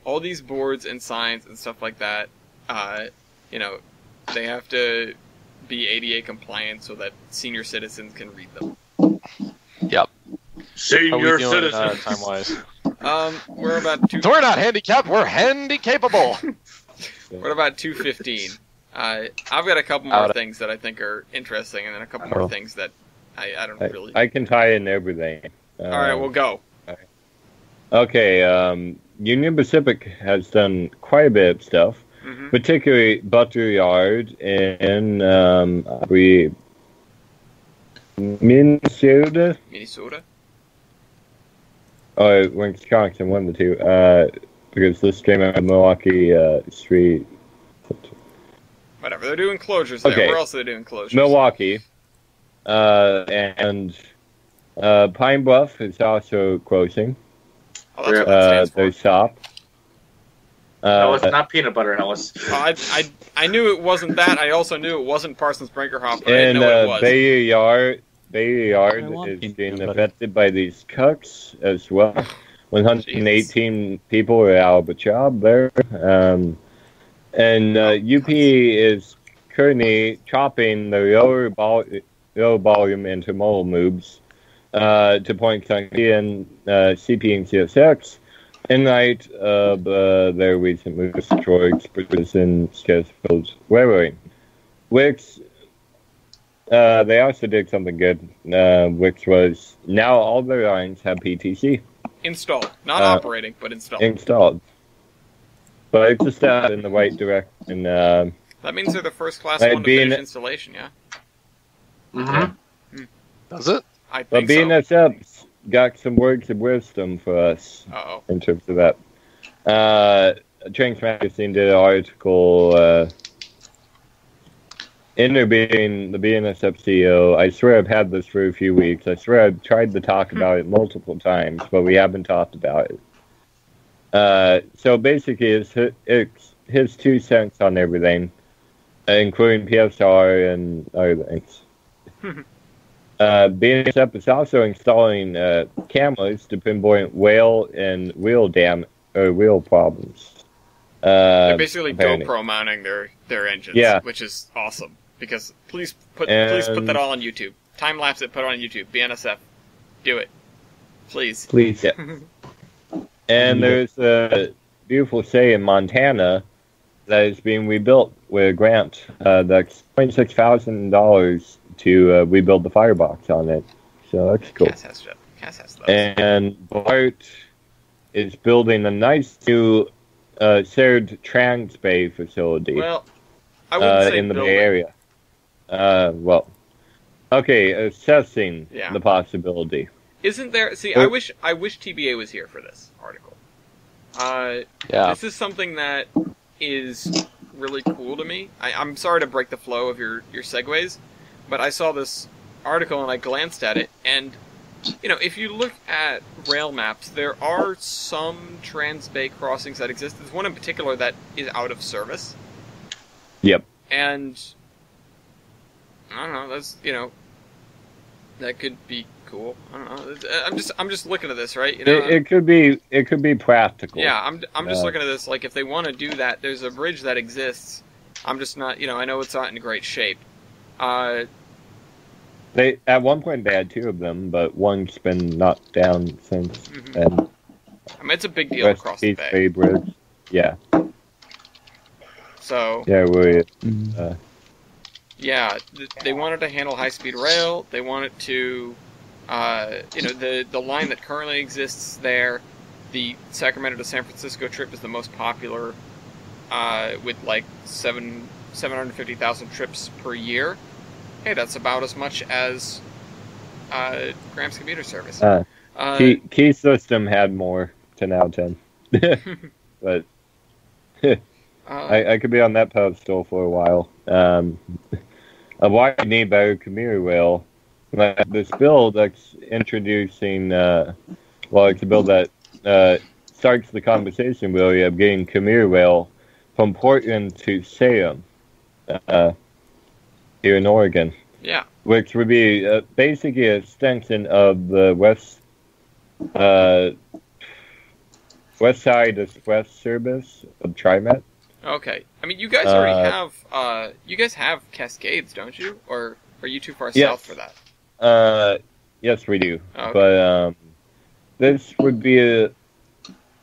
All these boards and signs and stuff like that, they have to be ADA compliant so that senior citizens can read them. Yp. Senior citizens. Time-wise? We're about So we're not handicapped, we're handy-capable. We're about 2:15. I've got a couple more things that I think are interesting, and then a couple more things that I don't really... I can tie in everything. Alright, we'll go. Okay, Union Pacific has done quite a bit of stuff, particularly Butler Yard in, Minnesota? Oh, Wisconsin, one of the two, because this came out of Milwaukee Street. Whatever, they're doing closures there. Where else are they doing closures? Milwaukee. And Pine Bluff is also closing. Oh, that's what that stands for. Their shop. No, it's not peanut butter, Ellis. I knew it wasn't that. I also knew it wasn't Parsons Brinkerhoff, but I didn't know what it was. Bailey Yard is being affected by these cucks as well. 118 people are out of a job there. And UP is currently chopping the low volume intermodal moves to Point County and CP and CSX in light of their recent moves towards precision scheduled railroading. Which they also did something good, which was now all their lines have PTC. Installed. Not operating, but installed. Installed. But it's a step in the right direction. That means they're the first class one to finish installation, yeah? Mm-hmm. Does it? I think so. But BNSF's got some words of wisdom for us in terms of that. Trains Magazine did an article interviewing the BNSF CEO. I swear I've had this for a few weeks. I swear I've tried to talk about it multiple times, but we haven't talked about it. So basically, it's his 2 cents on everything, including PSR and other things. BNSF is also installing cameras to pinpoint whale and wheel problems. They're basically GoPro mounting their engines, which is awesome. Because please put that all on YouTube. Time lapse it, put it on YouTube. BNSF, do it, please. Please. Yeah. And there's a beautiful say in Montana that is being rebuilt with a grant that's $26,000 to rebuild the firebox on it. So that's cool. Cass has those. And Bart is building a nice new shared trans bay facility. Well, I wouldn't say in the Bay Area. Assessing the possibility. Isn't there? See, I wish TBA was here for this article. This is something that is really cool to me. I'm sorry to break the flow of your segues, but I saw this article and I glanced at it, and if you look at rail maps, there are some trans-bay crossings that exist. There's one in particular that is out of service. Yep. And I don't know. That's that could be cool. I don't know. I'm just looking at this, right? It could be practical. Yeah, I'm just looking at this. Like, if they want to do that, there's a bridge that exists. I'm just not. I know it's not in great shape. They at one point they had 2 of them, but one's been knocked down since. Mm-hmm. And I mean, it's a big deal across the bay. Bridge. Yeah. So. Yeah, they wanted to handle high-speed rail. They wanted to, the line that currently exists there, the Sacramento to San Francisco trip is the most popular, with like 750,000 trips per year. Hey, that's about as much as Graham's commuter service. Key System had more 10 out of 10, but I could be on that pedestal for a while. Why you need better commuter rail? This bill that's introducing, it's a bill that starts the conversation really of getting commuter rail from Portland to Salem here in Oregon. Yeah. Which would be basically an extension of the west side express service of TriMet. Okay. I mean, you guys already have, Cascades, don't you? Or are you too far south for that? Yes, we do. Okay. But, this would be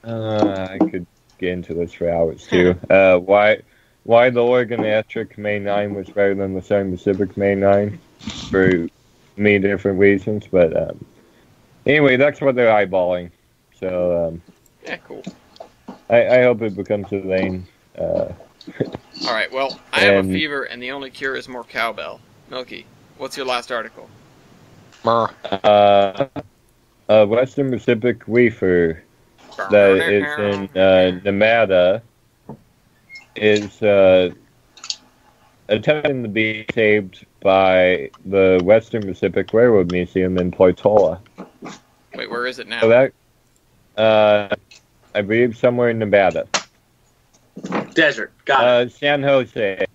I could get into this for hours, too. Why the Oregon Electric Main Line was better than the Southern Pacific Main Line for many different reasons. But, anyway, that's what they're eyeballing. So, yeah, cool. I hope it becomes a lane. Alright, well, I have a fever, and the only cure is more cowbell. Milky, what's your last article? Western Pacific Reefer that is in Nevada is attempting to be saved by the Western Pacific Railroad Museum in Portola. Wait, where is it now? So that, I believe somewhere in Nevada. Desert. Got it. San Jose.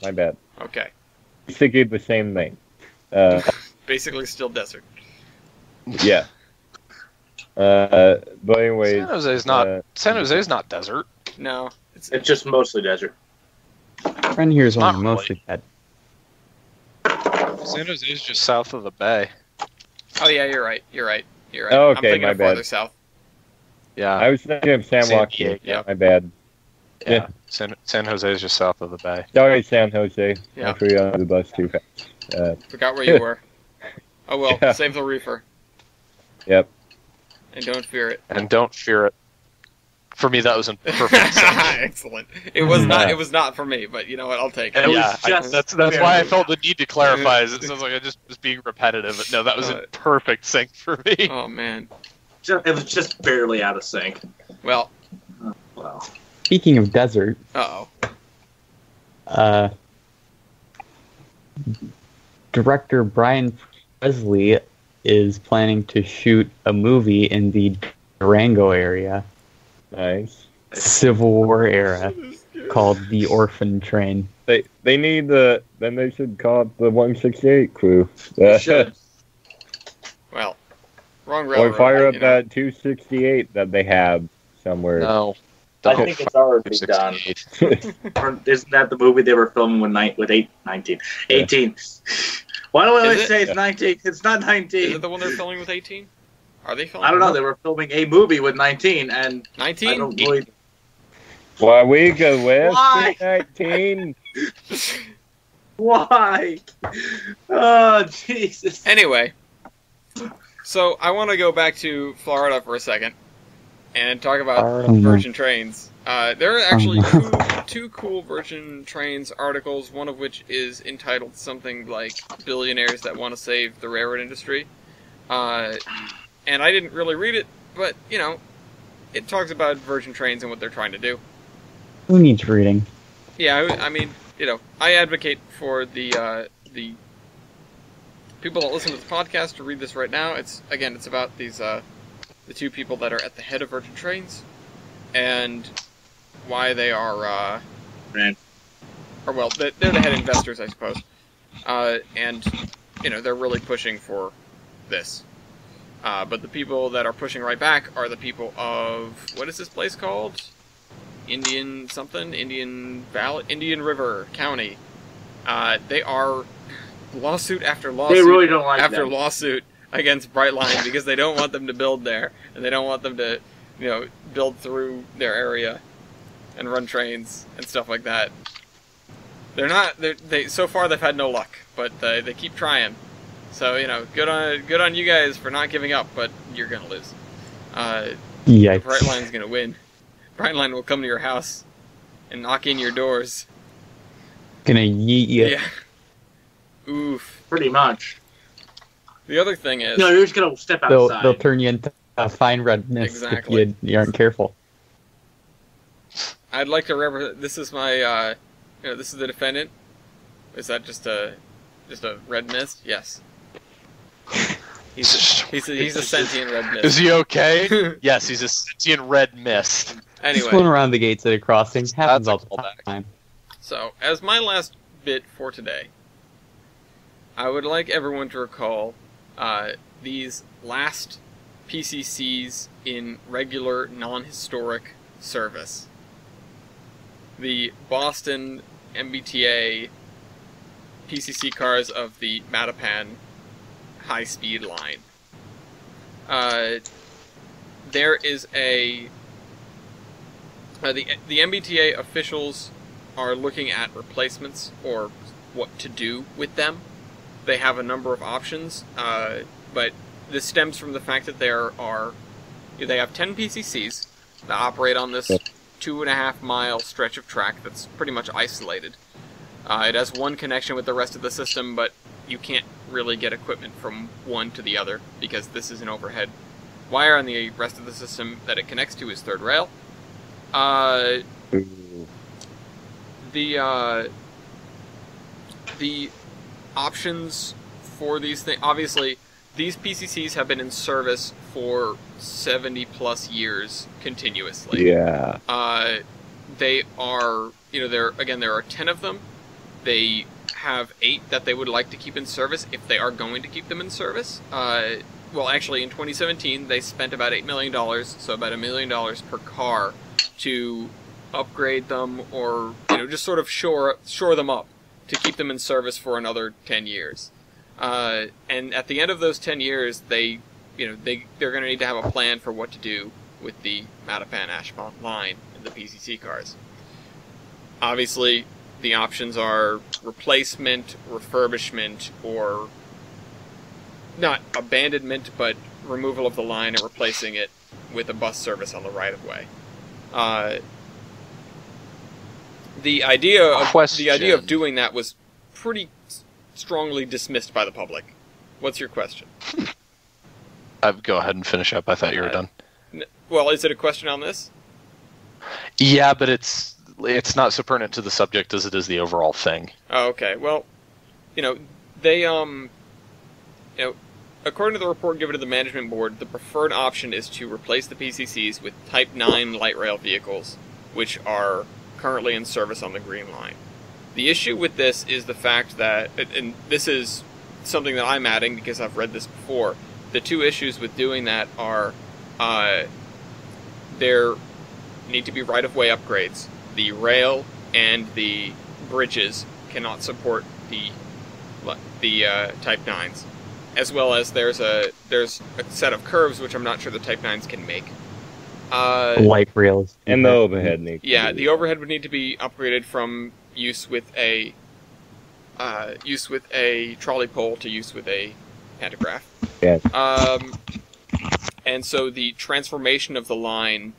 My bad. Okay. Basically the same thing. basically still desert. Yeah. But anyway, San Jose's not desert. No, It's just mostly desert. Friend here is Not only mostly dead. San Jose's just south of the bay. Oh yeah, you're right. Oh, I'm okay, thinking my of farther bad. south. Yeah. I was thinking of San Joaquin. Diego. My bad. Yeah. San Jose's just south of the bay. Sorry, San Jose. Yeah. I threw you under the bus too fast. Forgot where you were. Oh well, Yeah. save the reefer. Yep. And don't fear it. And don't fear it. For me, that was in perfect sync. Excellent. It was not. It was not for me, but you know what? I'll take it. That's why I felt the need to clarify. It sounds like I just was being repetitive, but no, that was in perfect sync for me. Oh man. It was just barely out of sync. Well. Wow. Speaking of desert, director Brian Presley is planning to shoot a movie in the Durango area, Nice. Civil War era, called The Orphan Train. They need then they should call it the 168 crew. They should. Well. Wrong railroad. Or fire up that 268 that they have somewhere. No. I think it's already done. Isn't that the movie they were filming with 18? Why do I always say it's 19? It's not 19. Is it the one they're filming with 18? Are they filming? I don't know. They were filming a movie with 19, and 19? I don't really. Why we go with Why? 19? Why? Oh Jesus. Anyway, so I want to go back to Florida for a second and talk about Virgin Trains. There are actually two cool Virgin Trains articles, one of which is entitled something like Billionaires That Want to Save the Railroad Industry. And I didn't really read it, but, you know, it talks about Virgin Trains and what they're trying to do. Who needs reading? Yeah, I mean, you know, I advocate for the people that listen to the podcast to read this right now. It's about these the two people that are at the head of Virgin Trains, and why they are or well, they're the head investors, I suppose, and you know they're really pushing for this. But the people that are pushing right back are the people of what is this place called? Indian River County. They are lawsuit after lawsuit. They really don't like after them. lawsuit against Brightline because they don't want them to build there and they don't want them to, you know, build through their area and run trains and stuff like that. So far they've had no luck, but they keep trying. So you know, good on you guys for not giving up, but you're gonna lose. Yikes. Brightline's gonna win. Brightline will come to your house and knock in your doors. Gonna yeet you. Yeah. Oof. Pretty much. The other thing is... No, you're just gonna step outside. They'll turn you into a fine red mist Exactly. if you aren't careful. I'd like to represent... This is my... this is the defendant. Is that just a red mist? Yes. He's a sentient red mist. Is he okay? Yes, he's a sentient red mist. Anyway. Just going around the gates at a crossing. Happens all That's the time. So, as my last bit for today, I would like everyone to recall these last PCCs in regular, non-historic service. The Boston MBTA PCC cars of the Mattapan high-speed line. There is the MBTA officials are looking at replacements or what to do with them. They have a number of options, but this stems from the fact that they have 10 PCCs that operate on this 2.5 mile stretch of track that's pretty much isolated. It has one connection with the rest of the system, but you can't really get equipment from one to the other because this is an overhead wire, and the rest of the system that it connects to is third rail. The options for these things, obviously, these PCCs have been in service for 70 plus years continuously. Yeah. They are, there are 10 of them. They have 8 that they would like to keep in service if they are going to keep them in service. Well, actually, in 2017, they spent about $8 million, so about $1 million per car, to upgrade them or just sort of shore them up to keep them in service for another 10 years. And at the end of those 10 years, they're going to need to have a plan for what to do with the Mattapan-Ashmont line and the PCC cars. Obviously, the options are replacement, refurbishment, or not abandonment, but removal of the line and replacing it with a bus service on the right-of-way. The idea of doing that was pretty strongly dismissed by the public. What's your question? Go ahead and finish up. I thought you were done. Well, is it a question on this? Yeah, but it's not so pertinent to the subject as it is the overall thing. Oh, okay. Well, they according to the report given to the management board, the preferred option is to replace the PCCs with Type 9 light rail vehicles, which are currently in service on the Green Line. The issue with this is the fact that, and this is something that I'm adding because I've read this before, the two issues with doing that are there need to be right-of-way upgrades. The rail and the bridges cannot support the Type 9s, as well as there's a set of curves which I'm not sure the Type 9s can make. Light rails. And the overhead needs Yeah, the overhead would need to be upgraded from use with a trolley pole to use with a pantograph. Yes. And so the transformation of the line,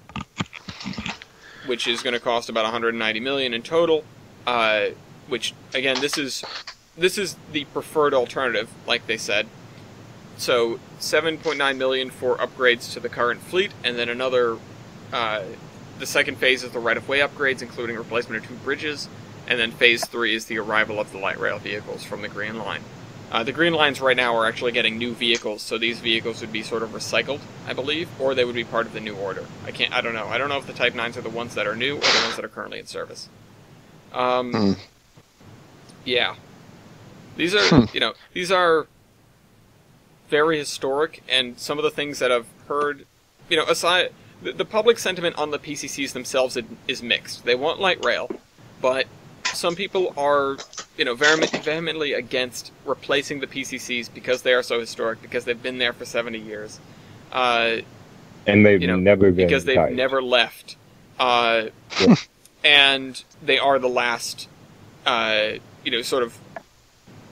which is going to cost about $190 million in total, which again this is the preferred alternative, like they said. So $7.9 million for upgrades to the current fleet, and then another. The second phase is the right-of-way upgrades, including replacement of 2 bridges, and then phase 3 is the arrival of the light rail vehicles from the Green Line. The Green Lines right now are actually getting new vehicles, so these vehicles would be sort of recycled, I believe, or they would be part of the new order. I don't know. I don't know if the Type 9s are the ones that are new or the ones that are currently in service. Yeah. These are, these are very historic, and some of the things that I've heard, aside, the public sentiment on the PCCs themselves is mixed. They want light rail, but some people are, vehemently against replacing the PCCs because they are so historic, because they've been there for 70 years. And they've never been because they've tight. never left. And they are the last, sort of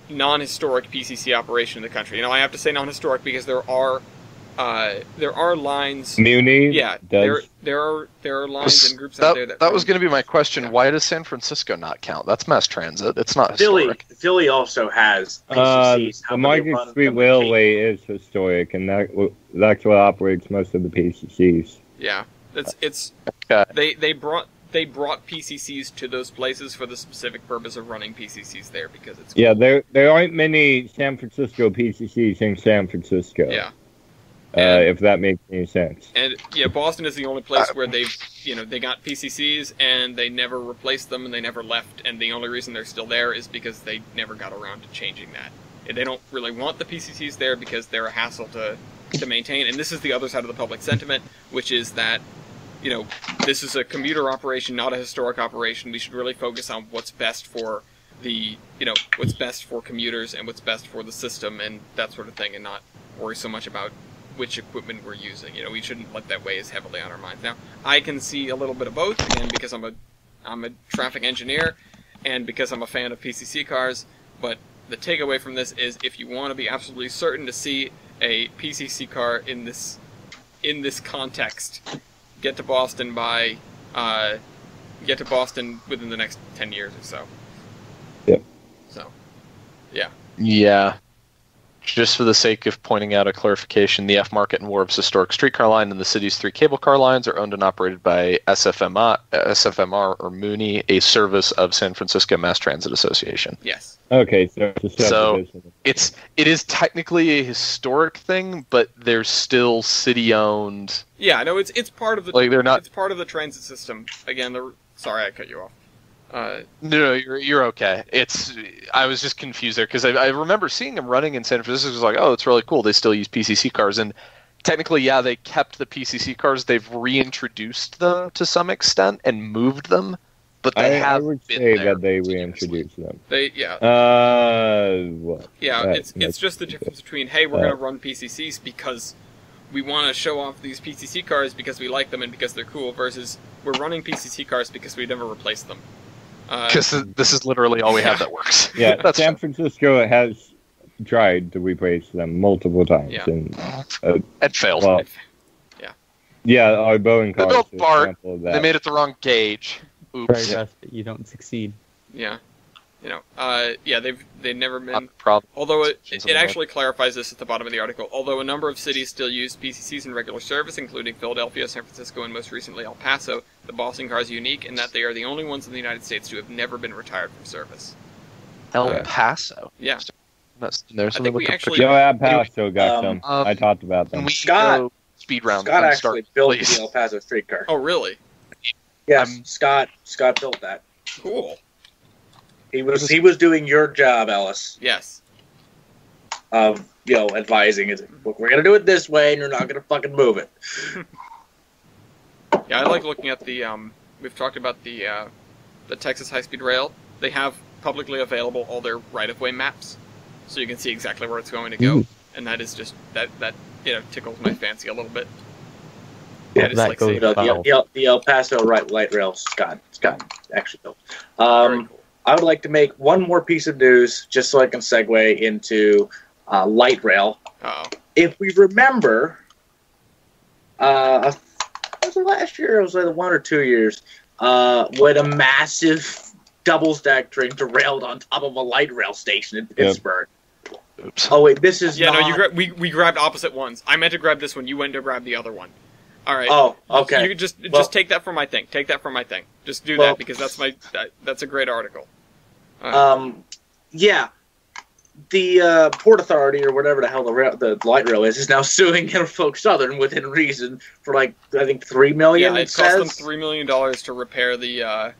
non-historic PCC operation in the country. I have to say non-historic because there are lines. Muni. Yeah, there are lines and groups out there that was going to be my question. Yeah. Why does San Francisco not count? That's mass transit. It's not historic. Philly also has PCCs. The Market Street Railway is historic, and that's what operates most of the PCCs. Yeah, it's okay. They brought PCCs to those places for the specific purpose of running PCCs there because it's cool. Yeah, there aren't many San Francisco PCCs in San Francisco. Yeah. If that makes any sense. And yeah, Boston is the only place where they got PCCs and they never replaced them and they never left, and the only reason they're still there is because they never got around to changing that. And they don't really want the PCCs there because they're a hassle to maintain, and this is the other side of the public sentiment, which is that, this is a commuter operation, not a historic operation. We should really focus on what's best for what's best for commuters and what's best for the system and that sort of thing, and not worry so much about which equipment we're using. We shouldn't let that weigh as heavily on our minds. Now, I can see a little bit of both, again, because I'm a traffic engineer, and because I'm a fan of PCC cars, but the takeaway from this is if you want to be absolutely certain to see a PCC car in this context, get to Boston within the next 10 years or so. Yep. So, yeah. Yeah. Just for the sake of pointing out a clarification, the F Market and Wharves Historic Streetcar Line and the city's 3 cable car lines are owned and operated by SFMR or Mooney, a service of San Francisco Mass Transit Association. Yes. Okay, so it is technically a historic thing, but they're still city-owned. Yeah, no, it's part of the they're not. It's part of the transit system. Again, sorry I cut you off. No, you're okay. I was just confused there because I remember seeing them running in San Francisco. It was like, oh, it's really cool. They still use PCC cars, and technically, yeah, they kept the PCC cars. They've reintroduced them to some extent and moved them, but I would say that they reintroduced them. What? Yeah, it's just the difference between, hey, we're going to run PCCs because we want to show off these PCC cars because we like them and because they're cool, versus we're running PCC cars because we never replaced them. Because this is literally all we have that works. Yeah, San Francisco has tried to replace them multiple times. Yeah. And it failed. Well, yeah, our Boeing cars. They built BART. They made it the wrong gauge. Oops. Try best, but you don't succeed. Yeah. They've never been. Problem. Although it actually clarifies this at the bottom of the article. Although a number of cities still use PCCs in regular service, including Philadelphia, San Francisco, and most recently El Paso, the Boston car is unique in that they are the only ones in the United States to have never been retired from service. El Paso. Yeah. There's I think we actually. Joe El Paso got some. I talked about them. Scott speed round. Scott actually built the El Paso streetcar. Oh, really? Yes, Scott built that. Cool. He was doing your job, Ellis. Yes. Of advising it. Look, we're gonna do it this way, and you're not gonna fucking move it. Yeah, I like looking at the. We've talked about the Texas high-speed rail. They have publicly available all their right-of-way maps, so you can see exactly where it's going to go, and that is just that tickles my fancy a little bit. Yeah, that goes the El Paso light rail, Scott actually built. Very cool. I would like to make one more piece of news, just so I can segue into light rail. Uh-oh. If we remember, was it last year? It was like 1 or 2 years. When a massive double stack train derailed on top of a light rail station in Pittsburgh. Oops. Oh wait, this is not... we grabbed opposite ones. I meant to grab this one. You went to grab the other one. All right. Oh, okay. You just take that from my thing. Take that from my thing. Just do that because that's a great article. Yeah. The Port Authority or whatever the hell the light rail is now suing Norfolk Southern within reason for I think $3 million. Yeah, it cost them $3 million to repair the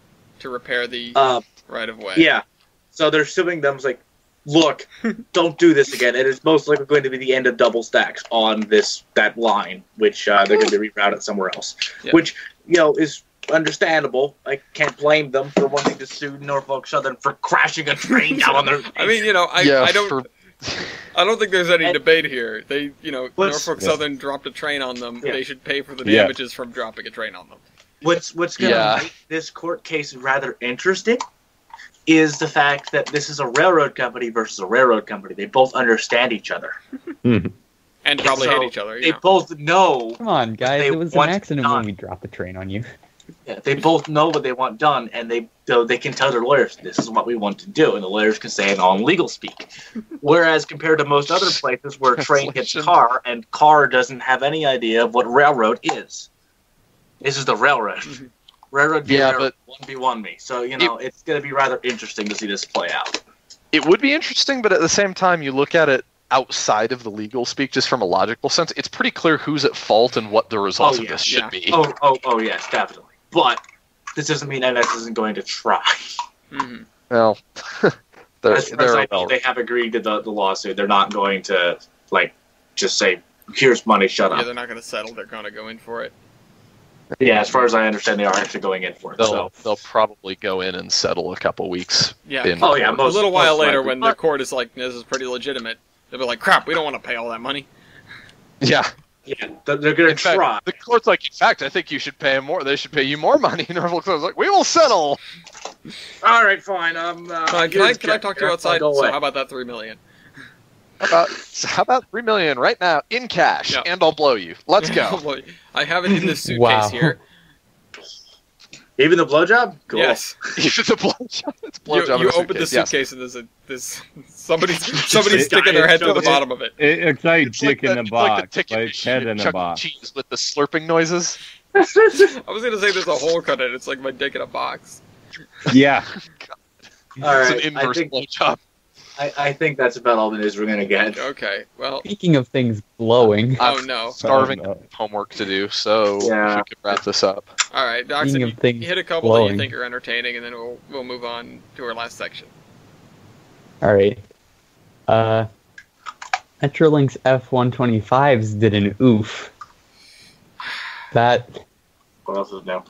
right of way. Yeah. So they're suing them. It's like, look, don't do this again. It is most likely going to be the end of double stacks on that line, which they're going to reroute somewhere else. Yeah. Which is understandable. I can't blame them for wanting to sue Norfolk Southern for crashing a train down on their. I mean, I don't think there's any debate here. They, Norfolk Southern dropped a train on them. Yeah. They should pay for the damages from dropping a train on them. What's going to make this court case rather interesting is the fact that this is a railroad company versus a railroad company. They both understand each other. And probably hate each other. They both know. Come on, guys. It was an accident when we dropped the train on you. Yeah, they both know what they want done, and they can tell their lawyers, this is what we want to do, and the lawyers can say it all in legal speak. Whereas compared to most other places where a train hits car, and car doesn't have any idea of what railroad is. This is the railroad. Railroad v. railroad, 1v1 me. So, it's going to be rather interesting to see this play out. It would be interesting, but at the same time, you look at it outside of the legal speak, just from a logical sense, it's pretty clear who's at fault and what the result of this should be. Oh, yes, definitely. But this doesn't mean NS isn't going to try. Mm-hmm. Well, they have agreed to the lawsuit. They're not going to, just say, here's money, shut up. Yeah, they're not going to settle. They're going to go in for it. Yeah, as far as I understand, they are actually going in for it. They'll probably go in and settle a couple weeks. Yeah. A little while later, when the court is like, this is pretty legitimate, they'll be like, crap, we don't want to pay all that money. Yeah. Yeah, they're going to try. The court's like, in fact, I think you should pay them more. They should pay you more money. Norfolk was like, we will settle. All right, fine. Can I talk to you outside? So how about that $3 million? How about $3 million right now in cash, and I'll blow you. Let's go. I have it in this suitcase here. Even the blowjob? Cool. Yes. Even the blowjob. It's blowjob. You open the suitcase and there's somebody's sticking their head to the bottom of it. It's like dick in a box, like head in a box. Cheese with the slurping noises. I was gonna say there's a hole cut in it. It's like my dick in a box. Yeah. All right. It's an inverse blowjob. I think that's about all the news we're gonna get. Okay, well. Speaking of things glowing. Oh no. Starving homework to do, so we could wrap this up. Alright, Doxon, you hit a couple that you think are entertaining, and then we'll move on to our last section. Alright. Metrolink's F-125s did an oof. That... What else is new?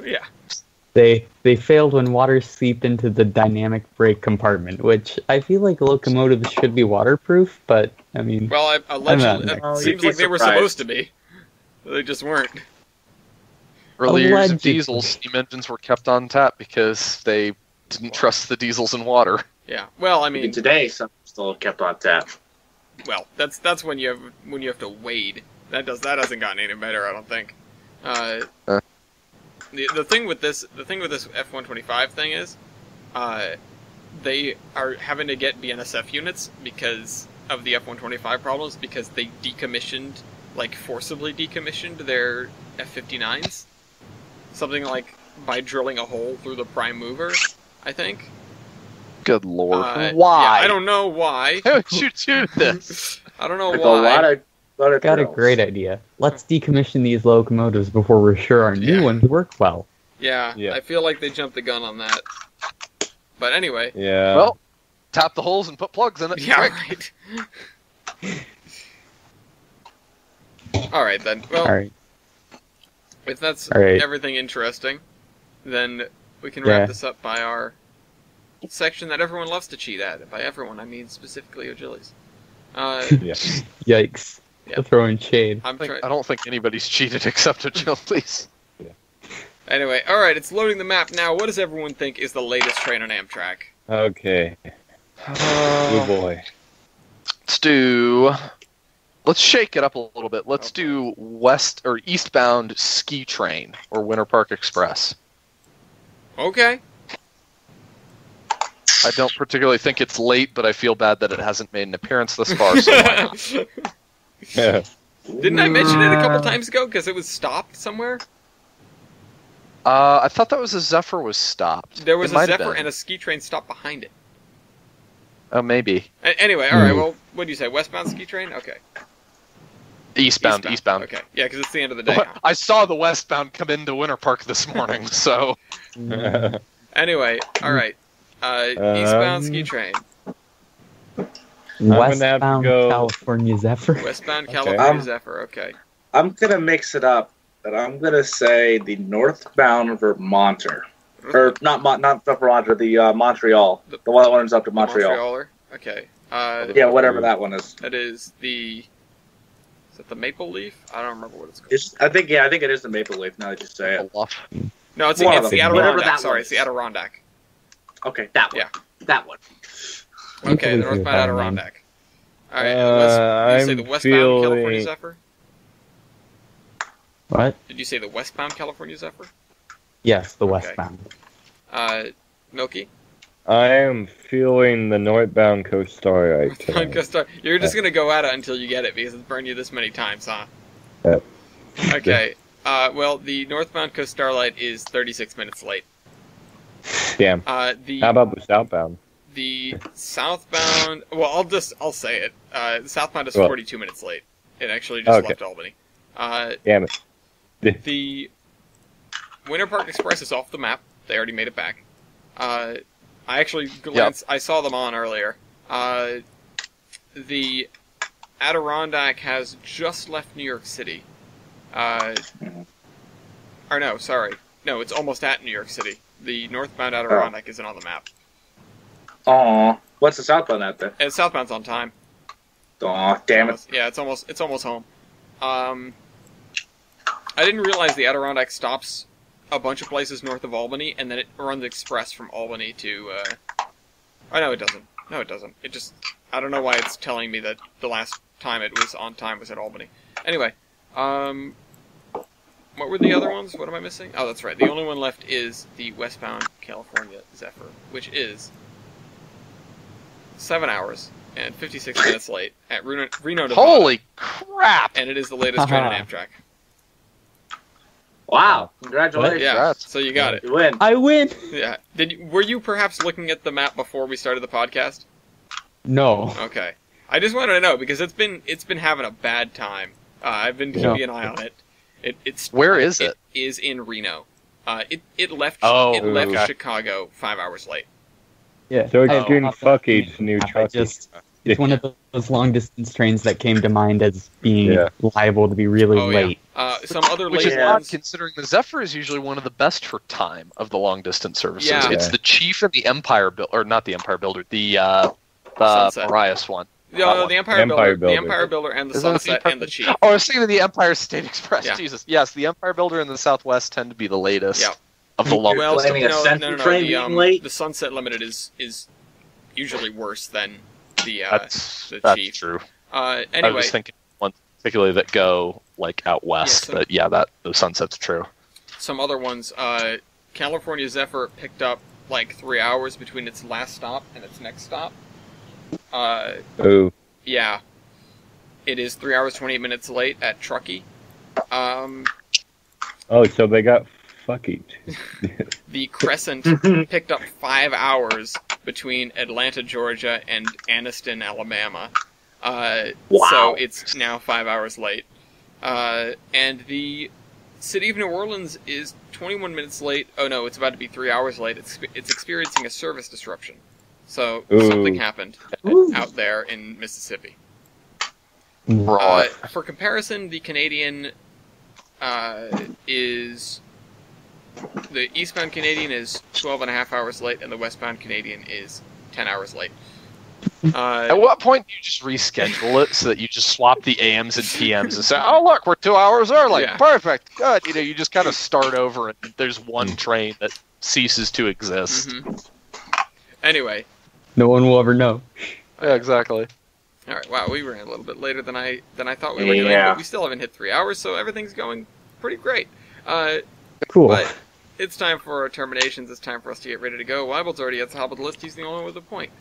Yeah. They failed when water seeped into the dynamic brake compartment, which I feel like locomotives should be waterproof, but, I mean... Well, allegedly, it seems like they were supposed to be. They just weren't. Early years of diesels, steam engines were kept on tap because they didn't trust the diesels in water. Yeah, well, I mean... Even today, some still kept on tap. Well, that's when you have to wade. That hasn't gotten any better, I don't think. The thing with this F-125 thing is, they are having to get BNSF units because of the F-125 problems, because they forcibly decommissioned their F-59s. Something like by drilling a hole through the prime mover, I think. Good lord. Why? Yeah, I don't know why. How would you do this? I don't know With why. a lot of Got a great idea. Let's decommission these locomotives before we're sure our new ones work well. Yeah, I feel like they jumped the gun on that. But anyway. Yeah. Well, tap the holes and put plugs in it. Yeah, right. Alright then. Well, if that's everything interesting, then we can wrap this up by our section that everyone loves to cheat at. By everyone, I mean specifically O'Gillies. Yikes. Yeah. Throwing shade. I don't think anybody's cheated except O'Gillies. Anyway, alright, it's loading the map now. What does everyone think is the latest train on Amtrak? Okay. Oh boy. Let's shake it up a little bit. Let's do west or eastbound ski train or Winter Park Express. Okay. I don't particularly think it's late, but I feel bad that it hasn't made an appearance thus far, so why not? Didn't I mention it a couple times ago because it was stopped somewhere? I thought that was a Zephyr was stopped. There was a Zephyr and a ski train stopped behind it. Oh, maybe. Anyway, alright, well, what do you say? Westbound ski train? Okay. Eastbound. Okay, yeah, because it's the end of the day. I saw the westbound come into Winter Park this morning, so... Anyway, alright. Eastbound ski train. Westbound California Zephyr. Westbound California Zephyr, okay. I'm going to mix it up, but I'm going to say the northbound Vermonter. Or, not the Vermonter, the Montreal. The one that runs up to Montreal. Montrealer? Okay. Yeah, whatever that one is. That is the... Is it the Maple Leaf? I don't remember what it's called. I think it is the Maple Leaf, now that you say it. No, it's the Adirondack. Sorry, it's the Adirondack. Okay, that one. Yeah. That one. Okay, the northbound Adirondack. Alright, did you say the westbound California Zephyr? What? Did you say the westbound California Zephyr? Yes, the westbound. Milky? I am feeling the northbound Coast Starlight. Coast Star. You're just gonna go at it until you get it because it's burned you this many times, huh? Okay. Well, the northbound Coast Starlight is 36 minutes late. Damn. How about the southbound? The southbound... Well, I'll say it. The southbound is 42 minutes late. It actually just left Albany. Damn it. The Winter Park Express is off the map. They already made it back. I actually glanced... I saw them on earlier. The Adirondack has just left New York City. Or no, sorry. No, it's almost at New York City. The northbound Adirondack isn't on the map. Aw. What's the southbound at then? Southbound's on time. Aw, damn it. Yeah, it's almost home. I didn't realize the Adirondack stops a bunch of places north of Albany, and then it runs express from Albany to, Oh, no, it doesn't. No, it doesn't. It just... I don't know why it's telling me that the last time it was on time was at Albany. Anyway, what were the other ones? What am I missing? Oh, that's right. The only one left is the westbound California Zephyr, which is 7 hours and 56 minutes late at Reno, Nevada. Holy crap! And it is the latest train on Amtrak. Wow! Congratulations! Yeah, so you got it. You win. I win! Yeah. Were you perhaps looking at the map before we started the podcast? No. Okay. I just wanted to know because it's been having a bad time. I've been keeping an eye on it. Where is it? It is in Reno. It left Chicago 5 hours late. Yeah. So it's getting fucky to new truck. It's one of those long distance trains that came to mind as being liable to be really late. Some other Which late is odd considering the Zephyr is usually one of the best for time of the long distance services. Yeah. It's the Chief and the Empire or not the Empire Builder, the Marias one. No, the Empire Builder. The Empire Builder and the Sunset and the Chief. Oh, I was thinking of the Empire State Express. Yeah. Jesus. Yes, the Empire Builder and the Southwest tend to be the latest of the long distance. The Sunset Limited is usually worse than the Chief. That's true. Anyway, I was thinking ones particularly that go like out west, but the Sunset's true. Some other ones. California Zephyr picked up like 3 hours between its last stop and its next stop. Yeah. It is 3 hours 28 minutes late at Truckee. So they got fucky. The Crescent picked up 5 hours between Atlanta, Georgia, and Anniston, Alabama. So it's now 5 hours late. And the City of New Orleans is 21 minutes late. Oh no, it's about to be 3 hours late. It's experiencing a service disruption. So something happened out there in Mississippi. For comparison, the Canadian is... The eastbound Canadian is 12.5 hours late, and the westbound Canadian is 10 hours late. At what point do you just reschedule it so that you just swap the AMs and PMs and say, oh, look, we're 2 hours early. Yeah. Perfect. Good. You just kind of start over, and there's one train that ceases to exist. Mm-hmm. Anyway. No one will ever know. Yeah, exactly. All right. Wow, we ran a little bit later than I thought we were doing, but we still haven't hit 3 hours, so everything's going pretty great. Cool. But it's time for our terminations. It's time for us to get ready to go. Weibel's already at the top of the list. He's the only one with a point.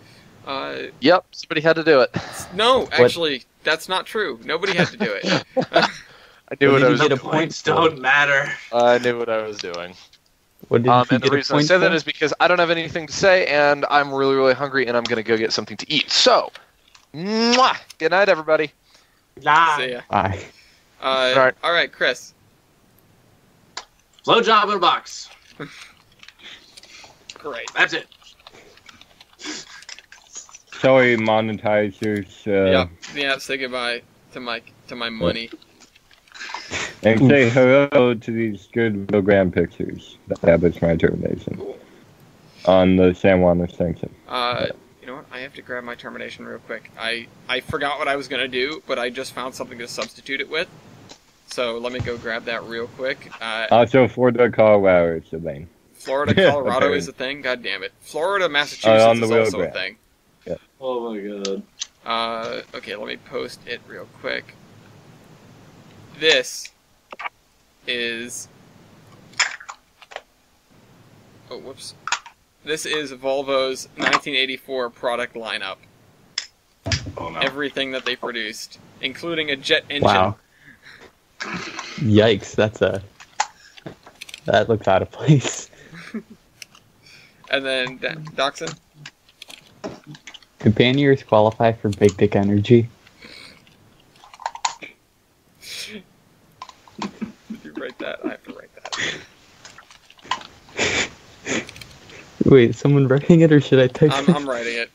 Yep, somebody had to do it. No, actually, that's not true. Nobody had to do it. I knew what I was doing. Points don't matter. I knew what I was doing. What did and the reason I say that is because I don't have anything to say, and I'm really, really hungry, and I'm going to go get something to eat. So, mwah! Good night, everybody. See ya. Bye. All right, Chris. Blowjob in a box. Great. That's it. Sorry, monetizers. Yeah. Say goodbye to my money. And say hello to these good program pictures. That was my termination on the San Juan extension. You know what? I have to grab my termination real quick. I forgot what I was gonna do, but I just found something to substitute it with. So let me go grab that real quick. Also, Florida, Colorado is the thing. Florida, Colorado is a thing? God damn it. Florida, Massachusetts is also a thing. Yeah. Oh my god. Okay, let me post it real quick. This is... Oh, whoops. This is Volvo's 1984 product lineup. Oh no. Everything that they produced, including a jet engine. Wow. Yikes, that looks out of place. And then, Dachshund? Do panniers qualify for big dick energy? Did you write that? I have to write that. Wait, is someone writing it or should I type it? I'm writing it.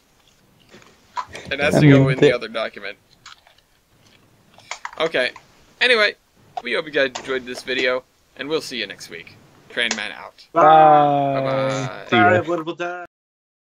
It has to go in the other document. Okay. Anyway, we hope you guys enjoyed this video, and we'll see you next week. Train Man out. Bye. Bye-bye. Sorry, wonderful time.